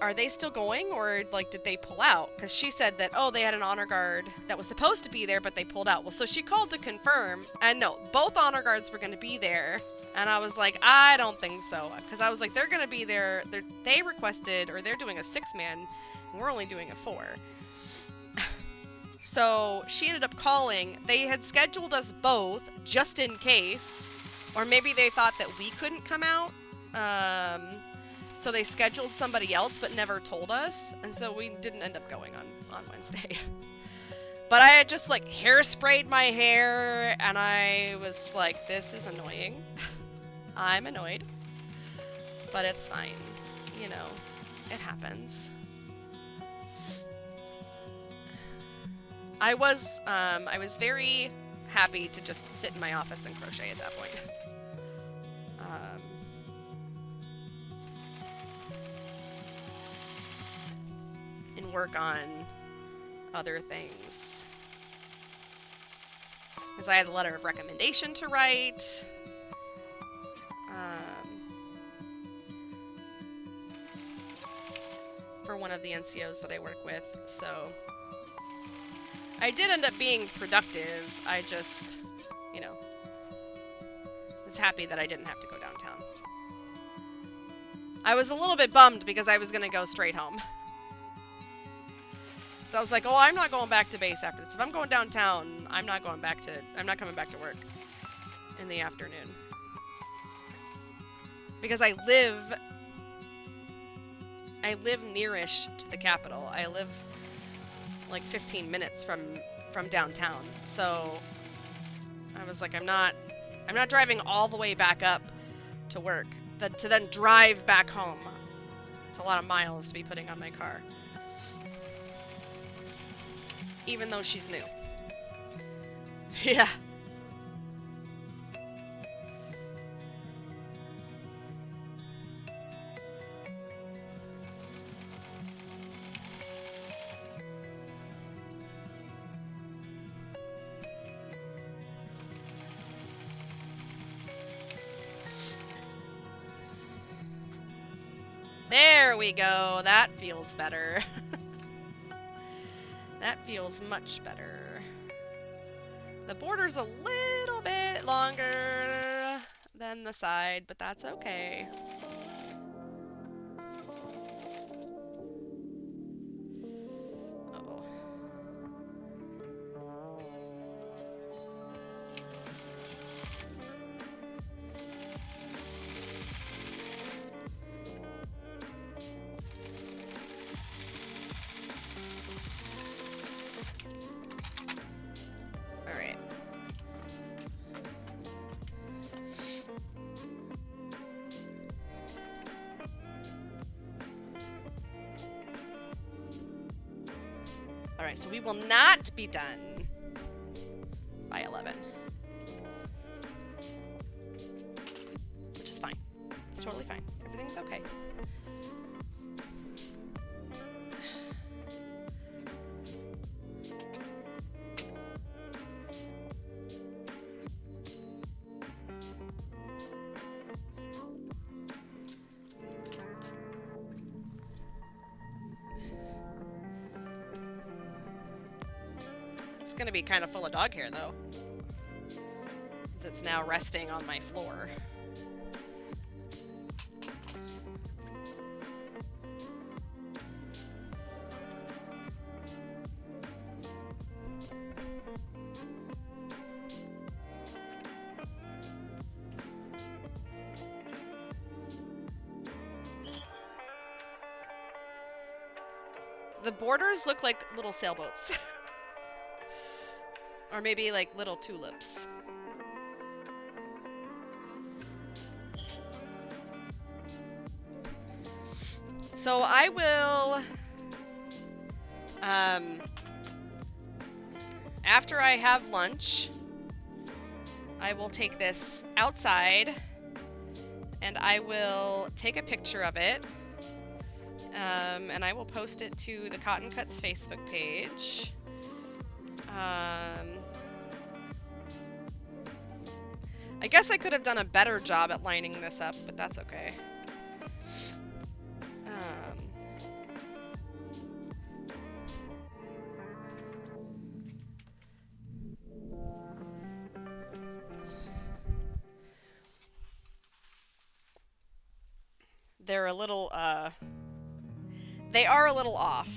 are they still going, or, like, did they pull out? Because she said that, oh, they had an honor guard that was supposed to be there, but they pulled out. Well, so she called to confirm, and no, both honor guards were going to be there. And I was like, I don't think so. Because I was like, they're going to be there. They requested, or they're doing a 6-man, and we're only doing a 4. So she ended up calling. They had scheduled us both just in case. Or maybe they thought that we couldn't come out. So they scheduled somebody else, but never told us. And so we didn't end up going on Wednesday. But I had just, like, hairsprayed my hair, and I was like, this is annoying. I'm annoyed, but it's fine, you know, it happens. I was very happy to just sit in my office and crochet at that point. And work on other things. Because I had a letter of recommendation to write. For one of the NCOs that I work with, so I did end up being productive. I just, you know, was happy that I didn't have to go downtown. I was a little bit bummed because I was gonna go straight home. So I was like, oh, I'm not going back to base after this. If I'm going downtown, I'm not coming back to work in the afternoon. Because I live nearish to the Capitol. I live like 15 minutes from from downtown. So I was like, I'm not driving all the way back up to work to then drive back home. It's a lot of miles to be putting on my car. Even though she's new. Yeah. There we go. That feels better. That feels much better. The border's a little bit longer than the side, but that's okay. Uh-oh. Alright. Alright, so we will not be done by 11. Which is fine. It's totally fine. Everything's okay. It's gonna be kind of full of dog hair, though. It's now resting on my floor. The borders look like little sailboats. Or maybe like little tulips. So I will, after I have lunch, I will take this outside and I will take a picture of it. And I will post it to the Cotton Cuts Facebook page. I guess I could have done a better job at lining this up, but that's okay. They're a little, they are a little off,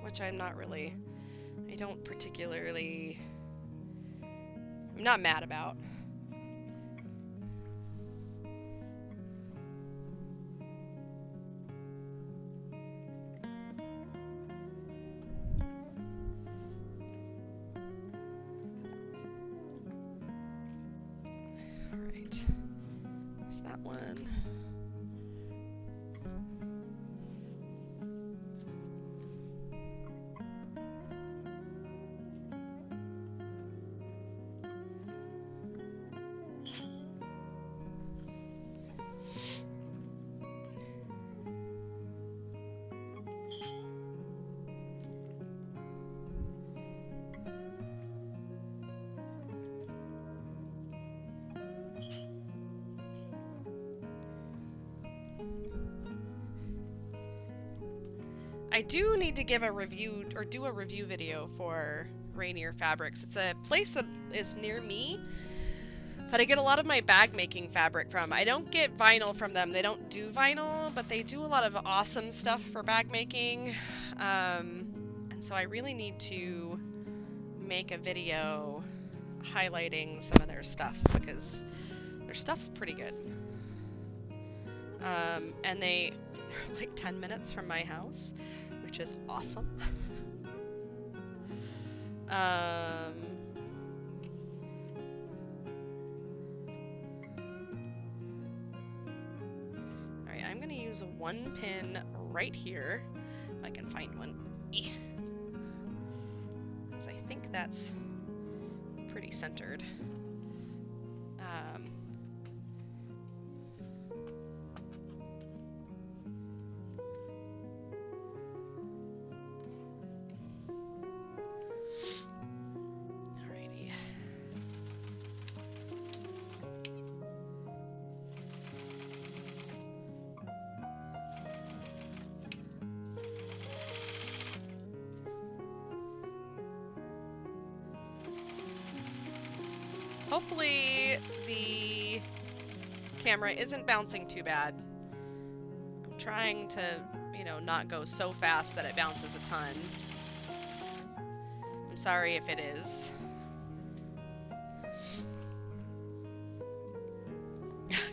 which I'm not really, I don't particularly, I'm not mad about. All right, there's that one. I do need to give a review, or do a review video for Rainier Fabrics. It's a place that is near me that I get a lot of my bag making fabric from. I don't get vinyl from them. They don't do vinyl, but they do a lot of awesome stuff for bag making. And so I really need to make a video highlighting some of their stuff because their stuff's pretty good. And they're like 10 minutes from my house, which is awesome. Alright, I'm gonna use one pin right here, if I can find one. Because I think that's pretty centered. Alrighty. Hopefully the camera isn't bouncing too bad. I'm trying to, you know, not go so fast that it bounces a ton. I'm sorry if it is.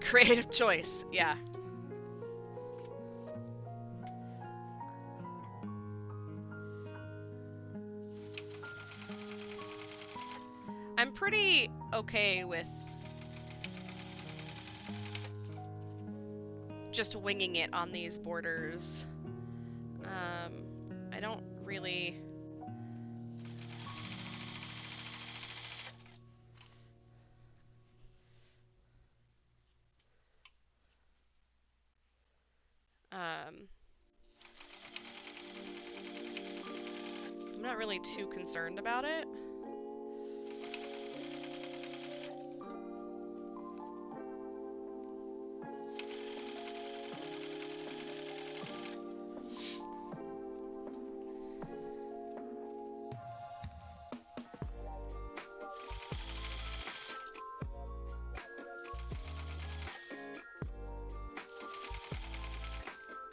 Creative choice, yeah. I'm pretty okay with just winging it on these borders. I don't really... I'm not really too concerned about it.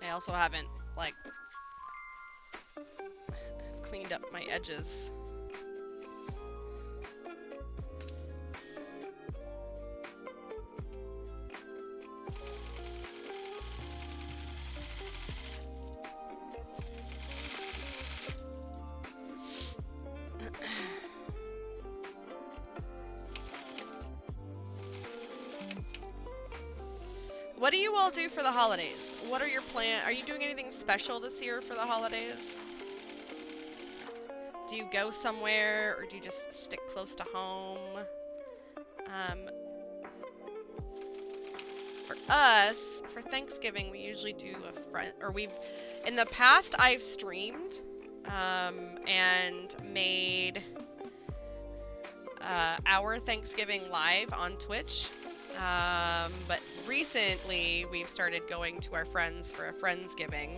I also haven't, like, cleaned up my edges. What do you all do for the holidays? What are your plans? Are you doing anything special this year for the holidays? Do you go somewhere, or do you just stick close to home? For us, for Thanksgiving, we usually do a friend, or in the past, I've streamed, and made, our Thanksgiving live on Twitch. But recently we've started going to our friends for a Friendsgiving.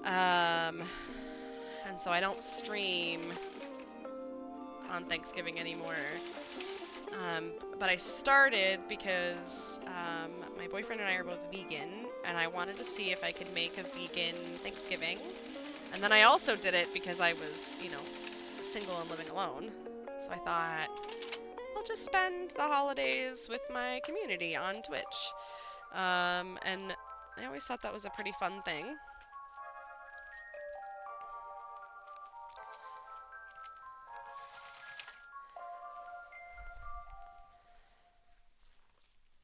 And so I don't stream on Thanksgiving anymore. But I started because my boyfriend and I are both vegan, and I wanted to see if I could make a vegan Thanksgiving. And then I also did it because I was, you know, single and living alone. So I thought, I'll just spend the holidays with my community on Twitch. And I always thought that was a pretty fun thing.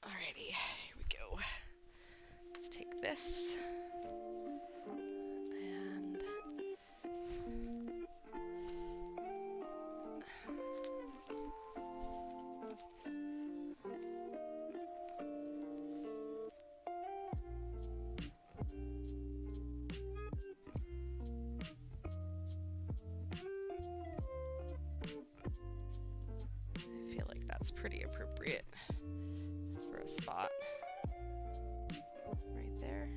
Alrighty, here we go. Let's take this. And I feel like that's pretty appropriate for a spot right there.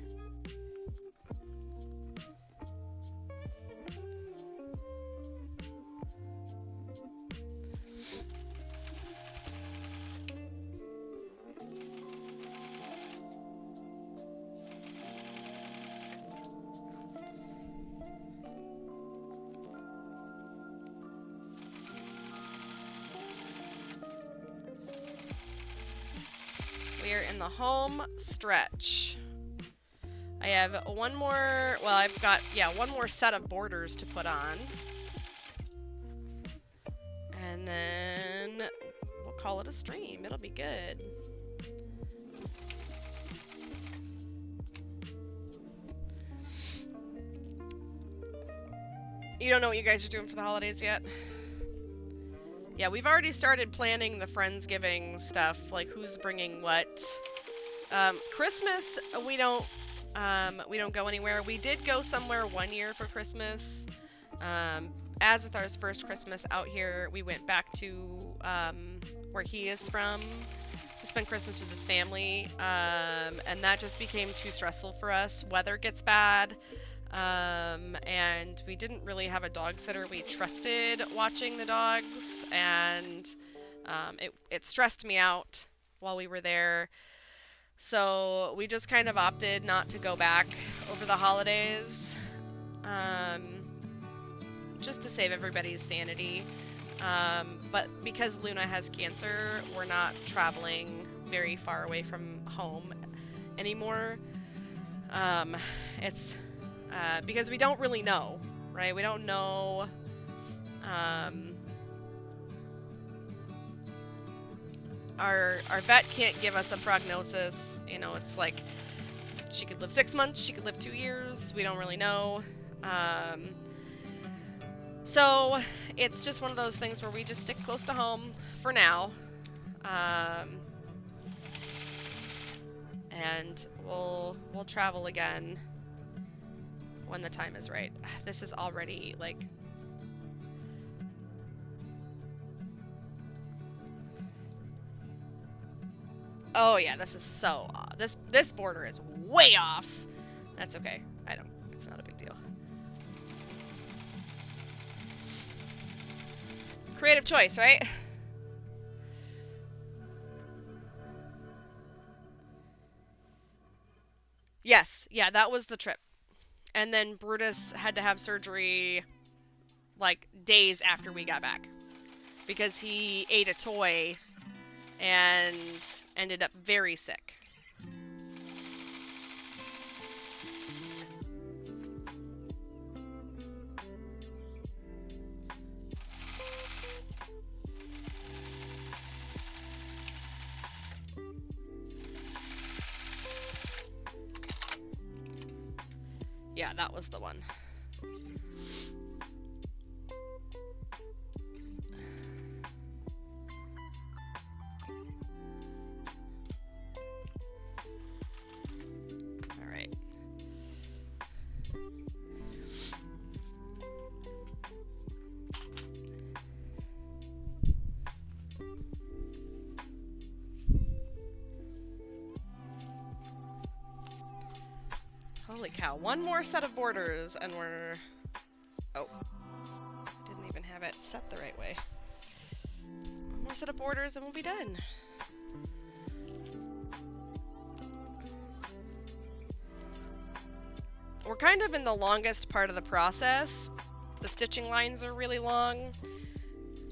We are in the home stretch. I have one more, well, I've got, yeah, one more set of borders to put on. And then we'll call it a stream. It'll be good. You don't know what you guys are doing for the holidays yet? Yeah, we've already started planning the Friendsgiving stuff, like who's bringing what. Christmas, we don't go anywhere. We did go somewhere one year for Christmas. Azathar's first Christmas out here, we went back to where he is from to spend Christmas with his family, and that just became too stressful for us. Weather gets bad. And we didn't really have a dog sitter we trusted watching the dogs, and it stressed me out while we were there. So we just kind of opted not to go back over the holidays, just to save everybody's sanity. But because Luna has cancer, we're not traveling very far away from home anymore. It's because we don't really know, right? We don't know, our vet can't give us a prognosis. You know, it's like, she could live 6 months, she could live 2 years, we don't really know. So it's just one of those things where we just stick close to home for now. And we'll travel again when the time is right. This is already like, oh yeah, this is so off. This border is way off. That's okay. It's not a big deal. Creative choice, right? Yes, yeah, that was the trip. And then Brutus had to have surgery like days after we got back because he ate a toy and ended up very sick. Yeah, that was the one. All right. Holy cow, one more set of borders and we're... Oh. Didn't even have it set the right way. One more set of borders and we'll be done. We're kind of in the longest part of the process. The stitching lines are really long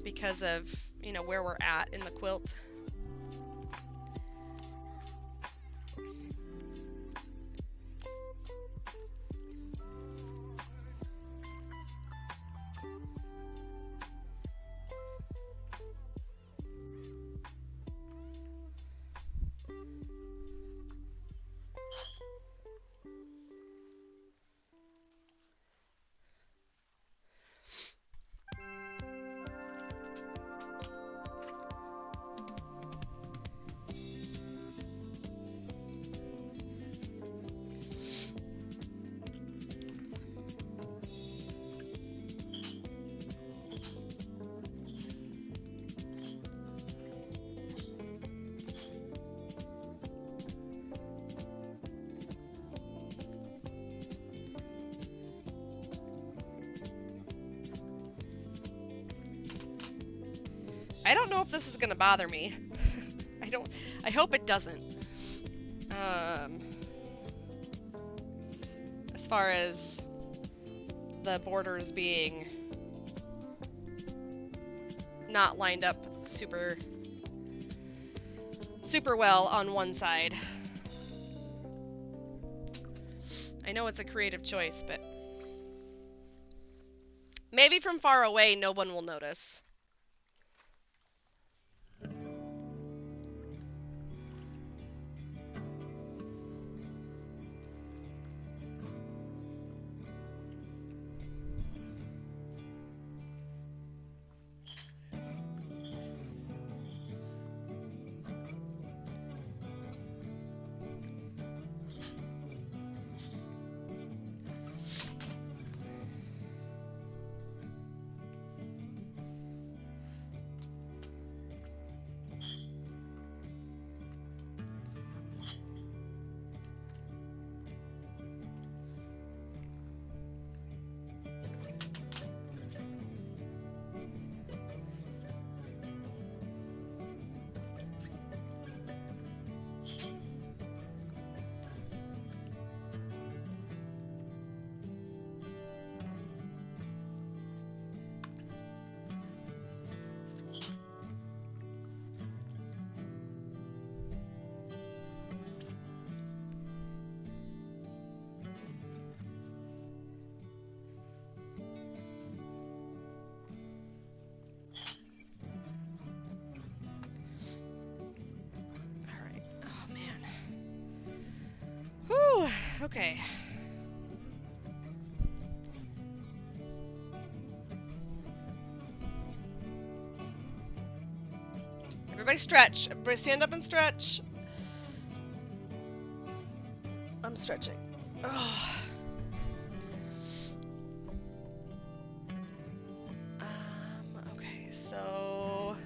because of, you know, where we're at in the quilt. I don't know if this is gonna bother me. I hope it doesn't. As far as the borders being not lined up super well on one side. I know it's a creative choice, but maybe from far away no one will notice. Okay. Everybody stretch. Everybody stand up and stretch. I'm stretching. Oh. Okay, so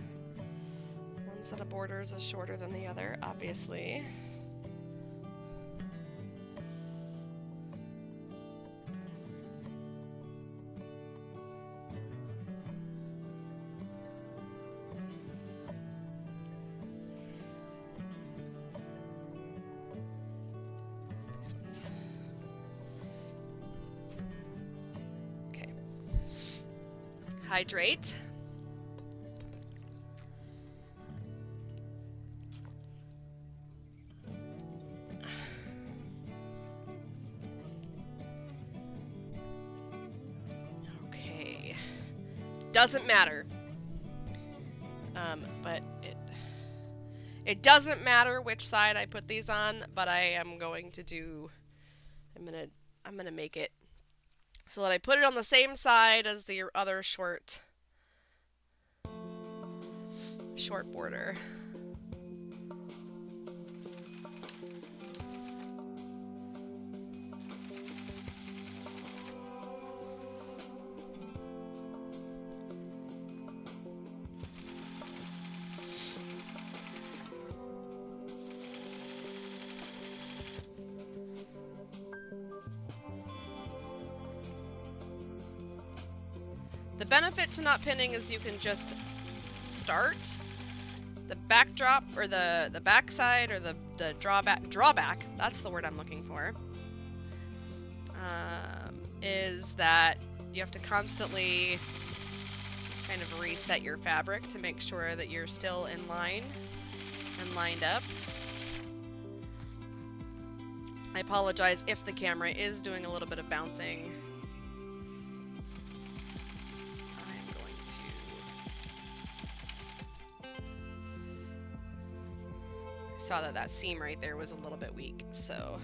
one set of borders is shorter than the other, obviously. Hydrate. Okay. Doesn't matter. But it doesn't matter which side I put these on, but I am going to do, I'm gonna make it so that I put it on the same side as the other short border. The benefit to not pinning is you can just start the backdrop, or the backside, or the drawback, that's the word I'm looking for, is that you have to constantly kind of reset your fabric to make sure that you're still in line and lined up. I apologize if the camera is doing a little bit of bouncing. Saw that seam right there was a little bit weak, so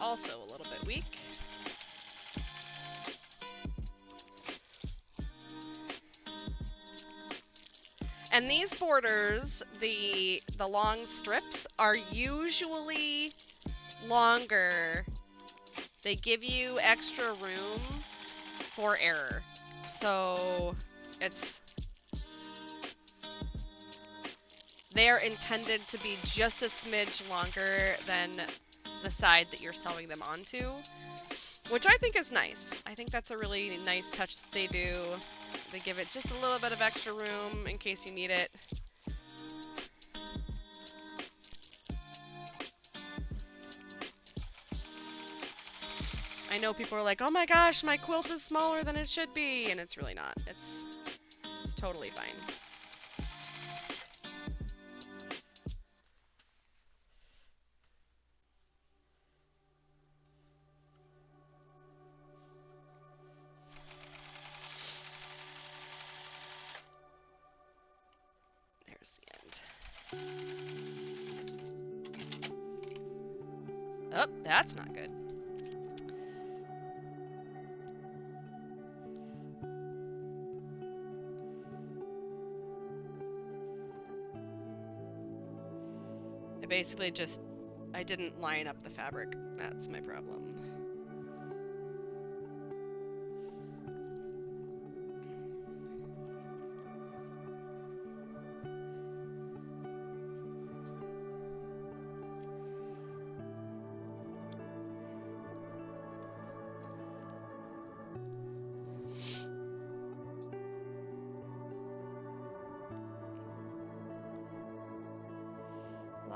also a little bit weak. And these borders, the long strips, are usually longer. They give you extra room for error. So they're intended to be just a smidge longer than the side that you're sewing them onto, which I think is nice. I think that's a really nice touch that they do. They give it just a little bit of extra room in case you need it. I know people are like, oh my gosh, my quilt is smaller than it should be, and it's really not. It's totally fine. Oh, that's not good. I didn't line up the fabric. That's my problem.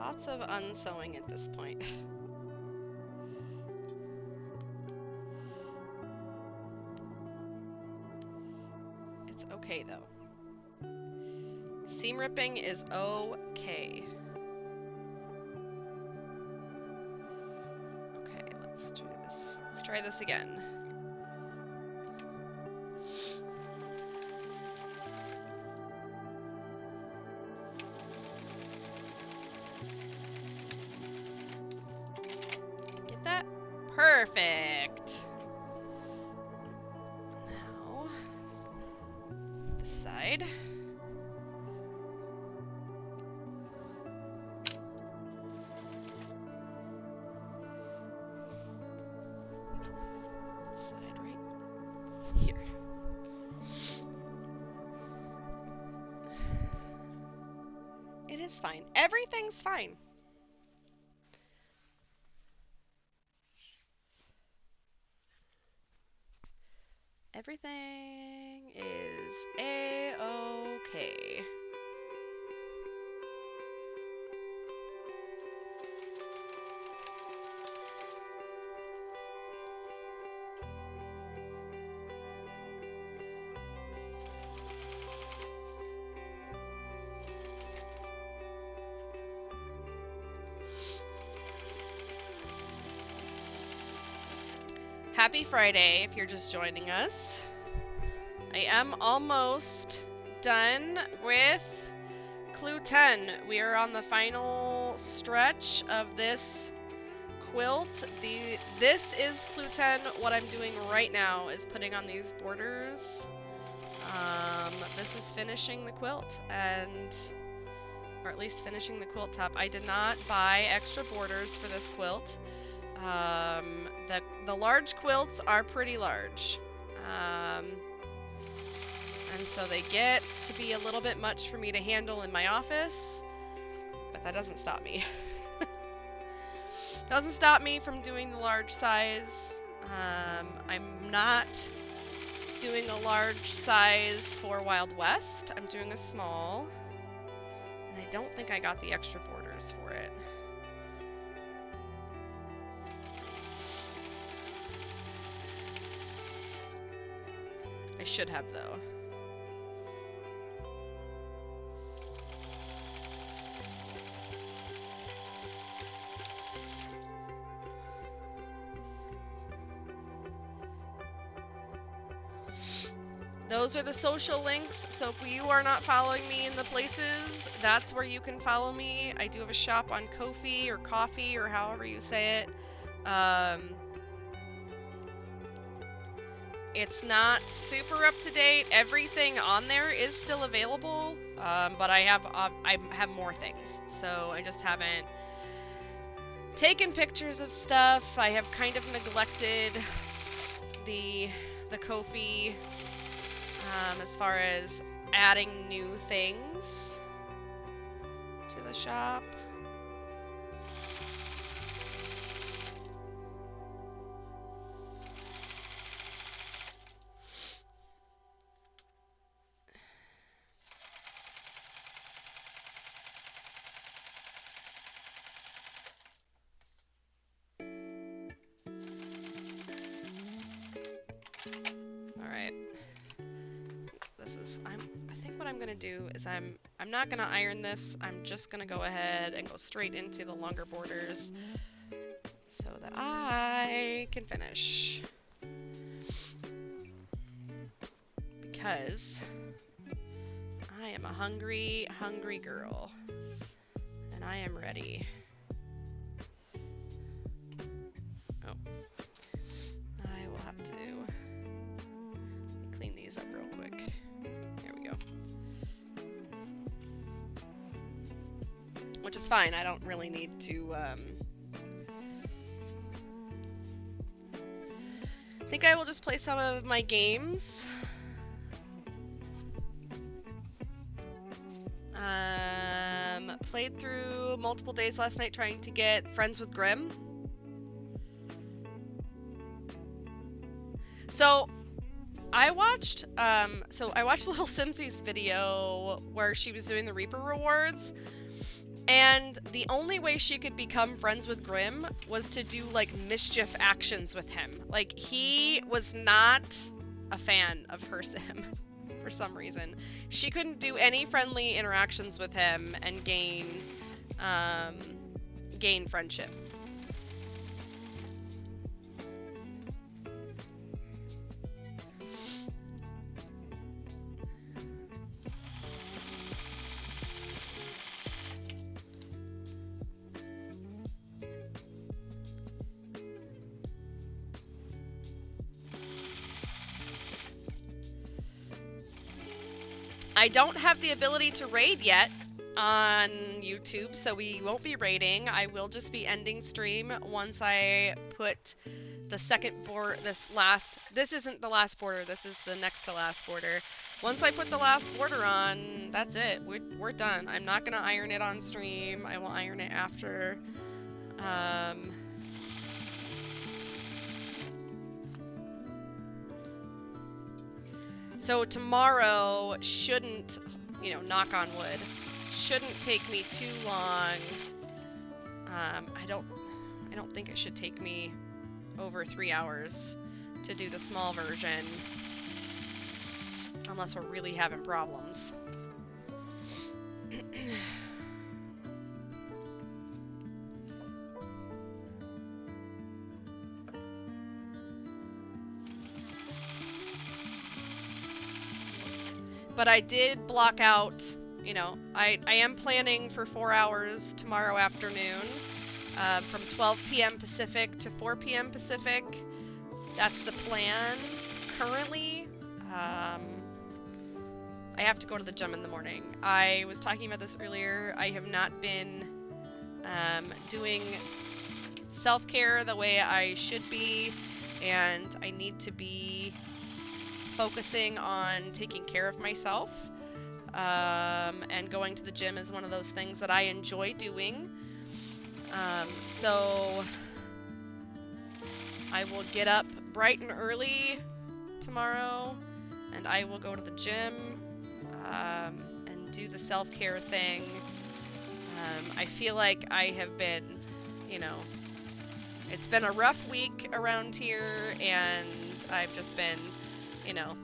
Lots of unsewing at this point. It's okay though. Seam ripping is okay. Okay, let's do this. Let's try this again. Get that? Perfect. Now, this side. Fine. Everything's fine. Everything is a-okay. Happy Friday if you're just joining us. I am almost done with Clue 10. We are on the final stretch of this quilt. This is Clue 10. What I'm doing right now is putting on these borders. This is finishing the quilt, or at least finishing the quilt top. I did not buy extra borders for this quilt. The large quilts are pretty large, and so they get to be a little bit much for me to handle in my office, but that doesn't stop me. Doesn't stop me from doing the large size. I'm not doing a large size for Wild West. I'm doing a small, and I don't think I got the extra borders for it. I should have, though. Those are the social links, so if you are not following me in the places, that's where you can follow me. I do have a shop on Ko-fi or Coffee or however you say it. It's not super up to date. Everything on there is still available, but I have more things, so I just haven't taken pictures of stuff. I have kind of neglected the Ko-fi as far as adding new things to the shop. Do is I'm not gonna iron this. I'm just gonna go ahead and go straight into the longer borders so that I can finish, because I am a hungry girl and I am ready. Oh, I will have to clean these up real quick. There we go. Which is fine. I don't really need to, I think I will just play some of my games. Played through multiple days last night trying to get Friends with Grimm. So I watched Little Simsy's video where she was doing the Reaper rewards. And the only way she could become friends with Grimm was to do, like, mischief actions with him. Like, he was not a fan of her sim for some reason. She couldn't do any friendly interactions with him and gain friendship. I don't have the ability to raid yet on YouTube, so we won't be raiding. I will just be ending stream once I put the second border, this isn't the last border, this is the next to last border. Once I put the last border on, that's it. We're done. I'm not gonna iron it on stream. I will iron it after. So tomorrow shouldn't, you know, knock on wood, shouldn't take me too long. I don't think it should take me over 3 hours to do the small version, unless we're really having problems. But I did block out, you know, I am planning for 4 hours tomorrow afternoon, from 12 p.m. Pacific to 4 p.m. Pacific. That's the plan currently. I have to go to the gym in the morning. I was talking about this earlier. I have not been doing self-care the way I should be, and I need to be focusing on taking care of myself, and going to the gym is one of those things that I enjoy doing. So I will get up bright and early tomorrow, and I will go to the gym and do the self-care thing. I feel like I have been, you know, it's been a rough week around here, and I've just been, you know,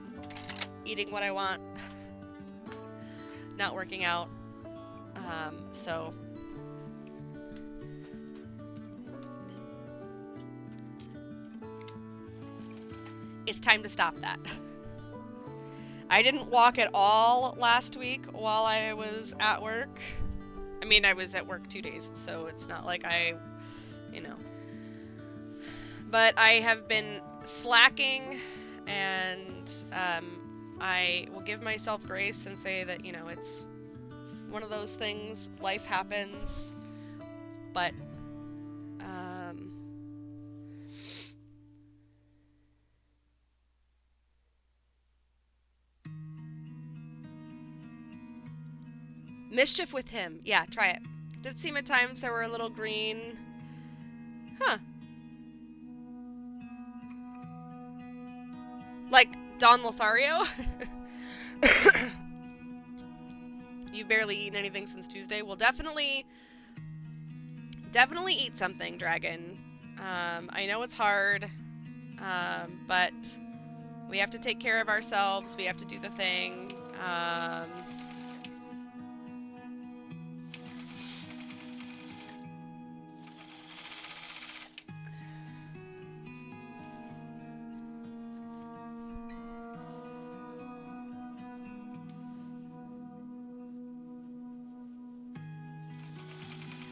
eating what I want, not working out, so it's time to stop that. I didn't walk at all last week while I was at work. I mean, I was at work 2 days, so it's not like I, you know, but I have been slacking, and I will give myself grace and say that, you know, it's one of those things, life happens, but mischief with him. Yeah, try it. Did seem at times there were a little green. Huh. Like Don Lothario? You've barely eaten anything since Tuesday? Well, definitely eat something, Dragon. I know it's hard, but we have to take care of ourselves. We have to do the thing.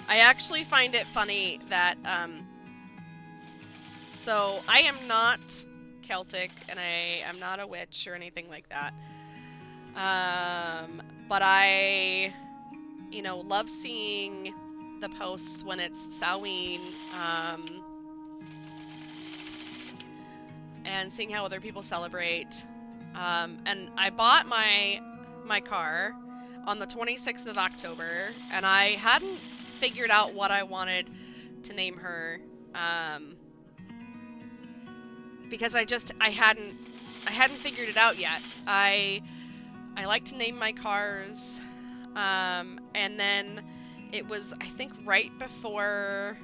I actually find it funny that, so I am not Celtic, and I am not a witch or anything like that, but I, you know, love seeing the posts when it's Samhain, and seeing how other people celebrate, and I bought my car on the 26th of October, and I hadn't figured out what I wanted to name her, because I hadn't figured it out yet. I like to name my cars, and then it was, I think, right before,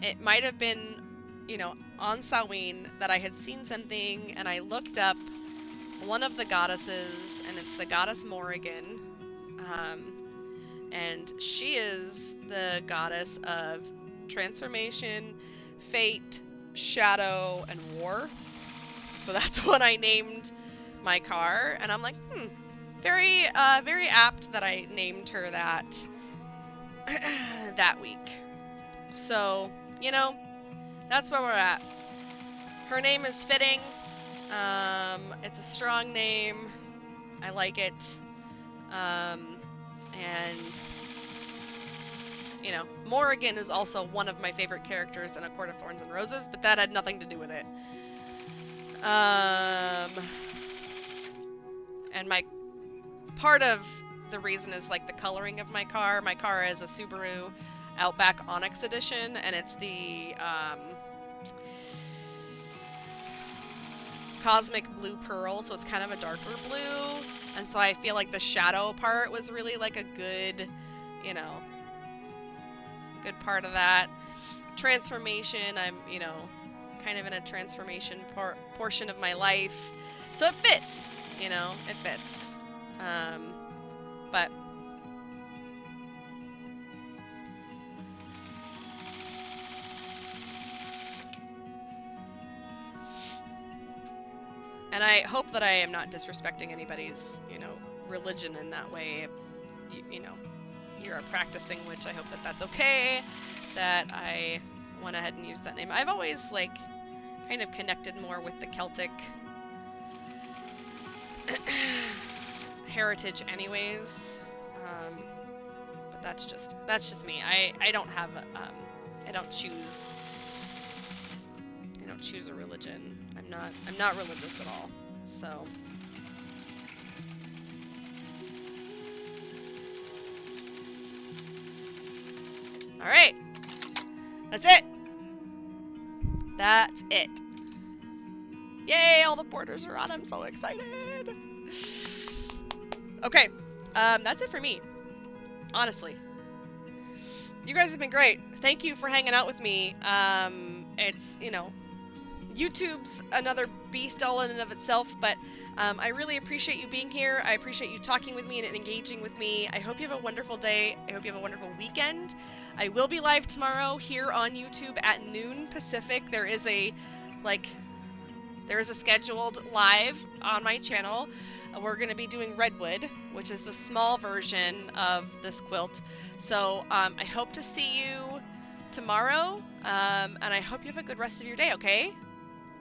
it might have been, you know, on Samhain that I had seen something, and I looked up one of the goddesses, and it's the goddess Morrigan, and she is the goddess of transformation, fate, shadow, and war. So that's what I named my car, and I'm like, very apt that I named her that that week. So, you know, that's where we're at. Her name is fitting. It's a strong name. I like it. And, you know, Morrigan is also one of my favorite characters in A Court of Thorns and Roses, but that had nothing to do with it. And my part of the reason is like the coloring of my car. My car is a Subaru Outback Onyx Edition, and it's the Cosmic Blue Pearl, so it's kind of a darker blue, and so I feel like the shadow part was really like a good, you know, good part of that. Transformation, I'm, you know, kind of in a transformation portion of my life, so it fits, you know, it fits. But and I hope that I am not disrespecting anybody's, you know, religion in that way. You know, you're a practicing witch. I hope that that's okay, that I went ahead and used that name. I've always, like, kind of connected more with the Celtic heritage anyways. But that's just me. I don't have, I don't choose a religion. I'm not religious at all. So all right. That's it. That's it. Yay, all the borders are on. I'm so excited. Okay. That's it for me. Honestly. You guys have been great. Thank you for hanging out with me. It's, you know, YouTube's another beast all in and of itself, but I really appreciate you being here. I appreciate you talking with me and engaging with me. I hope you have a wonderful day. I hope you have a wonderful weekend. I will be live tomorrow here on YouTube at noon Pacific. There is a scheduled live on my channel. We're going to be doing Redwood, which is the small version of this quilt. So I hope to see you tomorrow, and I hope you have a good rest of your day, okay?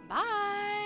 Bye!